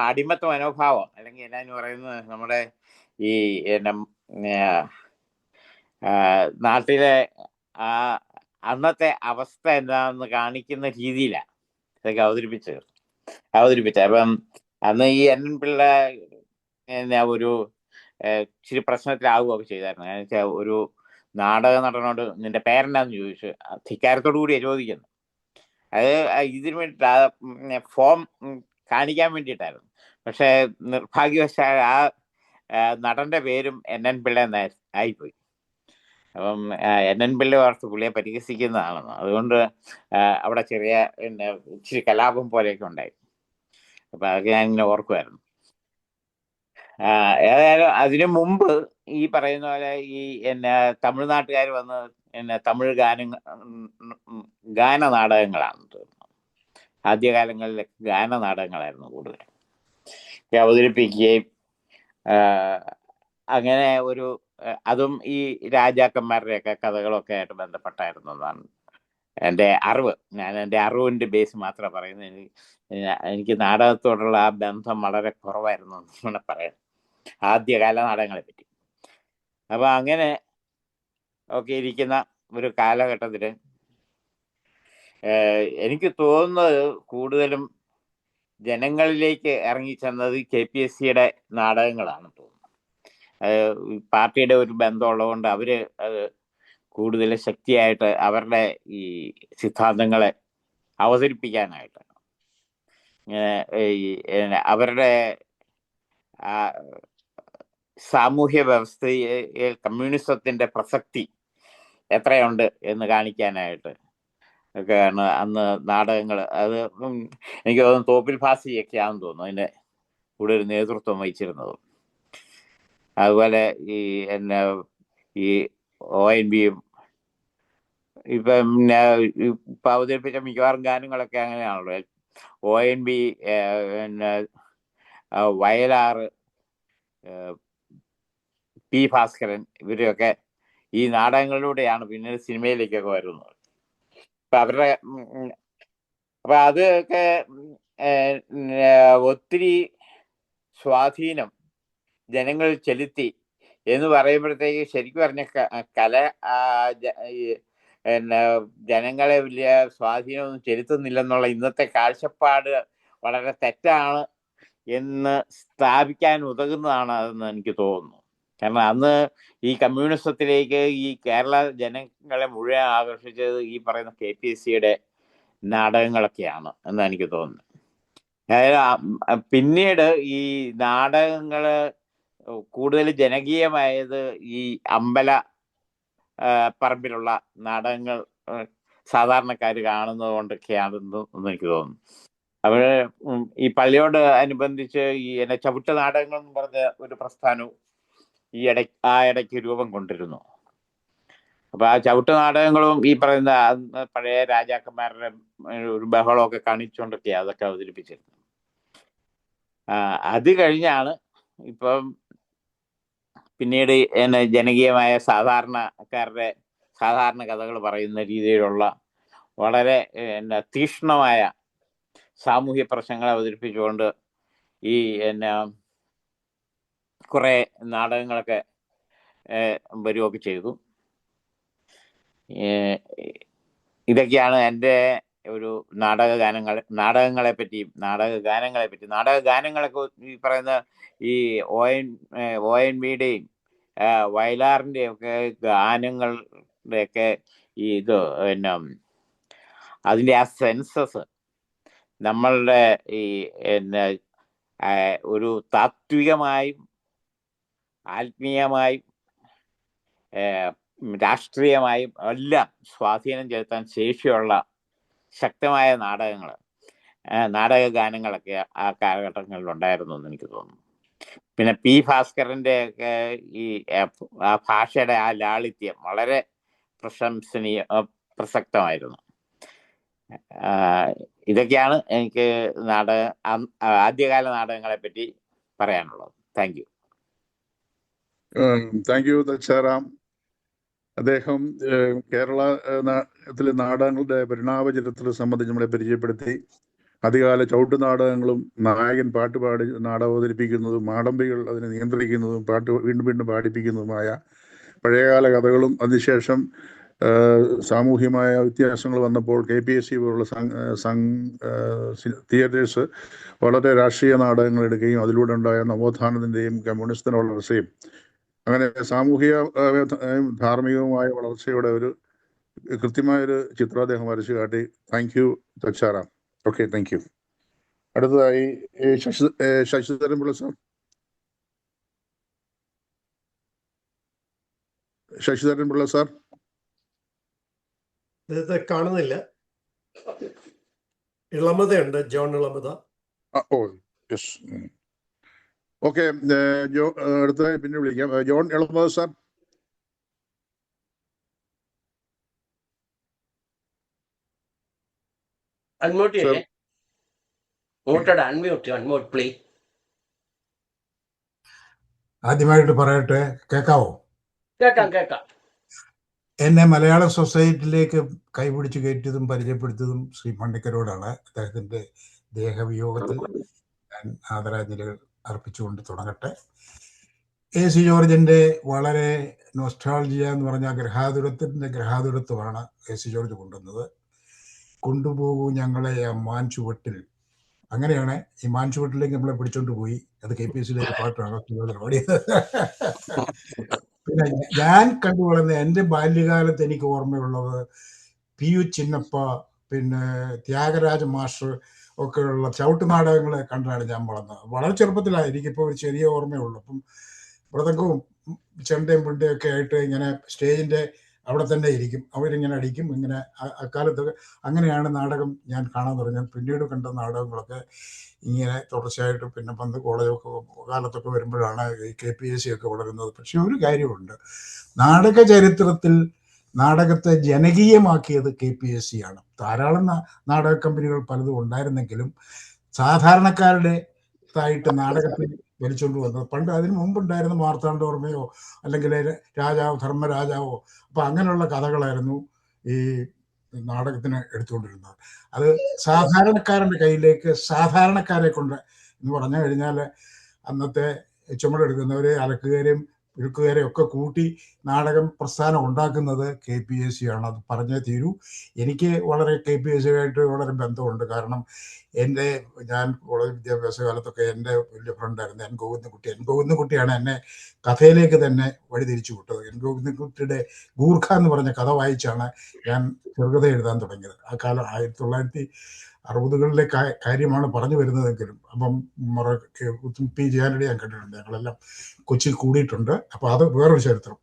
Speaker 12: അടിമത്ത മനോഭാവം, അല്ലെങ്കിൽ എന്നാന്ന് പറയുന്നത് നമ്മുടെ ഈ നാട്ടിലെ അന്നത്തെ അവസ്ഥ എന്താണെന്ന് കാണിക്കുന്ന രീതിയിലാണ് ഇതൊക്കെ അവതരിപ്പിച്ചത്. അപ്പം അന്ന് ഈ NN പിള്ള ഒരു ഇച്ചിരി പ്രശ്നത്തിലാവുകയൊക്കെ ചെയ്തായിരുന്നു. കാരണം വെച്ചാൽ ഒരു നാടക നടനോട് നിന്റെ പേരെന്നാന്ന് ചോദിച്ചു. ധിക്കാരത്തോടു കൂടിയാണ് ചോദിക്കുന്നത്. അത് ഇതിനു വേണ്ടിയിട്ട് ഫോം കാണിക്കാൻ വേണ്ടിയിട്ടായിരുന്നു. പക്ഷെ നിർഭാഗ്യവശാൽ ആ നടന്റെ പേരും NN പിള്ള ആയിപ്പോയി. അപ്പം NN പിള്ള ഓർത്ത് പുള്ളിയെ പരിഹസിക്കുന്നതാണെന്ന്. അതുകൊണ്ട് അവിടെ ചെറിയ ഇച്ചിരി കലാപം പോലെയൊക്കെ ഉണ്ടായി. അപ്പൊ അതൊക്കെ ഞാൻ ഇങ്ങനെ ഓർക്കുമായിരുന്നു. ഏതായാലും അതിനു മുമ്പ് ഈ പറയുന്ന പോലെ ഈ തമിഴ്നാട്ടുകാർ വന്ന് തമിഴ് ഗാന നാടകങ്ങളാണ് തോന്നുന്നു. ആദ്യകാലങ്ങളിൽ ഗാന നാടകങ്ങളായിരുന്നു കൂടുതൽ അവതരിപ്പിക്കുകയും അങ്ങനെ ഒരു അതും ഈ രാജാക്കന്മാരുടെയൊക്കെ കഥകളൊക്കെ ആയിട്ട് ബന്ധപ്പെട്ടായിരുന്നു എന്നാണ് എൻ്റെ അറിവ്. ഞാൻ എൻ്റെ അറിവിൻ്റെ ബേസ് മാത്രമേ പറയുന്നത്. എനിക്ക് നാടകത്തോടുള്ള ആ ബന്ധം വളരെ കുറവായിരുന്നു എന്നാണ് പറയാം, ആദ്യകാല നാടകങ്ങളെ പറ്റി. അപ്പൊ അങ്ങനെ ഒക്കെ ഇരിക്കുന്ന ഒരു കാലഘട്ടത്തിൽ എനിക്ക് തോന്നുന്നത് കൂടുതലും ജനങ്ങളിലേക്ക് ഇറങ്ങിച്ചെന്നത് KPSCയുടെ നാടകങ്ങളാണ് തോന്നുന്നത്. പാർട്ടിയുടെ ഒരു ബന്ധമുള്ളതുകൊണ്ട് അവര് അത് കൂടുതൽ ശക്തിയായിട്ട് അവരുടെ ഈ സിദ്ധാന്തങ്ങളെ അവതരിപ്പിക്കാനായിട്ട് അവരുടെ സാമൂഹ്യ വ്യവസ്ഥയെ കമ്മ്യൂണിസത്തിന്റെ പ്രസക്തി എത്രയുണ്ട് എന്ന് കാണിക്കാനായിട്ട് ഒക്കെയാണ് അന്ന് നാടകങ്ങൾ. അത് എനിക്ക് തോന്നുന്നു തോപ്പിൽ ഭാസിയൊക്കെയാണെന്ന് തോന്നുന്നു അതിൻ്റെ കൂടെ ഒരു നേതൃത്വം വഹിച്ചിരുന്നത്. അതുപോലെ ഈ ONVയും ഇപ്പം അവതരിപ്പിച്ച മിക്കവാറും ഗാനങ്ങളൊക്കെ അങ്ങനെയാണല്ലോ. ONV, Vayalar, P. ഭാസ്കരൻ ഇവരെയൊക്കെ ഈ നാടകങ്ങളിലൂടെയാണ് പിന്നീട് സിനിമയിലേക്കൊക്കെ വരുന്നത്. അപ്പൊ അതൊക്കെ ഒത്തിരി സ്വാധീനം ജനങ്ങളിൽ ചെലുത്തി എന്ന് പറയുമ്പോഴത്തേക്ക് ശരിക്കും പറഞ്ഞ കല ജനങ്ങളെ വലിയ സ്വാധീനമൊന്നും ചെലുത്തുന്നില്ലെന്നുള്ള ഇന്നത്തെ കാഴ്ചപ്പാട് വളരെ തെറ്റാണ് എന്ന് സ്ഥാപിക്കാൻ ഉതകുന്നതാണ് അതെന്ന് എനിക്ക് തോന്നുന്നു. കാരണം അന്ന് ഈ കമ്മ്യൂണിസത്തിലേക്ക് ഈ കേരള ജനങ്ങളെ മുഴുവൻ ആകർഷിച്ചത് ഈ പറയുന്ന KPSCയുടെ നാടകങ്ങളൊക്കെയാണ് എന്ന് എനിക്ക് തോന്നുന്നു. അതായത് പിന്നീട് ഈ നാടകങ്ങള് കൂടുതൽ ജനകീയമായത് ഈ പറമ്പിലുള്ള നാടകങ്ങൾ സാധാരണക്കാർ കാണുന്നത് കൊണ്ടൊക്കെയാണെന്ന് എനിക്ക് തോന്നുന്നു. അവര് ഈ പള്ളിയോട് അനുബന്ധിച്ച് ഈ ചവിട്ട് നാടകങ്ങൾ എന്ന് പറഞ്ഞ ഒരു പ്രസ്ഥാനവും ആ ഇടയ്ക്ക് രൂപം കൊണ്ടിരുന്നു. അപ്പൊ ആ ചവിട്ട് നാടകങ്ങളും ഈ പറയുന്ന പഴയ രാജാക്കന്മാരുടെ ഒരു ബഹളമൊക്കെ കാണിച്ചുകൊണ്ടൊക്കെയാ അതൊക്കെ അവതരിപ്പിച്ചിരുന്നത്. അത് കഴിഞ്ഞാണ് ഇപ്പം പിന്നീട് ജനകീയമായ സാധാരണക്കാരുടെ സാധാരണ കഥകൾ പറയുന്ന രീതിയിലുള്ള വളരെ തീക്ഷ്ണമായ സാമൂഹ്യ പ്രശ്നങ്ങൾ അവതരിപ്പിച്ചുകൊണ്ട് ഈ കുറെ നാടകങ്ങളൊക്കെ വരികയൊക്കെ ചെയ്തു. ഇതൊക്കെയാണ് എൻ്റെ ഒരു നാടകങ്ങളെ പറ്റിയും നാടകഗാനങ്ങളൊക്കെ ഈ പറയുന്ന ഈ ONVയുടെയും വയലാറിൻ്റെയും ഒക്കെ ഗാനങ്ങളുടെയൊക്കെ ഈ അതിൻ്റെ ആ സെൻസസ് നമ്മളുടെ ഈ ഒരു താത്വികമായും ആത്മീയമായും രാഷ്ട്രീയമായും എല്ലാം സ്വാധീനം ചെലുത്താൻ ശേഷിയുള്ള ശക്തമായ നാടക ഗാനങ്ങളൊക്കെ ആ കാലഘട്ടങ്ങളിൽ ഉണ്ടായിരുന്നു എന്ന് എനിക്ക് തോന്നുന്നു. പിന്നെ P. ഭാസ്കരന്റെ ഒക്കെ ഈ ആ ഭാഷയുടെ ആ ലാളിത്യം വളരെ പ്രസക്തമായിരുന്നു. ഇതൊക്കെയാണ് എനിക്ക് ആദ്യകാല നാടകങ്ങളെ പറ്റി പറയാനുള്ളത്. Thank you.
Speaker 7: Thank you Daksharam. അദ്ദേഹം കേരളത്തിലെ നാടകങ്ങളുടെ പരിണാമചരിത്രത്തെ സംബന്ധിച്ച് നമ്മളെ പരിചയപ്പെടുത്തി. ആദ്യകാല ചവിട്ട് നാടകങ്ങളും നായകൻ പാട്ടുപാടി നാടകം അവതരിപ്പിക്കുന്നതും മാടമ്പികൾ അതിനെ നിയന്ത്രിക്കുന്നതും പാട്ട് വീണ്ടും വീണ്ടും പാടിപ്പിക്കുന്നതുമായ പഴയകാല കഥകളും അതിനുശേഷം സാമൂഹ്യമായ വ്യത്യാസങ്ങൾ വന്നപ്പോൾ KPSC പോലുള്ള തിയേറ്റേഴ്സ് വളരെ രാഷ്ട്രീയ നാടകങ്ങൾ എടുക്കുകയും അതിലൂടെ ഉണ്ടായ നവോത്ഥാനത്തിൻ്റെയും കമ്മ്യൂണിസ്റ്റ് വളർച്ചയും അങ്ങനെ സാമൂഹിക ധാർമ്മികവുമായ വളർച്ചയുടെ ഒരു കൃത്യമായൊരു ചിത്രം അദ്ദേഹം വരച്ചു കാട്ടി. Thank you Thacharam. Okay, thank you. അടുത്തതായി ശശിധരൻ പിള്ള സാർ. ശശിധരൻ പിള്ള സാർ
Speaker 2: ഇത് കാണുന്നില്ല. ഇളമതയുണ്ട്, John Elamatha.
Speaker 7: Oh yes. Okay, അടുത്തതായി പിന്നെ വിളിക്കാം. John Elamatha sir.
Speaker 6: അൺമ്യൂട്ട് ചെയ്യേ. Muted, unmute please.
Speaker 13: ആദ്യമായിട്ട് പറയട്ടെ, കേൾക്കാവോ?
Speaker 6: കേക്കാം.
Speaker 13: എന്നെ മലയാള സൊസൈറ്റിയിലേക്ക് കൈപിടിച്ച് കയറ്റിയതും പരിചയപ്പെടുത്തിയതും ശ്രീ പണ്ഡിക്കരോടാണ്. അദ്ദേഹത്തിൻ്റെ ദേഹവിയോഗത്തിൽ ഞാൻ ആദരാഞ്ജലികൾ അർപ്പിച്ചുകൊണ്ട് തുടങ്ങട്ടെ. AC ജോർജിൻ്റെ വളരെ നൊസ്റ്റാൾജിയ എന്ന് പറഞ്ഞ ഗ്രഹാതുരത്വമാണ് AC ജോർജ് കൊണ്ടുവന്നത്. കൊണ്ടുപോകൂ ഞങ്ങളെ ആ മാൻ ചുവട്ടിൽ. അങ്ങനെയാണ് ഈ മാൻ ചുവട്ടിലേക്ക് നമ്മളെ പിടിച്ചോണ്ട് പോയി. അത് KPSCയിലെ ഒരു പാട്ടാണ് പാടിയത്. പിന്നെ ഞാൻ കണ്ടു വളർന്ന എൻ്റെ ബാല്യകാലത്ത് എനിക്ക് ഓർമ്മയുള്ളത് PU ചിന്നപ്പ, പിന്നെ ത്യാഗരാജ മാസ്റ്റർ ഒക്കെയുള്ള ചവിട്ട് നാടകങ്ങൾ കണ്ടാണ് ഞാൻ വളർന്നത്. വളരെ ചെറുപ്പത്തിലാണ്. എനിക്കിപ്പോൾ ഒരു ചെറിയ ഓർമ്മയുള്ളൂ. അപ്പം മൃദംഗവും ചെണ്ടയും പിണ്ടയും ഒക്കെ ആയിട്ട് ഇങ്ങനെ സ്റ്റേജിൻ്റെ അവിടെ തന്നെ ഇരിക്കും. അവരിങ്ങനെ അടിക്കും. ഇങ്ങനെ അക്കാലത്തൊക്കെ അങ്ങനെയാണ് നാടകം ഞാൻ കാണാൻ തുടങ്ങിയത്. പിന്നീട് കണ്ട നാടകങ്ങളൊക്കെ ഇങ്ങനെ തുടർച്ചയായിട്ട് പിന്നെ പണ്ട് കോളേജൊക്കെ കാലത്തൊക്കെ വരുമ്പോഴാണ് ഈ KPSC ഒക്കെ വളരുന്നത്. പക്ഷെ ഒരു കാര്യമുണ്ട്, നാടക ചരിത്രത്തിൽ നാടകത്തെ ജനകീയമാക്കിയത് KPSC ആണ്. ധാരാളം നാടക കമ്പനികൾ പലതും ഉണ്ടായിരുന്നെങ്കിലും സാധാരണക്കാരുടേതായിട്ട് നാടകത്തിൽ വലിച്ചുകൊണ്ട് വന്നത് പണ്ട് അതിന് മുമ്പുണ്ടായിരുന്ന മാർത്താണ്ഡവർമ്മയോ അല്ലെങ്കിൽ ധർമ്മരാജാവോ അപ്പം അങ്ങനെയുള്ള കഥകളായിരുന്നു ഈ നാടകത്തിന് എടുത്തുകൊണ്ടിരുന്നത്. അത് സാധാരണക്കാരൻ്റെ കയ്യിലേക്ക് സാധാരണക്കാരെ കൊണ്ട് എന്ന് പറഞ്ഞു കഴിഞ്ഞാൽ അന്നത്തെ ചുമടെടുക്കുന്നവരെ, അലക്കുകാരെയും ഇഴുക്കുകാരെയും ഒക്കെ കൂട്ടി നാടകം പ്രസ്ഥാനം ഉണ്ടാക്കുന്നത് KPSC ആണ്. അത് പറഞ്ഞേ തീരൂ. എനിക്ക് വളരെ KPSC ആയിട്ട് വളരെ ബന്ധമുണ്ട്. കാരണം ഞാൻ കോളേജ് വിദ്യാഭ്യാസ കാലത്തൊക്കെ എൻ്റെ വലിയ ഫ്രണ്ടായിരുന്നു എൻ ഗോവിന്ദൻകുട്ടിയാണ് എന്നെ കഥയിലേക്ക് തന്നെ വഴിതിരിച്ചു വിട്ടത്. എൻ ഗോവിന്ദൻകുട്ടിയുടെ ഗൂർഖ എന്ന് പറഞ്ഞ കഥ വായിച്ചാണ് ഞാൻ ചെറുകഥ എഴുതാൻ തുടങ്ങിയത്. ആ കാലം 1960കളിലെ കാര്യമാണ് പറഞ്ഞു വരുന്നതെങ്കിലും. അപ്പം P. ജയാനടി ഞാൻ കണ്ടിട്ടുണ്ട്. ഞങ്ങളെല്ലാം കൊച്ചിയിൽ കൂടിയിട്ടുണ്ട്. അപ്പോൾ അത് വേറൊരു ചരിത്രം.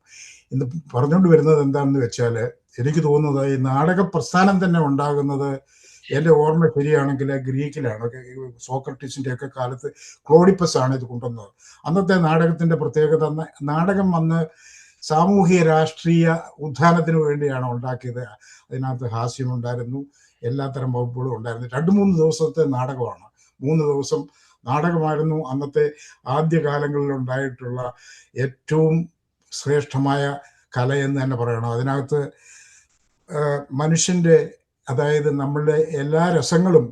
Speaker 13: ഇന്ന് പറഞ്ഞുകൊണ്ട് വരുന്നത് എന്താണെന്ന് വെച്ചാൽ, എനിക്ക് തോന്നുന്നത് ഈ നാടക പ്രസ്ഥാനം തന്നെ ഉണ്ടാകുന്നത്, എൻ്റെ ഓർമ്മ ശരിയാണെങ്കിൽ ഗ്രീക്കിലാണ്. സോക്രട്ടീസിൻ്റെ ഒക്കെ കാലത്ത് ക്ലോഡിപ്പസ് ആണ് ഇത് കൊണ്ടുവന്നത്. അന്നത്തെ നാടകത്തിൻ്റെ പ്രത്യേകത, നാടകം വന്ന് സാമൂഹിക രാഷ്ട്രീയ ഉത്ഥാനത്തിന് വേണ്ടിയാണ് ഉണ്ടാക്കിയത്. അതിനകത്ത് ഹാസ്യമുണ്ടായിരുന്നു, എല്ലാത്തരം വകുപ്പുകളും ഉണ്ടായിരുന്നു. 2-3 ദിവസത്തെ നാടകമാണ്. 3 ദിവസം നാടകമായിരുന്നു അന്നത്തെ ആദ്യകാലങ്ങളിൽ ഉണ്ടായിട്ടുള്ള ഏറ്റവും ശ്രേഷ്ഠമായ കലയെന്ന് തന്നെ പറയണം. അതിനകത്ത് മനുഷ്യൻ്റെ, അതായത് നമ്മളുടെ എല്ലാ രസങ്ങളും,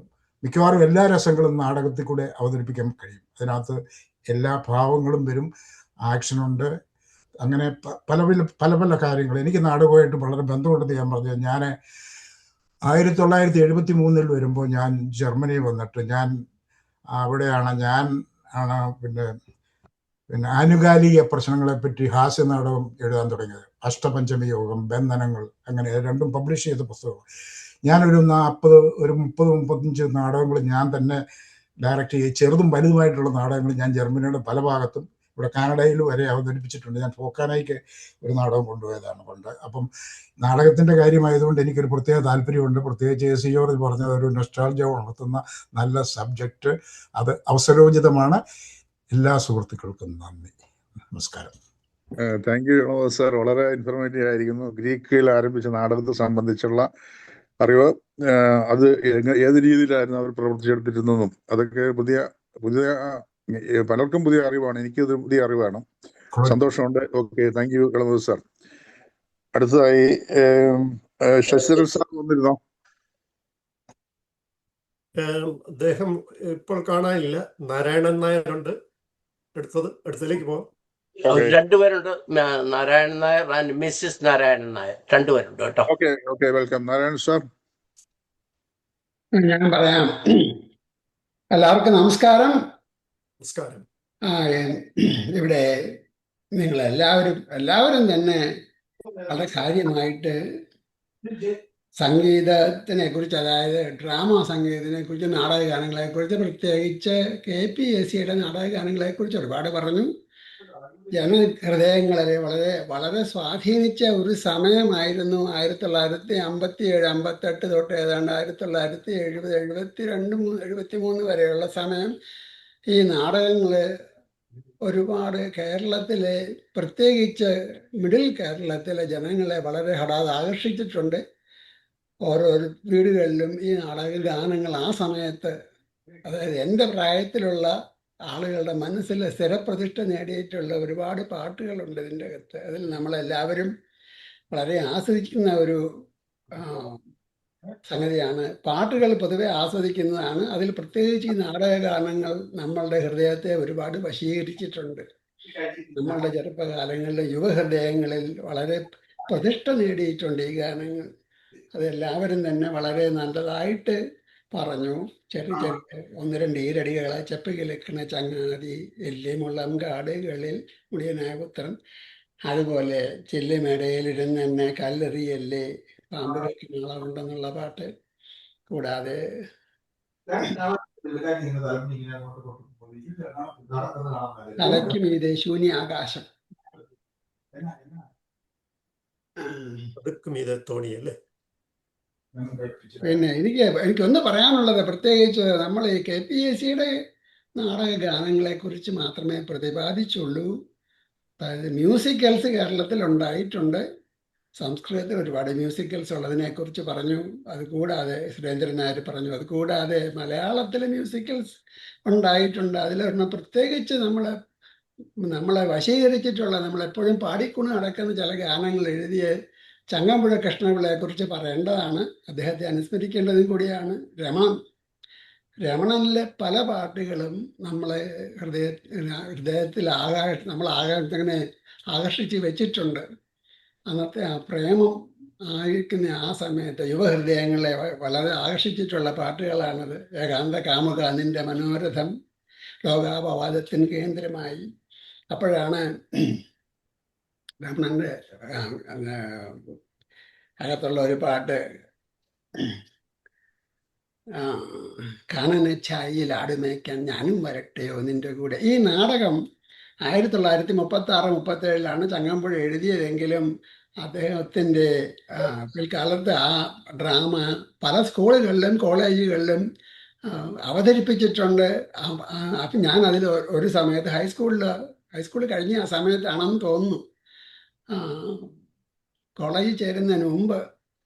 Speaker 13: മിക്കവാറും എല്ലാ രസങ്ങളും നാടകത്തിൽ കൂടെ അവതരിപ്പിക്കാൻ കഴിയും. അതിനകത്ത് എല്ലാ ഭാവങ്ങളും വരും, ആക്ഷനുണ്ട്, അങ്ങനെ പല പല കാര്യങ്ങൾ. എനിക്ക് നാടകമായിട്ട് വളരെ ബന്ധമുണ്ടെന്ന് ഞാൻ പറഞ്ഞത്. ഞാൻ 1973 വരുമ്പോൾ ഞാൻ ജർമ്മനി വന്നിട്ട് ഞാൻ പിന്നെ ആനുകാലിക പ്രശ്നങ്ങളെപ്പറ്റി ഹാസ്യ നാടകം എഴുതാൻ തുടങ്ങിയത്. അഷ്ടപഞ്ചമി യോഗം, ബന്ധനങ്ങൾ, അങ്ങനെ 2 പബ്ലിഷ് ചെയ്ത പുസ്തകങ്ങൾ. ഞാനൊരു 30-35 നാടകങ്ങൾ ഞാൻ തന്നെ ഡയറക്റ്റ് ചെയ്ത്, ചെറുതും വലുതുമായിട്ടുള്ള നാടകങ്ങൾ ഞാൻ ജർമ്മനിയുടെ പല ഭാഗത്തും, ഇവിടെ കാനഡയിൽ വരെ അവതരിപ്പിച്ചിട്ടുണ്ട്. ഞാൻ ഫോക്കാനായിക്ക് ഒരു നാടകം കൊണ്ടുപോയതാണ് പണ്ട്. അപ്പം നാടകത്തിൻ്റെ കാര്യമായതുകൊണ്ട് എനിക്കൊരു പ്രത്യേക താല്പര്യമുണ്ട്. പ്രത്യേകിച്ച് AC ജോർജ് പറഞ്ഞ ഒരു നൊസ്റ്റാൾജിയ ഉണർത്തുന്ന നല്ല സബ്ജക്റ്റ്, അത് അവസരോചിതമാണ്. എല്ലാ സുഹൃത്തുക്കൾക്കും നന്ദി, നമസ്കാരം.
Speaker 7: Thank you sir. വളരെ ഇൻഫോർമേറ്റീവ് ആയിരിക്കുന്നു. ഗ്രീക്കിൽ ആരംഭിച്ച നാടകത്തെ സംബന്ധിച്ചുള്ള അറിവ്, അത് ഏത് രീതിയിലായിരുന്നു അവർ പ്രവർത്തിച്ചെടുത്തിരുന്നതും അതൊക്കെ പുതിയ പലർക്കും പുതിയ അറിവാണ്. എനിക്കത് പുതിയ അറിവാണ്. സന്തോഷമുണ്ട്. Okay, thank you Elamath sir. അടുത്തതായി ശശിധരൻ സാർ വന്നിരുന്നോ?
Speaker 2: അദ്ദേഹം ഇപ്പോൾ കാണാനില്ല. നാരായണൻ നായരുണ്ട്. അടുത്തതിലേക്ക് പോകാം.
Speaker 6: 2 പേരുണ്ട്, നാരായണൻ നായർ ആൻഡ് മിസ്സിസ് നാരായണൻ നായർ, 2 പേരുണ്ട് കേട്ടോ.
Speaker 7: Okay, welcome Narayanan sir.
Speaker 14: ഞാൻ പറയാം. എല്ലാവർക്കും നമസ്കാരം.
Speaker 2: നമസ്കാരം.
Speaker 14: ഇവിടെ എല്ലാവരും തന്നെ വളരെ കാര്യമായിട്ട് സംഗീതത്തിനെ കുറിച്ച്, അതായത് ഡ്രാമ സംഗീതത്തിനെ കുറിച്ച്, നാടകഗാനങ്ങളെ കുറിച്ച്, പ്രത്യേകിച്ച് KPSCയുടെ നാടകഗാനങ്ങളെ കുറിച്ച് ഒരുപാട് പറഞ്ഞു. ജനഹൃദയങ്ങളെ വളരെ വളരെ സ്വാധീനിച്ച ഒരു സമയമായിരുന്നു 1957, 58 തൊട്ട് ഏതാണ്ട് 1970, 72, 73 വരെയുള്ള സമയം. ഈ നാടകങ്ങള് ഒരുപാട് കേരളത്തിലെ, പ്രത്യേകിച്ച് മിഡിൽ കേരളത്തിലെ ജനങ്ങളെ വളരെ ഹഠാത് ആകർഷിച്ചിട്ടുണ്ട്. ഓരോ വീടുകളിലും ഈ നാടക ഗാനങ്ങൾ ആ സമയത്ത്, അതായത് എൻ്റെ പ്രായത്തിലുള്ള ആളുകളുടെ മനസ്സിൽ സ്ഥിരപ്രതിഷ്ഠ നേടിയിട്ടുള്ള ഒരുപാട് പാട്ടുകളുണ്ട് ഇതിൻ്റെ അകത്ത്. അതിൽ നമ്മളെല്ലാവരും വളരെ ആസ്വദിക്കുന്ന ഒരു സംഗതിയാണ്. പാട്ടുകൾ പൊതുവെ ആസ്വദിക്കുന്നതാണ്. അതിൽ പ്രത്യേകിച്ച് ഈ നാടകഗാനങ്ങൾ നമ്മളുടെ ഹൃദയത്തെ ഒരുപാട് വശീകരിച്ചിട്ടുണ്ട്. നമ്മളുടെ ചെറുപ്പകാലങ്ങളിലെ യുവഹൃദയങ്ങളിൽ വളരെ പ്രതിഷ്ഠ നേടിയിട്ടുണ്ട് ഈ ഗാനങ്ങൾ. അതെല്ലാവരും തന്നെ വളരെ നല്ലതായിട്ട് പറഞ്ഞു. ചെറിയ ചെറിയ 1-2 ഈരടികളെ ചെപ്പികിളിക്കണ ചങ്ങാതി, എല്ലിമുള്ളം കാടുകളിൽ മുടിയനായ പുത്രൻ, അതുപോലെ ചില്ലിമേടയിലിരുന്ന് എന്നെ കല്ലെറിയല്ലേ, പാമ്പുകൾക്ക് നാളമുണ്ടെന്നുള്ള പാട്ട്, കൂടാതെ തലയ്ക്ക് മീതെ ശൂന്യ ആകാശം,
Speaker 2: തോണിയല്ലേ.
Speaker 14: പിന്നെ എനിക്കൊന്ന് പറയാനുള്ളത്, പ്രത്യേകിച്ച് നമ്മൾ ഈ KPSCയുടെ നാടക ഗാനങ്ങളെ കുറിച്ച് മാത്രമേ പ്രതിപാദിച്ചുള്ളൂ. അതായത് മ്യൂസിക്കൽസ് കേരളത്തിൽ ഉണ്ടായിട്ടുണ്ട്. സംസ്കൃതത്തിൽ ഒരുപാട് മ്യൂസിക്കൽസ് ഉള്ളതിനെ കുറിച്ച് പറഞ്ഞു. അതുകൂടാതെ സുരേന്ദ്രൻ നായർ പറഞ്ഞു. അതുകൂടാതെ മലയാളത്തിൽ മ്യൂസിക്കൽസ് ഉണ്ടായിട്ടുണ്ട്. അതിലൊരെണ്ണം പ്രത്യേകിച്ച് നമ്മളെ വശീകരിച്ചിട്ടുള്ള, നമ്മളെപ്പോഴും പാടിക്കൊണ്ട് നടക്കുന്ന ചില ഗാനങ്ങൾ എഴുതിയ ചങ്ങമ്പുഴ കൃഷ്ണപിള്ളയെ കുറിച്ച് പറയേണ്ടതാണ്. അദ്ദേഹത്തെ അനുസ്മരിക്കേണ്ടതും കൂടിയാണ്. രമണനിലെ പല പാട്ടുകളും നമ്മളെ ഹൃദയത്തിൽ അങ്ങനെ ആകർഷിച്ച് വെച്ചിട്ടുണ്ട്. അന്നത്തെ ആ പ്രേമം ആയിരിക്കുന്ന ആ സമയത്ത് യുവഹൃദയങ്ങളെ വളരെ ആകർഷിച്ചിട്ടുള്ള പാട്ടുകളാണത്. ഏകാന്ത കാമുക നിന്റെ മനോരഥം ലോകാപവാദത്തിന് കേന്ദ്രമായി. അപ്പോഴാണ് രമണന്റെ അകത്തുള്ള ഒരു പാട്ട്, കാനന ഛായയിൽ ആടുമേക്കാൻ ഞാനും വരട്ടെയോ നിന്റെ കൂടെ. ഈ നാടകം 1936-37 ചങ്ങമ്പുഴ എഴുതിയതെങ്കിലും അദ്ദേഹത്തിൻ്റെ പിൽക്കാലത്ത് ആ ഡ്രാമ പല സ്കൂളുകളിലും കോളേജുകളിലും അവതരിപ്പിച്ചിട്ടുണ്ട്. അപ്പം ഞാൻ അതിൽ ഒരു സമയത്ത് ഹൈസ്കൂൾ കഴിഞ്ഞ ആ സമയത്താണെന്ന് തോന്നുന്നു, കോളേജിൽ ചേരുന്നതിന് മുമ്പ്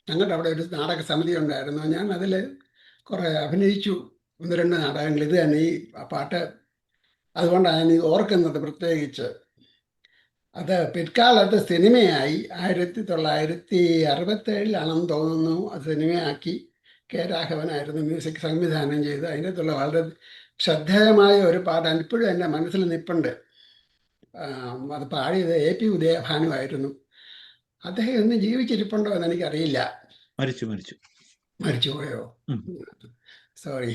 Speaker 14: ഞങ്ങളുടെ അവിടെ ഒരു നാടക സമിതി ഉണ്ടായിരുന്നു. ഞാൻ അതിൽ കുറേ അഭിനയിച്ചു, 1-2 നാടകങ്ങൾ. ഇത് തന്നെ ഈ പാട്ട് അതുകൊണ്ടാണ് ഞാൻ ഓർക്കുന്നത് പ്രത്യേകിച്ച്. അത് പിൽക്കാലത്ത് സിനിമയായി 1967 തോന്നുന്നു അത് സിനിമയാക്കി. കെ രാഘവനായിരുന്നു മ്യൂസിക് സംവിധാനം ചെയ്ത്. അതിനകത്തുള്ള വളരെ ശ്രദ്ധേയമായ ഒരു പാട്ട് ഇപ്പോഴും എൻ്റെ മനസ്സിൽ നിൽപ്പുണ്ട്. അത് പാടിയത് AP ഉദയഭാനുവായിരുന്നു. അദ്ദേഹം ഇന്ന് ജീവിച്ചിരിപ്പുണ്ടോ എന്ന് എനിക്കറിയില്ല. മരിച്ചുപോയോ? Sorry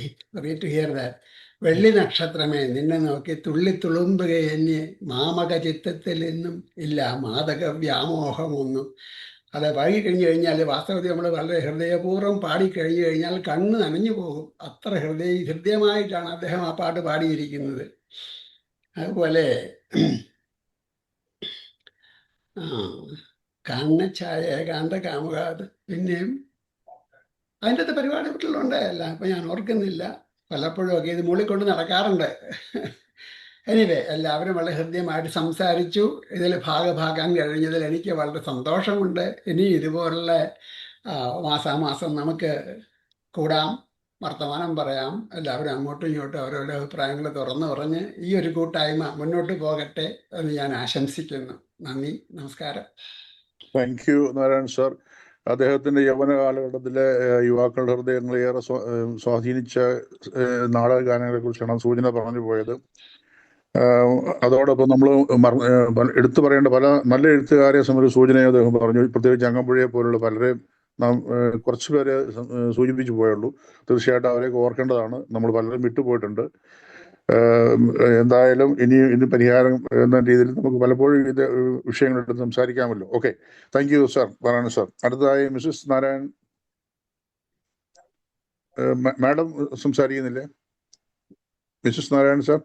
Speaker 14: to hear that. വെള്ളി നക്ഷത്രമേ നിന്നെ നോക്കി തുള്ളി തുളുമ്പുകയെന്നെ മാമക ചിത്തത്തിൽ നിന്നും ഇല്ല മാദക വ്യാമോഹമൊന്നും. അത് പാടി കഴിഞ്ഞു കഴിഞ്ഞാൽ വാസ്തവത്തിൽ നമ്മൾ വളരെ ഹൃദയപൂർവ്വം പാടിക്കഴിഞ്ഞു കഴിഞ്ഞാൽ കണ്ണ് നനഞ്ഞു പോകും. അത്ര ഹൃദ്യമായിട്ടാണ് അദ്ദേഹം ആ പാട്ട് പാടിയിരിക്കുന്നത്. അതുപോലെ കാനനഛായ, ഏകാന്ത കാമുക, പിന്നെയും അതിൻ്റെ അകത്ത് പരിപാടികളുണ്ടായല്ല, അപ്പം ഞാൻ ഓർക്കുന്നില്ല. പലപ്പോഴും ഒക്കെ ഇത് മൂളിക്കൊണ്ട് നടക്കാറുണ്ട്. എനിവേ, എല്ലാവരും വളരെ ഹൃദ്യമായിട്ട് സംസാരിച്ചു. ഇതിൽ ഭാഗഭാഗം കഴിഞ്ഞതിൽ എനിക്ക് വളരെ സന്തോഷമുണ്ട്. ഇനി ഇതുപോലുള്ള മാസാമാസം നമുക്ക് കൂടാം, വർത്തമാനം പറയാം. എല്ലാവരും അങ്ങോട്ടും ഇങ്ങോട്ടും അവരവരുടെ അഭിപ്രായങ്ങൾ തുറന്നു പറഞ്ഞ് ഈ ഒരു കൂട്ടായ്മ മുന്നോട്ട് പോകട്ടെ എന്ന് ഞാൻ ആശംസിക്കുന്നു. നന്ദി, നമസ്കാരം.
Speaker 7: Thank U Narayan sir. അദ്ദേഹത്തിന്റെ യൗവന കാലഘട്ടത്തിലെ യുവാക്കളുടെ ഹൃദയങ്ങളെ ഏറെ സ്വാധീനിച്ച നാടക ഗാനങ്ങളെ കുറിച്ചാണ് സൂചന പറഞ്ഞു പോയത്. അതോടൊപ്പം നമ്മൾ എടുത്തു പറയേണ്ട പല നല്ല എഴുത്തുകാരെ സംബന്ധിച്ച് സൂചനയും അദ്ദേഹം പറഞ്ഞു. പ്രത്യേകിച്ച് ചങ്ങമ്പുഴയെ പോലുള്ള പലരെയും നാം കുറച്ച് പേരെ സൂചിപ്പിച്ചു പോയുള്ളൂ. തീർച്ചയായിട്ടും അവരെയൊക്കെ ഓർക്കേണ്ടതാണ്. നമ്മൾ പലരും വിട്ടുപോയിട്ടുണ്ട്. എന്തായാലും ഇനി പരിഹാരം എന്ന രീതിയിൽ നമുക്ക് പലപ്പോഴും ഇത് വിഷയങ്ങളെടുത്ത് സംസാരിക്കാമല്ലോ. Okay, thank you sir, Narayanan sir. അടുത്തതായി മിസ്സസ് നാരായൺ മാഡം സംസാരിക്കുന്നില്ലേ? Mrs Narayan sir,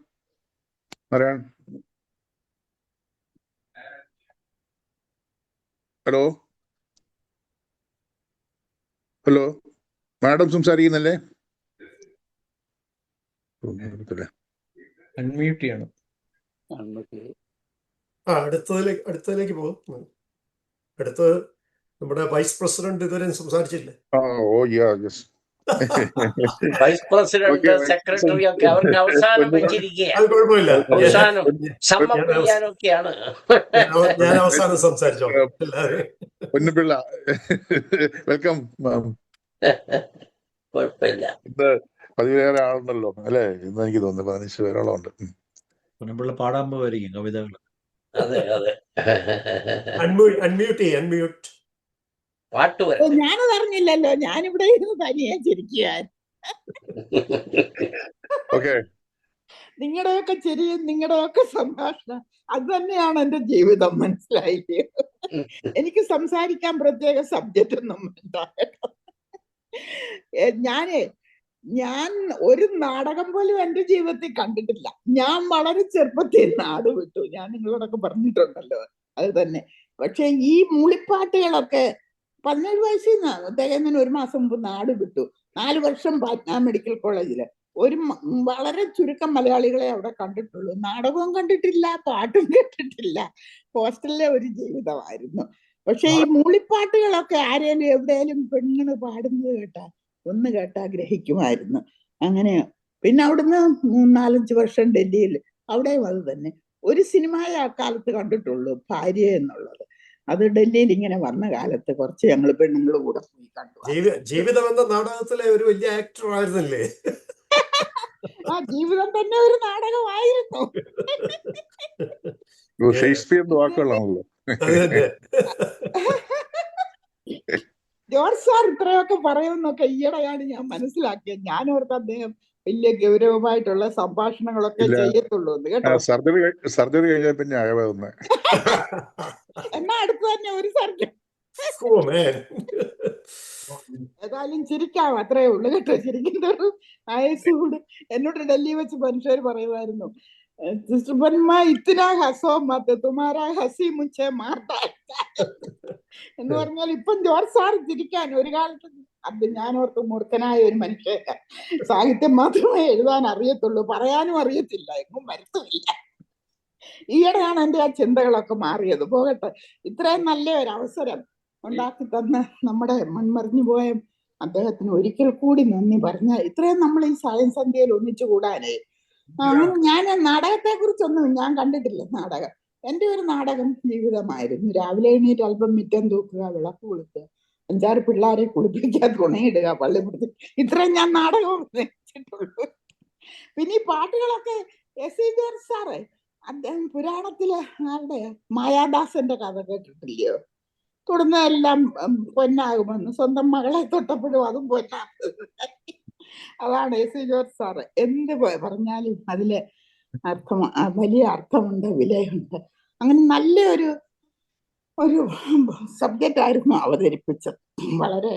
Speaker 7: Narayan, hello hello, madam സംസാരിക്കുന്നില്ലേ?
Speaker 11: അൺമ്യൂട്ട് ചെയ്യണം.
Speaker 2: അടുത്തതിലേക്ക് പോകും. അടുത്തത് നമ്മുടെ വൈസ് പ്രസിഡന്റ് ഇതുവരെ സംസാരിച്ചില്ലേ?
Speaker 6: വൈസ് പ്രസിഡന്റ്, സെക്രട്ടറി ഒക്കെ അവർക്ക് അവസാനം വെച്ചിരിക്കുകയാണ്.
Speaker 2: അത് കുഴപ്പമില്ല,
Speaker 6: അവസാനം സമ്മം ചെയ്യാനൊക്കെയാണ്.
Speaker 2: ഞാൻ അവസാനം സംസാരിച്ചോളാം.
Speaker 7: പൊന്നുപിള്ള, വെൽക്കം.
Speaker 6: കുഴപ്പമില്ല.
Speaker 7: ഇന്ന് 17 ആളുണ്ടല്ലോ അല്ലേ? ഇന്ന് എനിക്ക് തോന്നുന്നു 15 പേരോളം ഉണ്ട്.
Speaker 5: പൊന്നുപിള്ള പാടാൻ പോയിരിക്കും കവിതകൾ.
Speaker 6: അതെ അതെ.
Speaker 2: അൺമ്യൂട്ട്
Speaker 6: പാട്ട്
Speaker 3: ഞാനത് അറിഞ്ഞില്ലല്ലോ. ഞാനിവിടെ ഇരുന്ന് തനിയെ ചിരിക്കാൻ. നിങ്ങളുടെയൊക്കെ ചിരിയും നിങ്ങളുടെയൊക്കെ സംഭാഷണം അത് തന്നെയാണ് എന്റെ ജീവിതം. മനസ്സിലായില്ലേ? എനിക്ക് സംസാരിക്കാൻ പ്രത്യേക സബ്ജക്റ്റ് ഒന്നും വേണ്ട. ഞാൻ ഒരു നാടകം പോലും എന്റെ ജീവിതത്തിൽ കണ്ടിട്ടില്ല. ഞാൻ വളരെ ചെറുപ്പത്തിൽ നാട് വിട്ടു. ഞാൻ നിങ്ങളോടൊക്കെ പറഞ്ഞിട്ടുണ്ടല്ലോ അത് തന്നെ. പക്ഷെ ഈ മൂളിപ്പാട്ടുകളൊക്കെ 17 വയസ്സിൽ നിന്ന് തികഞ്ഞതിന് 1 മാസം മുമ്പ് നാട് വിട്ടു. 4 വർഷം പാറ്റ്ന മെഡിക്കൽ കോളേജില് വളരെ ചുരുക്കം മലയാളികളെ അവിടെ കണ്ടിട്ടുള്ളൂ. നാടകവും കണ്ടിട്ടില്ല, പാട്ടും കേട്ടിട്ടില്ല. ഹോസ്റ്റലിലെ ഒരു ജീവിതമായിരുന്നു. പക്ഷെ ഈ മൂളിപ്പാട്ടുകളൊക്കെ ആരേലും എവിടെയെങ്കിലും പെണ്ണുങ്ങൾ പാടുന്നത് കേട്ടാ ഗ്രഹിക്കുമായിരുന്നു. അങ്ങനെ പിന്നെ അവിടുന്ന് 3-4-5 വർഷം ഡൽഹിയിൽ, അവിടെയും അത് തന്നെ. ഒരു സിനിമയെ അക്കാലത്ത് കണ്ടിട്ടുള്ളൂ, ഭാര്യ എന്നുള്ളത്. അത് ഡൽഹിയിൽ ഇങ്ങനെ വന്ന കാലത്ത് കുറച്ച് ഞങ്ങൾ പെണ്ണുങ്ങൾ കൂടെ പോയി കണ്ടു.
Speaker 2: ജീവിതം എന്ന നാടകത്തിലെ ഒരു വലിയ ആക്ടർ ആയിരുന്നല്ലേ?
Speaker 3: ആ ജീവിതം തന്നെ ഒരു നാടകമായിരുന്നു.
Speaker 7: ഷേക്സ്പിയറിന്റെ വാക്കുകളാണല്ലോ.
Speaker 3: ജോർജ് സാർ ഇത്രയൊക്കെ പറയുമെന്നൊക്കെ ഈയിടെയാണ് ഞാൻ മനസ്സിലാക്കിയത്. ഞാനോർത്ത് അദ്ദേഹം വലിയ ഗൗരവമായിട്ടുള്ള സംഭാഷണങ്ങളൊക്കെ ചെയ്യത്തുള്ളൂ കേട്ടോ.
Speaker 7: സർജറി കഴിഞ്ഞാൽ പിന്നെ ആയവന്ന്
Speaker 3: എന്നാ അടുത്ത് തന്നെ ഒരു സർജറി. ഏതായാലും ചിരിക്കാം, അത്രേ ഉള്ളു കേട്ടോ. ചിരിക്കുന്ന ഒരു ആയുസ് കൂടി. എന്നോട് ഡൽഹി വെച്ച് മനുഷ്യർ പറയുമായിരുന്നു, ഇത്തിനാ ഹസോ മത്ത് തുമാരാ ഹസി മുച്ചേ മാർത്താ എന്ന് പറഞ്ഞാൽ ഇപ്പം ജോർജ് സാർ ചിരിക്കാൻ. ഒരു കാലത്ത് അത് ഞാനോർത്ത് മൂർഖനായ ഒരു മനുഷ്യൻ, സാഹിത്യം മാത്രമേ എഴുതാൻ അറിയത്തുള്ളൂ, പറയാനും അറിയത്തില്ല, എങ്ങും വരുത്തുമില്ല. ഈയിടെയാണ് എൻ്റെ ആ ചിന്തകളൊക്കെ മാറിയത്. പോകട്ടെ, ഇത്രയും നല്ല ഒരു അവസരം ഉണ്ടാക്കി തന്ന നമ്മുടെ മൺമറിഞ്ഞു പോയ അദ്ദേഹത്തിന് ഒരിക്കൽ കൂടി നന്ദി പറഞ്ഞ. ഇത്രയും നമ്മൾ ഈ സായം സന്ധ്യയിൽ ഒന്നിച്ചു കൂടാനേ. ഞാൻ നാടകത്തെ കുറിച്ചൊന്നും ഞാൻ കണ്ടിട്ടില്ല. നാടകം എൻ്റെ ഒരു നാടകം ജീവിതമായിരുന്നു. രാവിലെ എണീറ്റ് അല്പം മിറ്റം തൂക്കുക, വിളക്ക് കൊളുത്തുക, 5-6 പിള്ളേരെ കുളിപ്പിക്കുക, തുണയിടുക, പള്ളിപ്പുറത്ത്. ഇത്രയും ഞാൻ നാടകം വെച്ചിട്ടുള്ളൂ. പിന്നെ ഈ പാട്ടുകളൊക്കെ എസ് ഇ ജോർജ് സാറ്, അദ്ദേഹം പുരാണത്തിലെ ആരുടെ മായാദാസന്റെ കഥ കേട്ടിട്ടില്ലയോ? തൊടുന്ന എല്ലാം പൊന്നാകുമെന്ന്, സ്വന്തം മകളെ തൊട്ടപ്പോഴും അതും പൊന്നാകും. അതാണ് എസ് സി ജോർജ് സാറ്. എന്ത് പറഞ്ഞാലും അതിലെ അർത്ഥം, വലിയ അർത്ഥമുണ്ട്, വിലയുണ്ട്. അങ്ങനെ നല്ലൊരു സബ്ജക്റ്റ് ആയിരുന്നു അവതരിപ്പിച്ചത്. വളരെ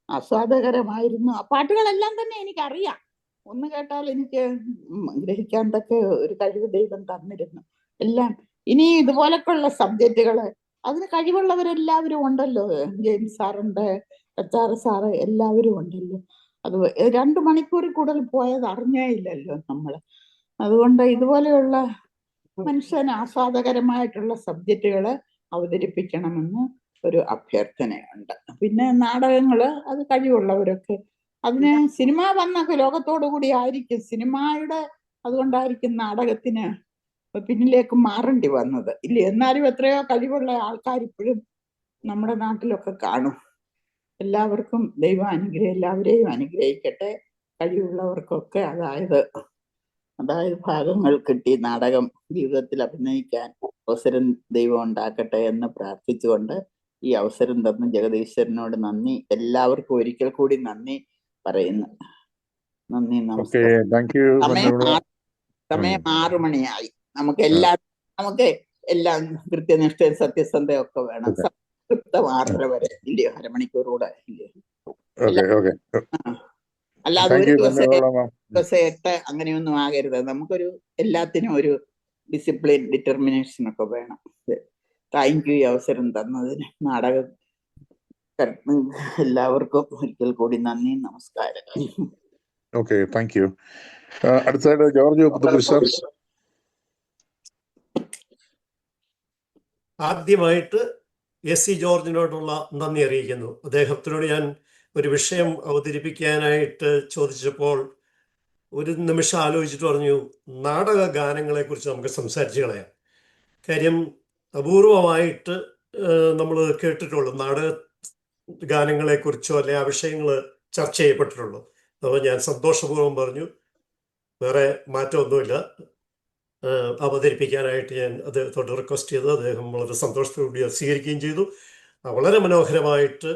Speaker 3: ആസ്വാദകരമായിരുന്നു. ആ പാട്ടുകളെല്ലാം തന്നെ എനിക്കറിയാം. ഒന്ന് കേട്ടാൽ എനിക്ക് ഗ്രഹിക്കാൻ തക്ക ഒരു കഴിവ് ദൈവം തന്നിരുന്നു. എല്ലാം ഇനി ഇതുപോലൊക്കെയുള്ള സബ്ജക്റ്റുകള് അതിന് കഴിവുള്ളവരെല്ലാവരും ഉണ്ടല്ലോ. ജെയിംസ് സാറുണ്ട്, HR സാറ്, എല്ലാവരും ഉണ്ടല്ലോ. അത് 2 മണിക്കൂറിൽ കൂടുതൽ പോയത് അറിഞ്ഞേ ഇല്ലല്ലോ നമ്മള്. അതുകൊണ്ട് ഇതുപോലെയുള്ള മനുഷ്യന് ആസ്വാദകരമായിട്ടുള്ള സബ്ജക്റ്റുകള് അവതരിപ്പിക്കണമെന്ന് ഒരു അഭ്യർത്ഥനയുണ്ട്. പിന്നെ നാടകങ്ങള് അത് കഴിവുള്ളവരൊക്കെ അതിന് സിനിമ വന്നൊക്കെ ലോകത്തോടു കൂടി ആയിരിക്കും സിനിമയുടെ, അതുകൊണ്ടായിരിക്കും നാടകത്തിന് പിന്നിലേക്ക് മാറേണ്ടി വന്നത് ഇല്ല. എന്നാലും എത്രയോ കഴിവുള്ള ആൾക്കാർ ഇപ്പോഴും നമ്മുടെ നാട്ടിലൊക്കെ കാണും. എല്ലാവർക്കും ദൈവം എല്ലാവരെയും അനുഗ്രഹിക്കട്ടെ. കഴിവുള്ളവർക്കൊക്കെ അതായത് ഭാഗങ്ങൾ കിട്ടി നാടകം ജീവിതത്തിൽ അഭിനയിക്കാൻ അവസരം ദൈവം ഉണ്ടാക്കട്ടെ എന്ന് പ്രാർത്ഥിച്ചുകൊണ്ട് ഈ അവസരം തന്ന ജഗദീശ്വരനോട് നന്ദി, എല്ലാവർക്കും ഒരിക്കൽ കൂടി നന്ദി പറയുന്നു. നന്ദി, നമസ്കാരം. സമയം 6 മണിയായി. നമുക്ക് എല്ലാം കൃത്യനിഷ്ഠയും സത്യസന്ധയും ഒക്കെ വേണം.
Speaker 7: ഓക്കെ
Speaker 3: സംതൃപ്തം 6:30 വരെ ഇല്ലയോ? അരമണിക്കൂർ കൂടെ ഇല്ലയോ?
Speaker 7: ഓക്കെ ഓക്കെ
Speaker 3: അല്ലാതെ
Speaker 7: താങ്ക്
Speaker 3: ഒരു
Speaker 7: യു
Speaker 3: ദിവസം
Speaker 7: ധന്യവാദം മാം.
Speaker 3: 8 അങ്ങനെയൊന്നും ആകരുത്. നമുക്കൊരു എല്ലാത്തിനും ഒരു ഡിസിപ്ലിൻ, ഡിറ്റർമിനേഷൻ ഒക്കെ വേണം. താങ്ക് യു ഈ അവസരം തന്നതിന്. എല്ലാവർക്കും ഒരിക്കൽ കൂടി നന്ദി, നമസ്കാരം.
Speaker 7: Okay thank U. അടുത്തതായിട്ട് ജോർജ് പുത്തൻകുരിശ് സാർ.
Speaker 2: ആദ്യമായിട്ട് എസ് സി ജോർജിനോടുള്ള നന്ദി അറിയിക്കുന്നു. അദ്ദേഹത്തിനോട് ഞാൻ ഒരു വിഷയം അവതരിപ്പിക്കാനായിട്ട് ചോദിച്ചപ്പോൾ ഒരു നിമിഷം ആലോചിച്ചിട്ട് പറഞ്ഞു, നാടക ഗാനങ്ങളെക്കുറിച്ച് നമുക്ക് സംസാരിച്ച് കളയാം. കാര്യം അപൂർവമായിട്ട് നമ്മൾ കേട്ടിട്ടുള്ളൂ നാടക ഗാനങ്ങളെക്കുറിച്ചോ അല്ലെ ആ വിഷയങ്ങൾ ചർച്ച ചെയ്യപ്പെട്ടിട്ടുള്ളൂ. അപ്പോൾ ഞാൻ സന്തോഷപൂർവ്വം പറഞ്ഞു, വേറെ മാറ്റമൊന്നുമില്ല, അവതരിപ്പിക്കാനായിട്ട് ഞാൻ അദ്ദേഹത്തോട് റിക്വസ്റ്റ് ചെയ്തു. അദ്ദേഹം വളരെ സന്തോഷത്തോടുകൂടി സ്വീകരിക്കുകയും ചെയ്തു. വളരെ മനോഹരമായിട്ട്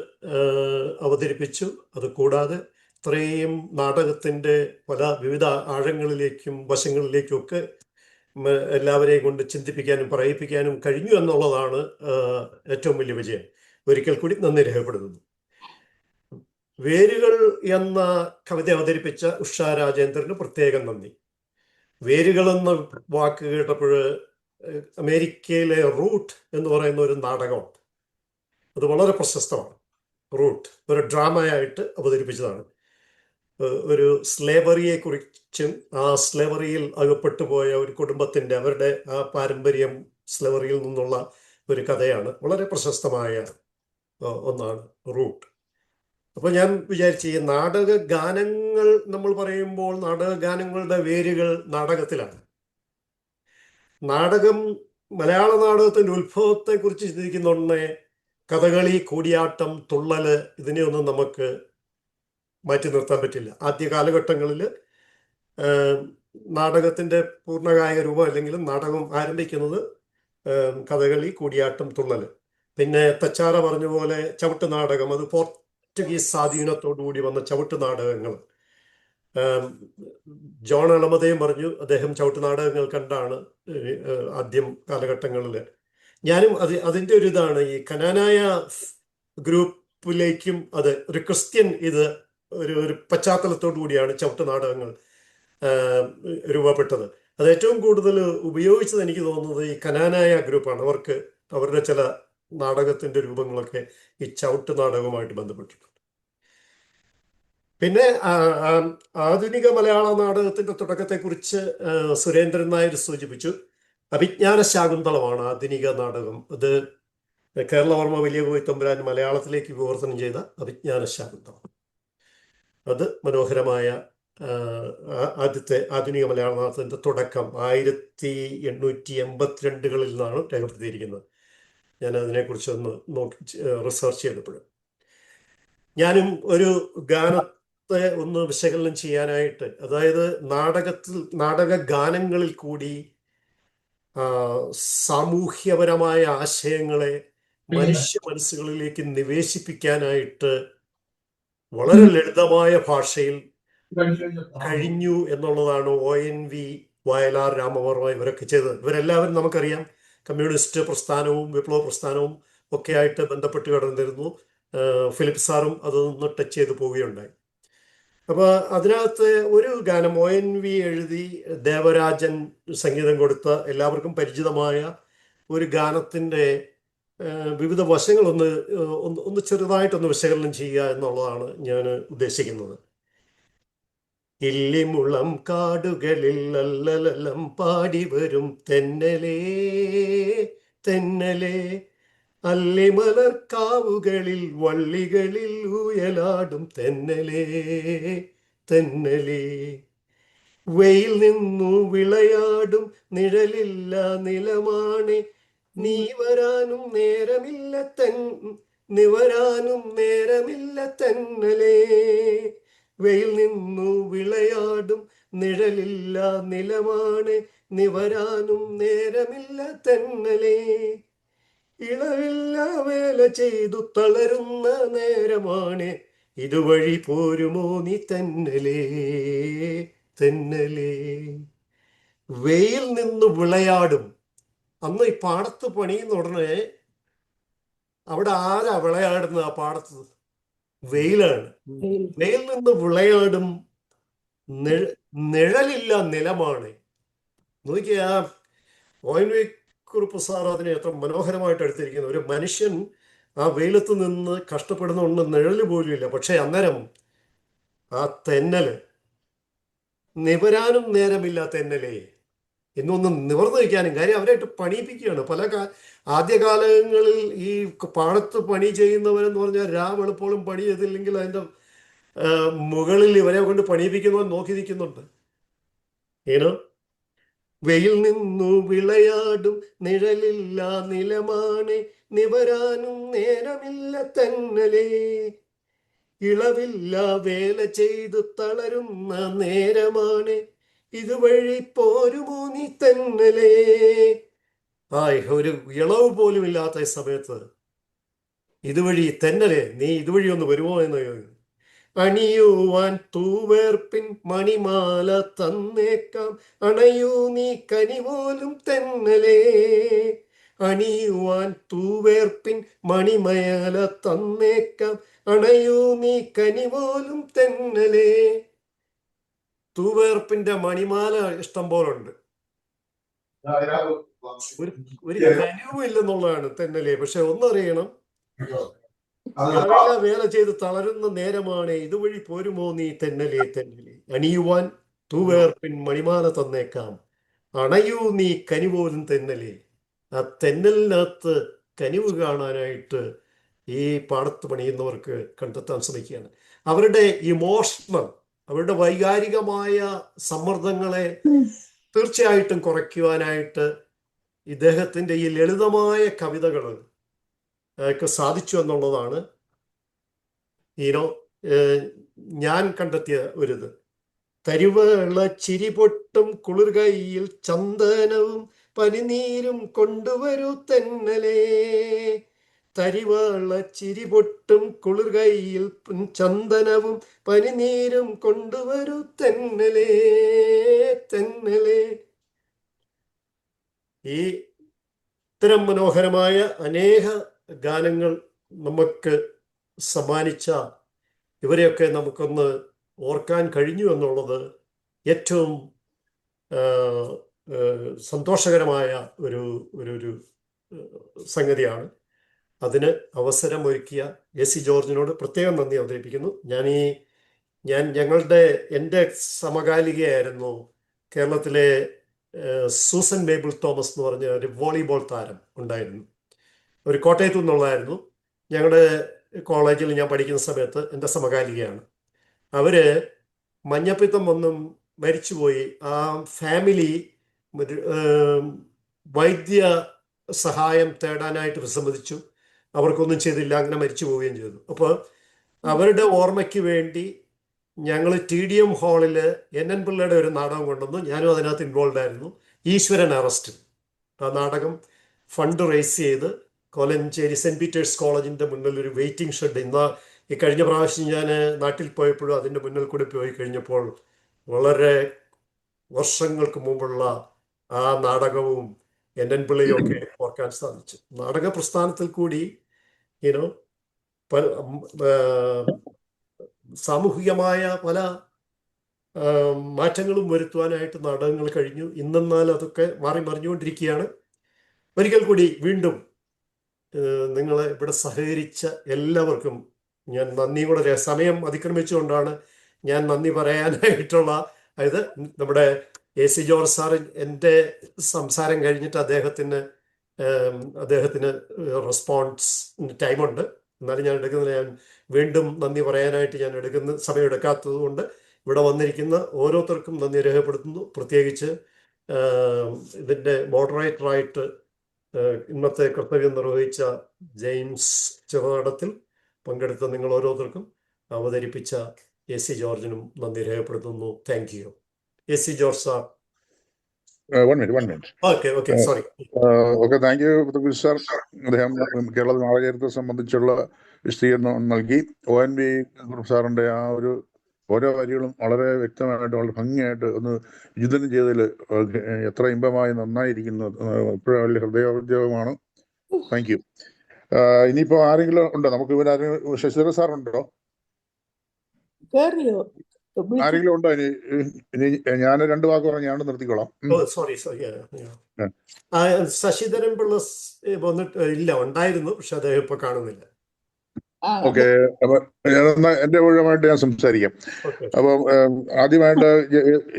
Speaker 2: അവതരിപ്പിച്ചു. അതുകൂടാതെ ഇത്രയും നാടകത്തിൻ്റെ പല വിവിധ ആഴങ്ങളിലേക്കും വശങ്ങളിലേക്കും ഒക്കെ എല്ലാവരെയും കൊണ്ട് ചിന്തിപ്പിക്കാനും പറയിപ്പിക്കാനും കഴിഞ്ഞു എന്നുള്ളതാണ് ഏറ്റവും വലിയ വിജയം. ഒരിക്കൽ കൂടി നന്ദി രേഖപ്പെടുത്തുന്നു. വേരുകൾ എന്ന കവിത അവതരിപ്പിച്ച ഉഷാ രാജേന്ദ്രന് പ്രത്യേകം നന്ദി. വേരുകൾ എന്ന വാക്ക് കേട്ടപ്പോൾ അമേരിക്കയിലെ റൂട്ട് എന്ന് പറയുന്ന ഒരു നാടകമുണ്ട്. അത് വളരെ പ്രശസ്തമാണ്. റൂട്ട് ഒരു ഡ്രാമയായിട്ട് അവതരിപ്പിച്ചതാണ്. ഒരു സ്ലേവറിയെ കുറിച്ചും ആ സ്ലേവറിയിൽ അകപ്പെട്ടു പോയ ഒരു കുടുംബത്തിൻ്റെ അവരുടെ ആ പാരമ്പര്യം സ്ലേവറിയിൽ നിന്നുള്ള ഒരു കഥയാണ്. വളരെ പ്രശസ്തമായ ഒന്നാണ് റൂട്ട്. അപ്പോൾ ഞാൻ വിചാരിച്ചു, ഈ നാടക ഗാനങ്ങൾ നമ്മൾ പറയുമ്പോൾ നാടക ഗാനങ്ങളുടെ വേരുകൾ നാടകത്തിലാണ്. നാടകം, മലയാള നാടകത്തിൻ്റെ ഉത്ഭവത്തെക്കുറിച്ച് ചിന്തിക്കുന്നുണ്ടേ കഥകളി, കൂടിയാട്ടം, തുള്ളല് ഇതിനെയൊന്നും നമുക്ക് മാറ്റി നിർത്താൻ പറ്റില്ല. ആദ്യ കാലഘട്ടങ്ങളിൽ നാടകത്തിൻ്റെ പൂർണ്ണകായ രൂപം അല്ലെങ്കിൽ നാടകം ആരംഭിക്കുന്നത് കഥകളി, കൂടിയാട്ടം, തുള്ളല്. പിന്നെ തച്ചാറ പറഞ്ഞ പോലെ ചവിട്ട് നാടകം, അത് പോർച്ചുഗീസ് സ്വാധീനത്തോടുകൂടി വന്ന ചവിട്ട് നാടകങ്ങൾ. ജോൺ അളമതയും പറഞ്ഞു അദ്ദേഹം ചവിട്ട് നാടകങ്ങൾ കണ്ടാണ് ആദ്യം കാലഘട്ടങ്ങളിൽ. ഞാനും അതിൻ്റെ ഒരു ഇതാണ്, ഈ കനാനായ ഗ്രൂപ്പിലേക്കും അത് ഒരു ക്രിസ്ത്യൻ ഇത് ഒരു പശ്ചാത്തലത്തോടു കൂടിയാണ് ചവിട്ട് നാടകങ്ങൾ രൂപപ്പെട്ടത്. അത് ഏറ്റവും കൂടുതൽ ഉപയോഗിച്ചത് എനിക്ക് തോന്നുന്നത് ഈ കനാനായ ഗ്രൂപ്പാണ്. അവരുടെ ചില നാടകത്തിൻ്റെ രൂപങ്ങളൊക്കെ ഈ ചവിട്ട് നാടകവുമായിട്ട് ബന്ധപ്പെട്ടിട്ടുണ്ട്. പിന്നെ ആധുനിക മലയാള നാടകത്തിൻ്റെ തുടക്കത്തെക്കുറിച്ച് സുരേന്ദ്രൻ നായർ സൂചിപ്പിച്ചു. അഭിജ്ഞാന ശാകുന്തളമാണ് ആധുനിക നാടകം. അത് കേരളവർമ്മ വലിയ കോയിത്തമ്പുരാൻ മലയാളത്തിലേക്ക് വിവർത്തനം ചെയ്ത അഭിജ്ഞാന ശാകുന്തളം. അത് മനോഹരമായ ആദ്യത്തെ ആധുനിക മലയാള നാടകത്തിൻ്റെ തുടക്കം 1882 നിന്നാണ് രേഖപ്പെടുത്തിയിരിക്കുന്നത്. ഞാൻ അതിനെക്കുറിച്ചൊന്ന് റിസർച്ച് ചെയ്തപ്പോൾ ഞാനും ഒരു ഗാനത്തെ ഒന്ന് വിശകലനം ചെയ്യാനായിട്ട്, അതായത് നാടക ഗാനങ്ങളിൽ കൂടി സാമൂഹ്യപരമായ ആശയങ്ങളെ മനുഷ്യ മനസ്സുകളിലേക്ക് നിവേശിപ്പിക്കാനായിട്ട് വളരെ ലളിതമായ ഭാഷയിൽ കഴിഞ്ഞു എന്നുള്ളതാണ് ONV, വയലാർ രാമവർമ്മ ഇവരൊക്കെ ചെയ്തത്. ഇവരെല്ലാവരും നമുക്കറിയാം കമ്മ്യൂണിസ്റ്റ് പ്രസ്ഥാനവും വിപ്ലവ പ്രസ്ഥാനവും ഒക്കെ ആയിട്ട് ബന്ധപ്പെട്ട് കിടന്നിരുന്നു. ഫിലിപ്പ് സാറും അതൊന്ന് ടച്ച് ചെയ്ത് പോവുകയുണ്ടായി. അപ്പോൾ അതിനകത്ത് ഒരു ഗാനം ONV എഴുതി ദേവരാജൻ സംഗീതം കൊടുത്ത എല്ലാവർക്കും പരിചിതമായ ഒരു ഗാനത്തിൻ്റെ വിവിധ വശങ്ങളൊന്ന് ചെറുതായിട്ടൊന്ന് വിശകലനം ചെയ്യുക എന്നുള്ളതാണ് ഞാൻ ഉദ്ദേശിക്കുന്നത്. ഇല്ലിമുളം കാടുകളിൽ അല്ലലം പാടി വരും തെന്നലേ തെന്നലേ, അല്ലിമലർക്കാവുകളിൽ വള്ളികളിൽ ഊയലാടും തെന്നലേ തെന്നലേ, വെയിൽ നിന്നു വിളയാടും നിഴലില്ല നിലമാണെ, നീ വരാനും നേരമില്ല നിവരാനും നേരമില്ല തെന്നലേ, വെയിൽ നിന്നു വിളയാടും നിഴലില്ല നിലമാണ്, നിവരാനും നേരമില്ല തെന്നലേ, ഇളവില്ല വേല ചെയ്തു തളരുന്ന നേരമാണ്, ഇതുവഴി പോരുമോ നീ തെന്നലേ തെന്നലേ. വെയിൽ നിന്ന് വിളയാടും. അന്ന് ഈ പാടത്ത് പണിയുന്ന ഉടനെ അവിടെ ആരാ വിളയാടുന്നത്? ആ പാടത്ത് വെയിലാണ്. വെയിൽ നിന്ന് വിളയാടും, നിഴലില്ല നിലമാണ്. നോക്കിയ ONV കുറുപ്പ് സാർ അതിനെ എത്ര മനോഹരമായിട്ട് എടുത്തിരിക്കുന്നു. ഒരു മനുഷ്യൻ ആ വെയിലത്ത് നിന്ന് കഷ്ടപ്പെടുന്നുണ്ട്, നിഴല് പോലും ഇല്ല. പക്ഷെ അന്നേരം ആ തെന്നല്, നിവരാനും നേരമില്ല തെന്നലേ, എന്നൊന്ന് നിവർന്നു വയ്ക്കാനും. കാര്യം അവരായിട്ട് പണിയിപ്പിക്കുകയാണ്. ആദ്യകാലങ്ങളിൽ ഈ പാടത്ത് പണി ചെയ്യുന്നവരെന്ന് പറഞ്ഞാൽ വെളുപ്പോളും പണി ചെയ്തില്ലെങ്കിൽ അതിൻ്റെ മുകളിൽ ഇവരെ കൊണ്ട് പണിയിപ്പിക്കുന്നവൻ നോക്കി നിൽക്കുന്നുണ്ട്. ഏനോ വെയിൽ നിന്നു വിളയാടും, നിഴലില്ല നിലമാണ്, നിവരാനും നേരമില്ല തെന്നലേ, ഇളവില്ല വേല ചെയ്തു തളരുന്ന നേരമാണ്, ഇതുവഴി പോരുമോ നീ തെന്നലേ. ഒരു ഇളവ് പോലും ഇല്ലാത്ത സമയത്ത് ഇതുവഴി തെന്നലേ, നീ ഇതുവഴി ഒന്ന് വരുമോ എന്ന്. അണിയുവാൻ തൂവേർപ്പിൻ മണിമാല തന്നേക്കാം, അണയൂ നീ കനിപോലും തെന്നലേ, അണിയുവാൻ തൂവേർപ്പിൻ മണിമാല തന്നേക്കാം, അണയൂ നീ കനിപോലും തെന്നലേ. തൂവേർപ്പിന്റെ മണിമാല ഇഷ്ടം പോലുണ്ട്, ഒരു കനിവും ഇല്ലെന്നുള്ളതാണ് തെന്നലേ. പക്ഷെ ഒന്നറിയണം, വേല ചെയ്ത് തളരുന്ന നേരമാണ്, ഇതുവഴി പോരുമോ നീ തെന്നലേ തെന്നലേ, അണിയുവാൻ തൂവേർപ്പിൻ മണിമാല തന്നേക്കാം, അണയൂ നീ കനിപോലും തെന്നലേ. ആ തെന്നലിനകത്ത് കനിവ് കാണാനായിട്ട് ഈ പാടത്ത് പണിയുന്നവർക്ക് കണ്ടെത്താൻ ശ്രമിക്കുകയാണ്. അവരുടെ ഇമോഷണൽ, അവരുടെ വൈകാരികമായ സമ്മർദ്ദങ്ങളെ തീർച്ചയായിട്ടും കുറയ്ക്കുവാനായിട്ട് ഇദ്ദേഹത്തിൻ്റെ ഈ ലളിതമായ കവിതകൾ സാധിച്ചു എന്നുള്ളതാണ് ഞാൻ കണ്ടെത്തിയ ഒരിത്. തരുവള ചിരിപൊട്ടും കുളിർകൈയിൽ ചന്ദനവും പനിനീരും കൊണ്ടുവരൂ തെന്നലേ, തരിവള ചിരിപൊട്ടും കുളിർകൈയിൽ ചന്ദനവും പനിനീരും കൊണ്ടുവരൂ തെന്നലേ, തെന്നലേ. ഈ ഇത്തരം മനോഹരമായ അനേക ഗാനങ്ങൾ നമുക്ക് സമ്മാനിച്ച ഇവരെയൊക്കെ നമുക്കൊന്ന് ഓർക്കാൻ കഴിഞ്ഞു എന്നുള്ളത് ഏറ്റവും സന്തോഷകരമായ ഒരു ഒരു സംഗതിയാണ്. അതിന് അവസരമൊരുക്കിയ AC ജോർജിനോട് പ്രത്യേകം നന്ദി അവതരിപ്പിക്കുന്നു. എൻ്റെ സമകാലികയായിരുന്നു കേരളത്തിലെ സൂസൻ ബേബിൾ തോമസ് എന്ന് പറഞ്ഞ ഒരു വോളിബോൾ താരം ഉണ്ടായിരുന്നു. ഒരു കോട്ടയത്തു നിന്നുള്ളതായിരുന്നു. ഞങ്ങളുടെ കോളേജിൽ ഞാൻ പഠിക്കുന്ന സമയത്ത് എൻ്റെ സമകാലികയാണ്. അവര് മഞ്ഞപ്പിത്തം വന്നും മരിച്ചുപോയി. ആ ഫാമിലി വൈദ്യ സഹായം തേടാനായിട്ട് വിസമ്മതിച്ചു. അവർക്കൊന്നും ചെയ്തില്ല, അങ്ങനെ മരിച്ചു പോവുകയും ചെയ്തു. അപ്പോൾ അവരുടെ ഓർമ്മയ്ക്ക് വേണ്ടി ഞങ്ങൾ TDM ഹാളിൽ NN പിള്ളയുടെ ഒരു നാടകം കൊണ്ടുവന്നു. ഞാനും അതിനകത്ത് ഇൻവോൾവ് ആയിരുന്നു. ഈശ്വരൻ അറസ്റ്റ്. ആ നാടകം ഫണ്ട് റേസ് ചെയ്ത് കോലഞ്ചേരി സെൻറ്റ് പീറ്റേഴ്സ് കോളേജിൻ്റെ മുന്നിൽ ഒരു വെയിറ്റിംഗ് ഷെഡ്. ഈ കഴിഞ്ഞ പ്രാവശ്യം ഞാൻ നാട്ടിൽ പോയപ്പോഴും അതിൻ്റെ മുന്നിൽ കൂടി പോയി കഴിഞ്ഞപ്പോൾ വളരെ വർഷങ്ങൾക്ക് മുമ്പുള്ള ആ നാടകവും NN പിള്ളയും ഒക്കെ ഓർക്കാൻ സാധിച്ചു. നാടക പ്രസ്ഥാനത്തിൽ കൂടി സാമൂഹികമായ പല മാറ്റങ്ങളും വരുത്തുവാനായിട്ട് നാടകങ്ങൾ കഴിഞ്ഞു. ഇന്നെന്നാൽ അതൊക്കെ മാറി മറിഞ്ഞുകൊണ്ടിരിക്കുകയാണ്. ഒരിക്കൽ കൂടി വീണ്ടും നിങ്ങളെ ഇവിടെ സഹകരിച്ച എല്ലാവർക്കും ഞാൻ നന്ദി കൂടെ, സമയം അതിക്രമിച്ചുകൊണ്ടാണ് ഞാൻ നന്ദി പറയാനായിട്ടുള്ള ഇത്. നമ്മുടെ AC ജോർജ് സാർ എൻ്റെ സംസാരം കഴിഞ്ഞിട്ട് അദ്ദേഹത്തിന് റെസ്പോൺസ് ടൈമുണ്ട്. എന്നാലും ഞാൻ എടുക്കുന്നില്ല. ഞാൻ വീണ്ടും നന്ദി പറയാനായിട്ട് ഞാൻ സമയം എടുക്കാത്തത് കൊണ്ട് ഇവിടെ വന്നിരിക്കുന്ന ഓരോരുത്തർക്കും നന്ദി രേഖപ്പെടുത്തുന്നു. പ്രത്യേകിച്ച് ഇതിൻ്റെ മോഡറേറ്ററായിട്ട് ഇന്നത്തെ കർത്തവ്യം നിർവഹിച്ച ജെയിംസ് ചെറുനാടത്തിൽ പങ്കെടുത്ത നിങ്ങൾ ഓരോരുത്തർക്കും, അവതരിപ്പിച്ച AC ജോർജിനും നന്ദി രേഖപ്പെടുത്തുന്നു. Thank you. AC George sir.
Speaker 7: One minute.
Speaker 2: Okay, sorry.
Speaker 7: Thank you sir. അദ്ദേഹം കേരള നാടകചരിത്രത്തെ സംബന്ധിച്ചുള്ള വിശദീകരണം നൽകി. ONV സാറിൻ്റെ ആ ഒരു ഓരോ വരികളും വളരെ വ്യക്തമായിട്ട് വളരെ ഭംഗിയായിട്ട് ഒന്ന് വിചിന്തനം ചെയ്തതിൽ എത്ര ഇമ്പമായി നന്നായിരിക്കുന്നു. ഇപ്പോഴും വലിയ ഹൃദയോദ്യോഗമാണ്. Thank you. ഇനിയിപ്പോൾ ആരെങ്കിലും ഉണ്ടോ? നമുക്ക് ഇവിടെ ആരെങ്കിലും ശശിധര സാറുണ്ടോ? ആരെങ്കിലും ഉണ്ടോ? ഇനി ഞാൻ 2 വാക്ക് പറഞ്ഞ് ഞാൻ നിർത്തിക്കോളാം.
Speaker 2: സോറി ശശിധരൻ പിള്ള വന്നിട്ട് ഇല്ല, ഉണ്ടായിരുന്നു, പക്ഷെ അദ്ദേഹം ഇപ്പൊ കാണുന്നില്ല.
Speaker 7: ഓക്കെ, അപ്പൊ എന്റെ ഒഴിവായിട്ട് ഞാൻ സംസാരിക്കാം. അപ്പം ആദ്യമായിട്ട്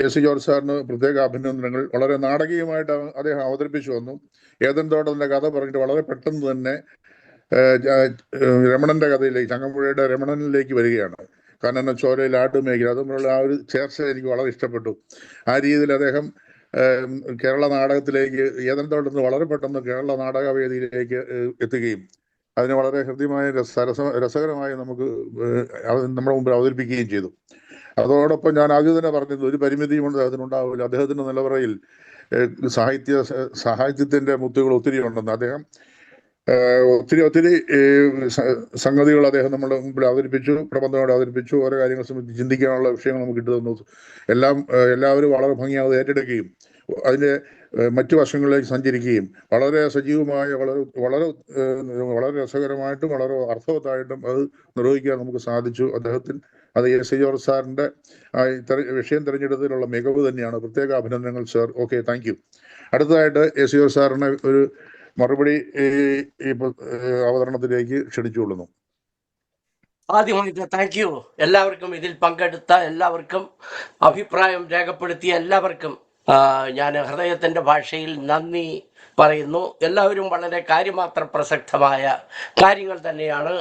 Speaker 7: എസ് ജോർജ് സാറിന് പ്രത്യേക അഭിനന്ദനങ്ങൾ. വളരെ നാടകീയമായിട്ട് അദ്ദേഹം അവതരിപ്പിച്ചു വന്നു. ഏതൻ തോട്ടത്തിന്റെ കഥ പറഞ്ഞിട്ട് വളരെ പെട്ടെന്ന് തന്നെ രമണന്റെ കഥയിലേക്ക്, ചങ്ങമ്പുഴയുടെ രമണനിലേക്ക് വരികയാണ്. കാരണം ചോരയിൽ ആട്ടുമേഖല അതുപോലുള്ള ആ ഒരു ചേർച്ച എനിക്ക് വളരെ ഇഷ്ടപ്പെട്ടു. ആ രീതിയിൽ അദ്ദേഹം കേരള നാടകത്തിലേക്ക്, ഏതൻ തോട്ടത്തിന് വളരെ പെട്ടെന്ന് കേരള നാടകവേദിയിലേക്ക് എത്തുകയും അതിനെ വളരെ ഹൃദ്യമായ രസകരമായി നമുക്ക് നമ്മുടെ മുമ്പിൽ അവതരിപ്പിക്കുകയും ചെയ്തു. അതോടൊപ്പം ഞാൻ ആദ്യം തന്നെ പറഞ്ഞത് ഒരു പരിമിതിയും കൊണ്ട് അതിനുണ്ടാവില്ല. അദ്ദേഹത്തിന്റെ നിലവറയിൽ സാഹിത്യത്തിന്റെ മുത്തുകൾ ഒത്തിരി ഉണ്ടെന്ന്. അദ്ദേഹം ഒത്തിരി സംഗതികൾ അദ്ദേഹം നമ്മുടെ മുമ്പിൽ അവതരിപ്പിച്ചു, പ്രബന്ധങ്ങളോട് അവതരിപ്പിച്ചു. ഓരോ കാര്യങ്ങളെ സംബന്ധിച്ച് ചിന്തിക്കാനുള്ള വിഷയങ്ങൾ നമുക്ക് ഇട്ടു തന്നു. എല്ലാവരും വളരെ ഭംഗിയാതെ ഏറ്റെടുക്കുകയും അതിൻ്റെ മറ്റു വശങ്ങളിലേക്ക് സഞ്ചരിക്കുകയും വളരെ സജീവമായ വളരെ രസകരമായിട്ടും വളരെ അർത്ഥവത്തായിട്ടും അത് നിർവഹിക്കാൻ നമുക്ക് സാധിച്ചു. അത് എസ് ജോർജ് സാറിൻ്റെ വിഷയം തിരഞ്ഞെടുത്തതിലുള്ള മികവ് തന്നെയാണ്. പ്രത്യേക അഭിനന്ദനങ്ങൾ സാർ. Okay, thank U. അടുത്തതായിട്ട് എസ് ജോർജ് സാറിനെ ഒരു മറുപടി ഈ അവതരണത്തിലേക്ക് ക്ഷണിച്ചുകൊള്ളുന്നു.
Speaker 6: ആദ്യമായിട്ട് താങ്ക് യു എല്ലാവർക്കും, ഇതിൽ പങ്കെടുത്ത എല്ലാവർക്കും, അഭിപ്രായം രേഖപ്പെടുത്തിയ എല്ലാവർക്കും ഞാൻ ഹൃദയത്തിൻ്റെ ഭാഷയിൽ നന്ദി പറയുന്നു. എല്ലാവരും വളരെ കാര്യമാത്ര പ്രസക്തമായ കാര്യങ്ങൾ തന്നെയാണ്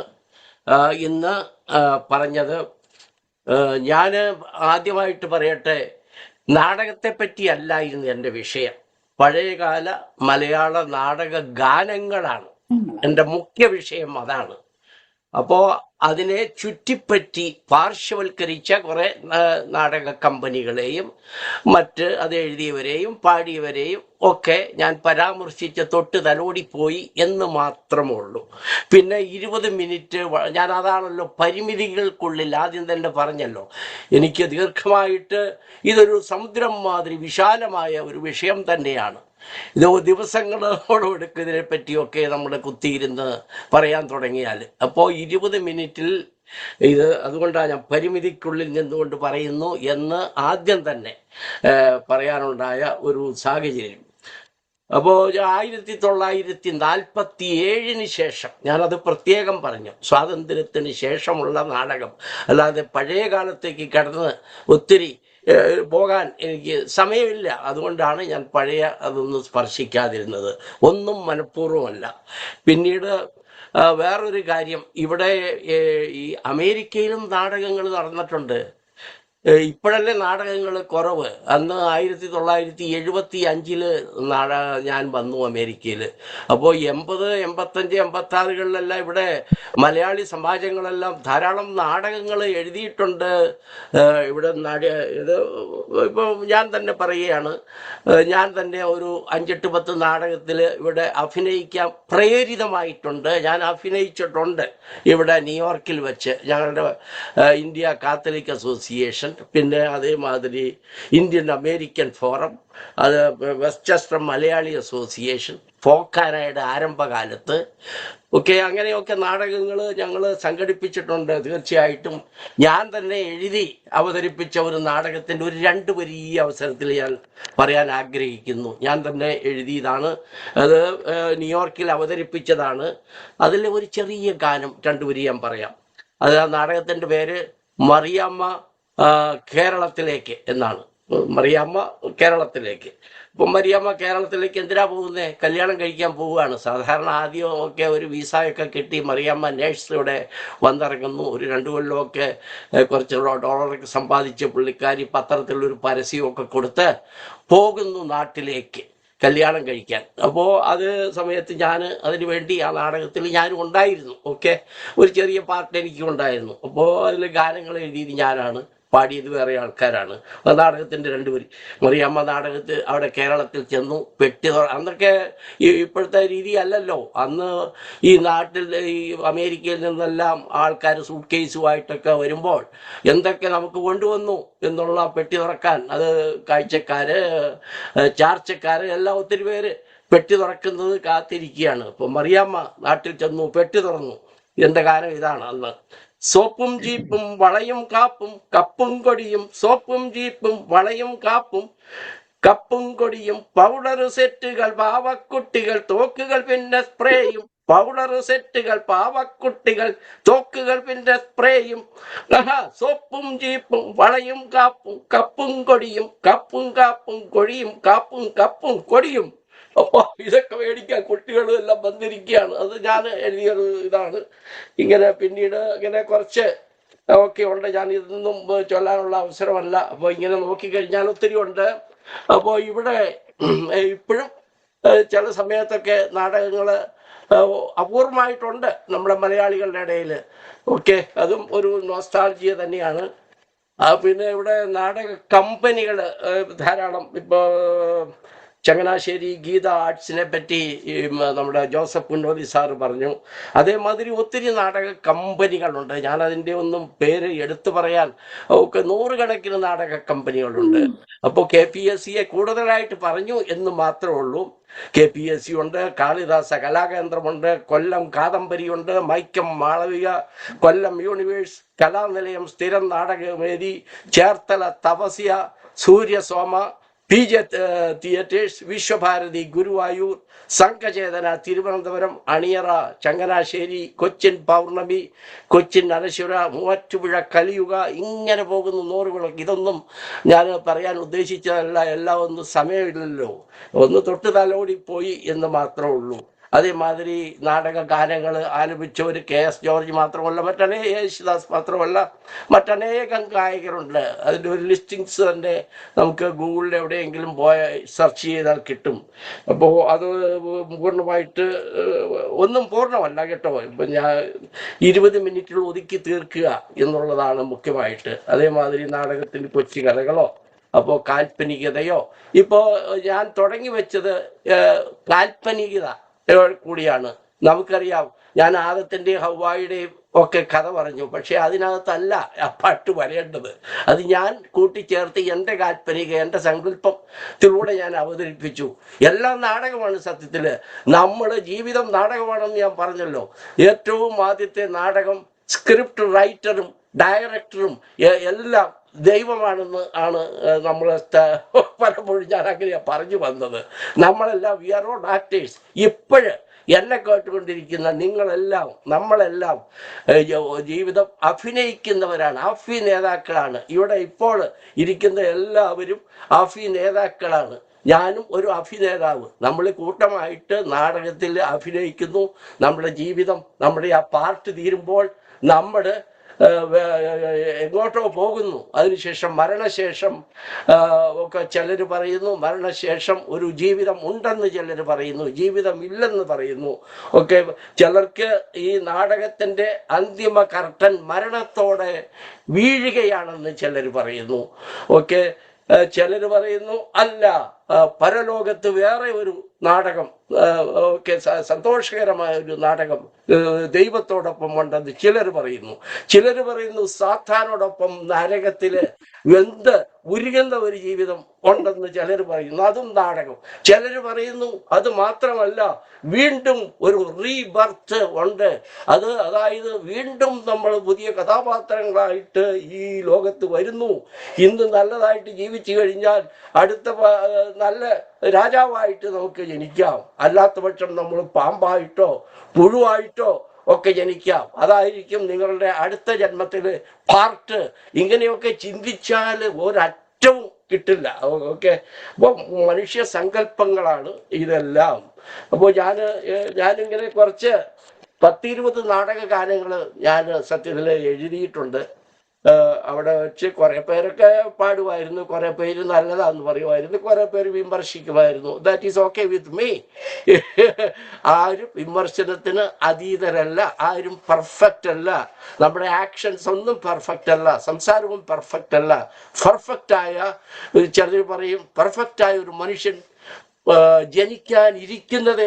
Speaker 6: ഇന്ന് പറഞ്ഞത്. ഞാൻ ആദ്യമായിട്ട് പറയട്ടെ, നാടകത്തെ പറ്റിയല്ലായിരുന്നു എൻ്റെ വിഷയം. പഴയകാല മലയാള നാടക ഗാനങ്ങളാണ് എൻ്റെ മുഖ്യ വിഷയം, അതാണ്. അപ്പോൾ അതിനെ ചുറ്റിപ്പറ്റി പാർശ്വവൽക്കരിച്ച കുറെ നാടക കമ്പനികളെയും മറ്റ് അത് എഴുതിയവരെയും പാടിയവരെയും ഒക്കെ ഞാൻ പരാമർശിച്ച് തൊട്ട് തലോടിപ്പോയി എന്ന് മാത്രമേ ഉള്ളൂ. പിന്നെ 20 മിനിറ്റ് ഞാൻ അതാണല്ലോ പരിമിതികൾക്കുള്ളിൽ ആദ്യം തന്നെ പറഞ്ഞല്ലോ. എനിക്ക് ദീർഘമായിട്ട് ഇതൊരു സമുദ്രം മാതിരി വിശാലമായ ഒരു വിഷയം തന്നെയാണ്. ഇത് ദിവസങ്ങളോളം എടുക്കും ഇതിനെ പറ്റിയൊക്കെ നമ്മൾ കുത്തിയിരുന്ന് പറയാൻ തുടങ്ങിയാൽ. അപ്പോൾ 20 മിനിറ്റിൽ ഇത്, അതുകൊണ്ടാണ് ഞാൻ പരിമിതിക്കുള്ളിൽ നിന്നുകൊണ്ട് പറയുന്നു എന്ന് ആദ്യം തന്നെ പറയാനുണ്ടായ ഒരു സാഹചര്യം. അപ്പോൾ 1947 ശേഷം, ഞാനത് പ്രത്യേകം പറഞ്ഞു, സ്വാതന്ത്ര്യത്തിന് ശേഷമുള്ള നാടകം, അല്ലാതെ പഴയ കാലത്തേക്ക് കടന്ന് ഒത്തിരി പോകാൻ എനിക്ക് സമയമില്ല. അതുകൊണ്ടാണ് ഞാൻ പഴയ അതൊന്നും സ്പർശിക്കാതിരുന്നത്. ഒന്നും മനഃപൂർവ്വമല്ല. പിന്നീട് വേറൊരു കാര്യം, ഇവിടെ ഈ അമേരിക്കയിലും നാടകങ്ങൾ നടന്നിട്ടുണ്ട്. ഇപ്പോഴല്ലേ നാടകങ്ങൾ കുറവ്. അന്ന് 1975 ഞാൻ വന്നു അമേരിക്കയിൽ. അപ്പോൾ 80, 85, 86 ഇവിടെ മലയാളി സമാജങ്ങളെല്ലാം ധാരാളം നാടകങ്ങൾ എഴുതിയിട്ടുണ്ട്. ഇവിടെ ഇത് ഇപ്പോൾ ഞാൻ തന്നെ പറയുകയാണ്, ഞാൻ തന്നെ ഒരു 5-10 നാടകത്തിൽ ഇവിടെ അഭിനയിക്കാൻ പ്രേരിതമായിട്ടുണ്ട്. ഞാൻ അഭിനയിച്ചിട്ടുണ്ട് ഇവിടെ ന്യൂയോർക്കിൽ വെച്ച്, ഞങ്ങളുടെ ഇന്ത്യ കാത്തലിക് അസോസിയേഷൻ, പിന്നെ അതേമാതിരി ഇന്ത്യൻ അമേരിക്കൻ ഫോറം, അത് വെസ്റ്റ്ചെസ്റ്റർ മലയാളി അസോസിയേഷൻ, ഫോക്കാനയുടെ ആരംഭകാലത്ത് ഒക്കെ അങ്ങനെയൊക്കെ നാടകങ്ങൾ ഞങ്ങൾ സംഘടിപ്പിച്ചിട്ടുണ്ട്. തീർച്ചയായിട്ടും ഞാൻ തന്നെ എഴുതി അവതരിപ്പിച്ച ഒരു നാടകത്തിൻ്റെ ഒരു 2 വരി ഈ അവസരത്തിൽ ഞാൻ പറയാൻ ആഗ്രഹിക്കുന്നു. ഞാൻ തന്നെ എഴുതിയതാണ്, അത് ന്യൂയോർക്കിൽ അവതരിപ്പിച്ചതാണ്. അതിൽ ഒരു ചെറിയ ഗാനം 2 വരി ഞാൻ പറയാം. അത് ആ നാടകത്തിൻ്റെ പേര് മറിയാമ്മ കേരളത്തിലേക്ക് എന്നാണ്. മറിയാമ്മ കേരളത്തിലേക്ക്. ഇപ്പം മറിയാമ്മ കേരളത്തിലേക്ക് എന്തിനാ പോകുന്നത്? കല്യാണം കഴിക്കാൻ പോവുകയാണ്. സാധാരണ ആദ്യമൊക്കെ ഒരു വിസയൊക്കെ കിട്ടി മറിയാമ്മ നേഴ്സിലൂടെ വന്നിറങ്ങുന്നു. ഒരു 2 കൊല്ലമൊക്കെ കുറച്ച് ഡോളറൊക്കെ സമ്പാദിച്ച് പുള്ളിക്കാരി പത്രത്തിലൊരു പരസ്യമൊക്കെ കൊടുത്ത് പോകുന്നു നാട്ടിലേക്ക് കല്യാണം കഴിക്കാൻ. അപ്പോൾ അത് സമയത്ത് ഞാൻ അതിനു വേണ്ടി ആ നാടകത്തിൽ ഞാനും ഉണ്ടായിരുന്നു. ഓക്കെ, ഒരു ചെറിയ പാർട്ട് എനിക്കും ഉണ്ടായിരുന്നു. അപ്പോൾ അതിൽ ഗാനങ്ങൾ എഴുതിയത് ഞാനാണ്. പാടിയത് വേറെ ആൾക്കാരാണ്. ആ നാടകത്തിൻ്റെ രണ്ടുപേര് മറിയാമ്മ നാടകത്തിൽ അവിടെ കേരളത്തിൽ ചെന്നു അന്നൊക്കെ ഇപ്പോഴത്തെ രീതി അല്ലല്ലോ. അന്ന് ഈ നാട്ടിൽ ഈ അമേരിക്കയിൽ നിന്നെല്ലാം ആൾക്കാർ സൂട്ട് കേസുമായിട്ടൊക്കെ വരുമ്പോൾ എന്തൊക്കെ നമുക്ക് കൊണ്ടുവന്നു എന്നുള്ള പെട്ടി തുറക്കാൻ. അത് കാഴ്ചക്കാര്, ചാർച്ചക്കാര് എല്ലാം ഒത്തിരി പേര് പെട്ടി തുറക്കുന്നത് കാത്തിരിക്കുകയാണ്. ഇപ്പം മറിയാമ്മ നാട്ടിൽ ചെന്നു, പെട്ടി തുറന്നു. എന്റെ കാലം ഇതാണ് അന്ന്. സോപ്പും ജീപ്പും വളയും കാപ്പും കപ്പും കൊടിയും, സോപ്പും ജീപ്പും വളയും കാപ്പും കപ്പും കൊടിയും, പൗഡർ സെറ്റുകൾ പാവക്കുട്ടികൾ, തോക്കുകൾ പിന്നെ സ്പ്രേയും, പൗഡർ സെറ്റുകൾ പാവക്കുട്ടികൾ, തോക്കുകൾ പിന്നെ സ്പ്രേയും, സോപ്പും ജീപ്പും വളയും കാപ്പും കപ്പും കൊടിയും, കപ്പും കാപ്പും കൊടിയും, കാപ്പും കപ്പും കൊടിയും. അപ്പോൾ ഇതൊക്കെ മേടിക്കാൻ കുട്ടികളും എല്ലാം വന്നിരിക്കുകയാണ്. അത് ഞാൻ എഴുതിയൊരു ഇതാണ്. ഇങ്ങനെ പിന്നീട് ഇങ്ങനെ കുറച്ച് ഒക്കെ ഉണ്ട്. ഞാൻ ഇതൊന്നും ചൊല്ലാനുള്ള അവസരമല്ല. അപ്പോൾ ഇങ്ങനെ നോക്കിക്കഴിഞ്ഞാൽ ഒത്തിരി ഉണ്ട്. അപ്പോൾ ഇവിടെ ഇപ്പോഴും ചില സമയത്തൊക്കെ നാടകങ്ങൾ അപൂർവമായിട്ടുണ്ട് നമ്മുടെ മലയാളികളുടെ ഇടയിൽ ഒക്കെ. അതും ഒരു നോസ്റ്റാൾജിയ തന്നെയാണ്. പിന്നെ ഇവിടെ നാടക കമ്പനികൾ ധാരാളം. ഇപ്പോൾ ചങ്ങനാശ്ശേരി ഗീത ആർട്സിനെ പറ്റി നമ്മുടെ ജോസഫ് പുന്നോലി സാറ് പറഞ്ഞു. അതേമാതിരി ഒത്തിരി നാടക കമ്പനികളുണ്ട്. ഞാനതിൻ്റെ ഒന്നും പേര് എടുത്തു പറയാൻ ഒക്കെ നൂറുകണക്കിന് നാടക കമ്പനികളുണ്ട്. അപ്പോൾ KPSC കൂടുതലായിട്ട് പറഞ്ഞു എന്ന് മാത്രമേ ഉള്ളൂ. KPSC ഉണ്ട്, കാളിദാസ കലാകേന്ദ്രമുണ്ട്, കൊല്ലം കാദംബരിയുണ്ട്, മൈക്കം മാളവിക, കൊല്ലം യൂണിവേഴ്സ് കലാനിലയം സ്ഥിരം നാടകവേദി, ചേർത്തല തപസ്യ, സൂര്യസോമ, PJ തിയേറ്റേഴ്സ്, വിശ്വഭാരതി ഗുരുവായൂർ, സംഘചേതന തിരുവനന്തപുരം, അണിയറ ചങ്ങനാശ്ശേരി, കൊച്ചിൻ പൗർണമി, കൊച്ചിൻ അനശ്വര, മൂവാറ്റുപുഴ കലിയുക, ഇങ്ങനെ പോകുന്നു നൂറുകളൊക്കെ. ഇതൊന്നും ഞാൻ പറയാൻ ഉദ്ദേശിച്ചതല്ല. എല്ലാം ഒന്നും സമയമില്ലല്ലോ. ഒന്ന് തൊട്ട് തലോടിപ്പോയി എന്ന് മാത്രമേ ഉള്ളൂ. അതേമാതിരി നാടക ഗാനങ്ങൾ ആലപിച്ചവർ KS ജോർജ് മാത്രമല്ല, യേശുദാസ് മാത്രമല്ല, മറ്റനേകം ഗായകരുണ്ട്. അതിൻ്റെ ഒരു ലിസ്റ്റിങ്സ് തന്നെ നമുക്ക് ഗൂഗിളിൽ എവിടെയെങ്കിലും പോയ സെർച്ച് ചെയ്താൽ കിട്ടും. അപ്പോൾ അത് പൂർണ്ണമായിട്ട് ഒന്നും പൂർണ്ണമല്ല കേട്ടോ. ഇപ്പം ഞാൻ 20 മിനിറ്റിൽ ഒതുക്കി തീർക്കുക എന്നുള്ളതാണ് മുഖ്യമായിട്ട്. അതേമാതിരി നാടകത്തിന് കൊച്ചു കഥകളോ അപ്പോൾ കാൽപ്പനികതയോ. ഇപ്പോൾ ഞാൻ തുടങ്ങി വെച്ചത് കാൽപ്പനികത കൂടിയാണ്. നമുക്കറിയാം, ഞാൻ ആദത്തിൻ്റെയും ഹവ്വായുടെയും ഒക്കെ കഥ പറഞ്ഞു. പക്ഷെ അതിനകത്തല്ല ആ പാട്ട് വരേണ്ടത്. അത് ഞാൻ കൂട്ടിച്ചേർത്ത് എൻ്റെ കാൽപ്പനിക, എൻ്റെ സങ്കല്പത്തിലൂടെ ഞാൻ അവതരിപ്പിച്ചു. എല്ലാം നാടകമാണ് സത്യത്തിൽ. നമ്മുടെ ജീവിതം നാടകമാണെന്ന് ഞാൻ പറഞ്ഞല്ലോ. ഏറ്റവും ആദ്യത്തെ നാടകം സ്ക്രിപ്റ്റ് റൈറ്ററും ഡയറക്ടറും എല്ലാം ദൈവമാണെന്ന് ആണ് നമ്മൾ പലപ്പോഴും ഞാൻ അങ്ങനെയാണ് പറഞ്ഞു വന്നത്. നമ്മളെല്ലാം വി ആർ നോട്ട് ആക്ടേഴ്സ്. ഇപ്പോഴ് എന്നെ കേട്ടുകൊണ്ടിരിക്കുന്ന നിങ്ങളെല്ലാം, നമ്മളെല്ലാം ജീവിതം അഭിനയിക്കുന്നവരാണ്, അഭിനേതാക്കളാണ്. ഇവിടെ ഇപ്പോൾ ഇരിക്കുന്ന എല്ലാവരും അഭിനേതാക്കളാണ്. ഞാനും ഒരു അഭിനേതാവ്. നമ്മൾ കൂട്ടമായിട്ട് നാടകത്തിൽ അഭിനയിക്കുന്നു. നമ്മുടെ ജീവിതം, നമ്മുടെ ആ പാർട്ട് തീരുമ്പോൾ നമ്മൾ എങ്ങോട്ടോ പോകുന്നു. അതിനുശേഷം മരണശേഷം ഒക്കെ ചിലർ പറയുന്നു, മരണശേഷം ഒരു ജീവിതം ഉണ്ടെന്ന് ചിലർ പറയുന്നു, ജീവിതം ഇല്ലെന്ന് പറയുന്നു ഒക്കെ. ചിലർക്ക് ഈ നാടകത്തിൻ്റെ അന്തിമ കർട്ടൻ മരണത്തോടെ വീഴുകയാണെന്ന് ചിലർ പറയുന്നു ഒക്കെ. ചിലർ പറയുന്നു അല്ല, പരലോകത്ത് വേറെ ഒരു നാടകം ഒക്കെ, സന്തോഷകരമായ ഒരു നാടകം ദൈവത്തോടൊപ്പം ഉണ്ടെന്ന് ചിലർ പറയുന്നു. ചിലർ പറയുന്നു സാത്താനോടൊപ്പം നരകത്തില് വെന്ത് ഉരുകുന്ന ഒരു ജീവിതം ഉണ്ടെന്ന് ചിലർ പറയുന്നു, അതും നാടകം. ചിലർ പറയുന്നു അത് മാത്രമല്ല, വീണ്ടും ഒരു റീബർത്ത് ഉണ്ട്. അതായത് വീണ്ടും നമ്മൾ പുതിയ കഥാപാത്രങ്ങളായിട്ട് ഈ ലോകത്ത് വരുന്നു. ഇന്ന് നല്ലതായിട്ട് ജീവിച്ചു കഴിഞ്ഞാൽ അടുത്ത നല്ല രാജാവായിട്ട് നമുക്ക് ജനിക്കാം. അല്ലാത്ത പക്ഷം നമ്മൾ പാമ്പായിട്ടോ പുഴുവായിട്ടോ ഒക്കെ ജനിക്കാം. അതായിരിക്കും നിങ്ങളുടെ അടുത്ത ജന്മത്തിൽ പാർട്ട്. ഇങ്ങനെയൊക്കെ ചിന്തിച്ചാൽ ഒരറ്റവും കിട്ടില്ല. ഓക്കെ. അപ്പോൾ മനുഷ്യ സങ്കല്പങ്ങളാണ് ഇതെല്ലാം. അപ്പോൾ ഞാനിങ്ങനെ കുറച്ച് 10-20 നാടക ഗാനങ്ങൾ ഞാൻ സത്യത്തിൽ എഴുതിയിട്ടുണ്ട്. അവിടെ വെച്ച് കുറേ പേരൊക്കെ പാടുമായിരുന്നു, കുറേ പേര് നല്ലതാന്ന് പറയുമായിരുന്നു, കുറേ പേര് വിമർശിക്കുമായിരുന്നു. That is okay with me. ആരും വിമർശനത്തിന് അതീതരല്ല, ആരും പെർഫെക്റ്റ് അല്ല, നമ്മുടെ ആക്ഷൻസ് ഒന്നും പെർഫെക്റ്റ് അല്ല, സംസാരവും പെർഫെക്റ്റ് അല്ല. പെർഫെക്റ്റായ ചിലർ പറയും പെർഫെക്റ്റായ ഒരു മനുഷ്യൻ ജനിക്കാൻ ഇരിക്കുന്നതേ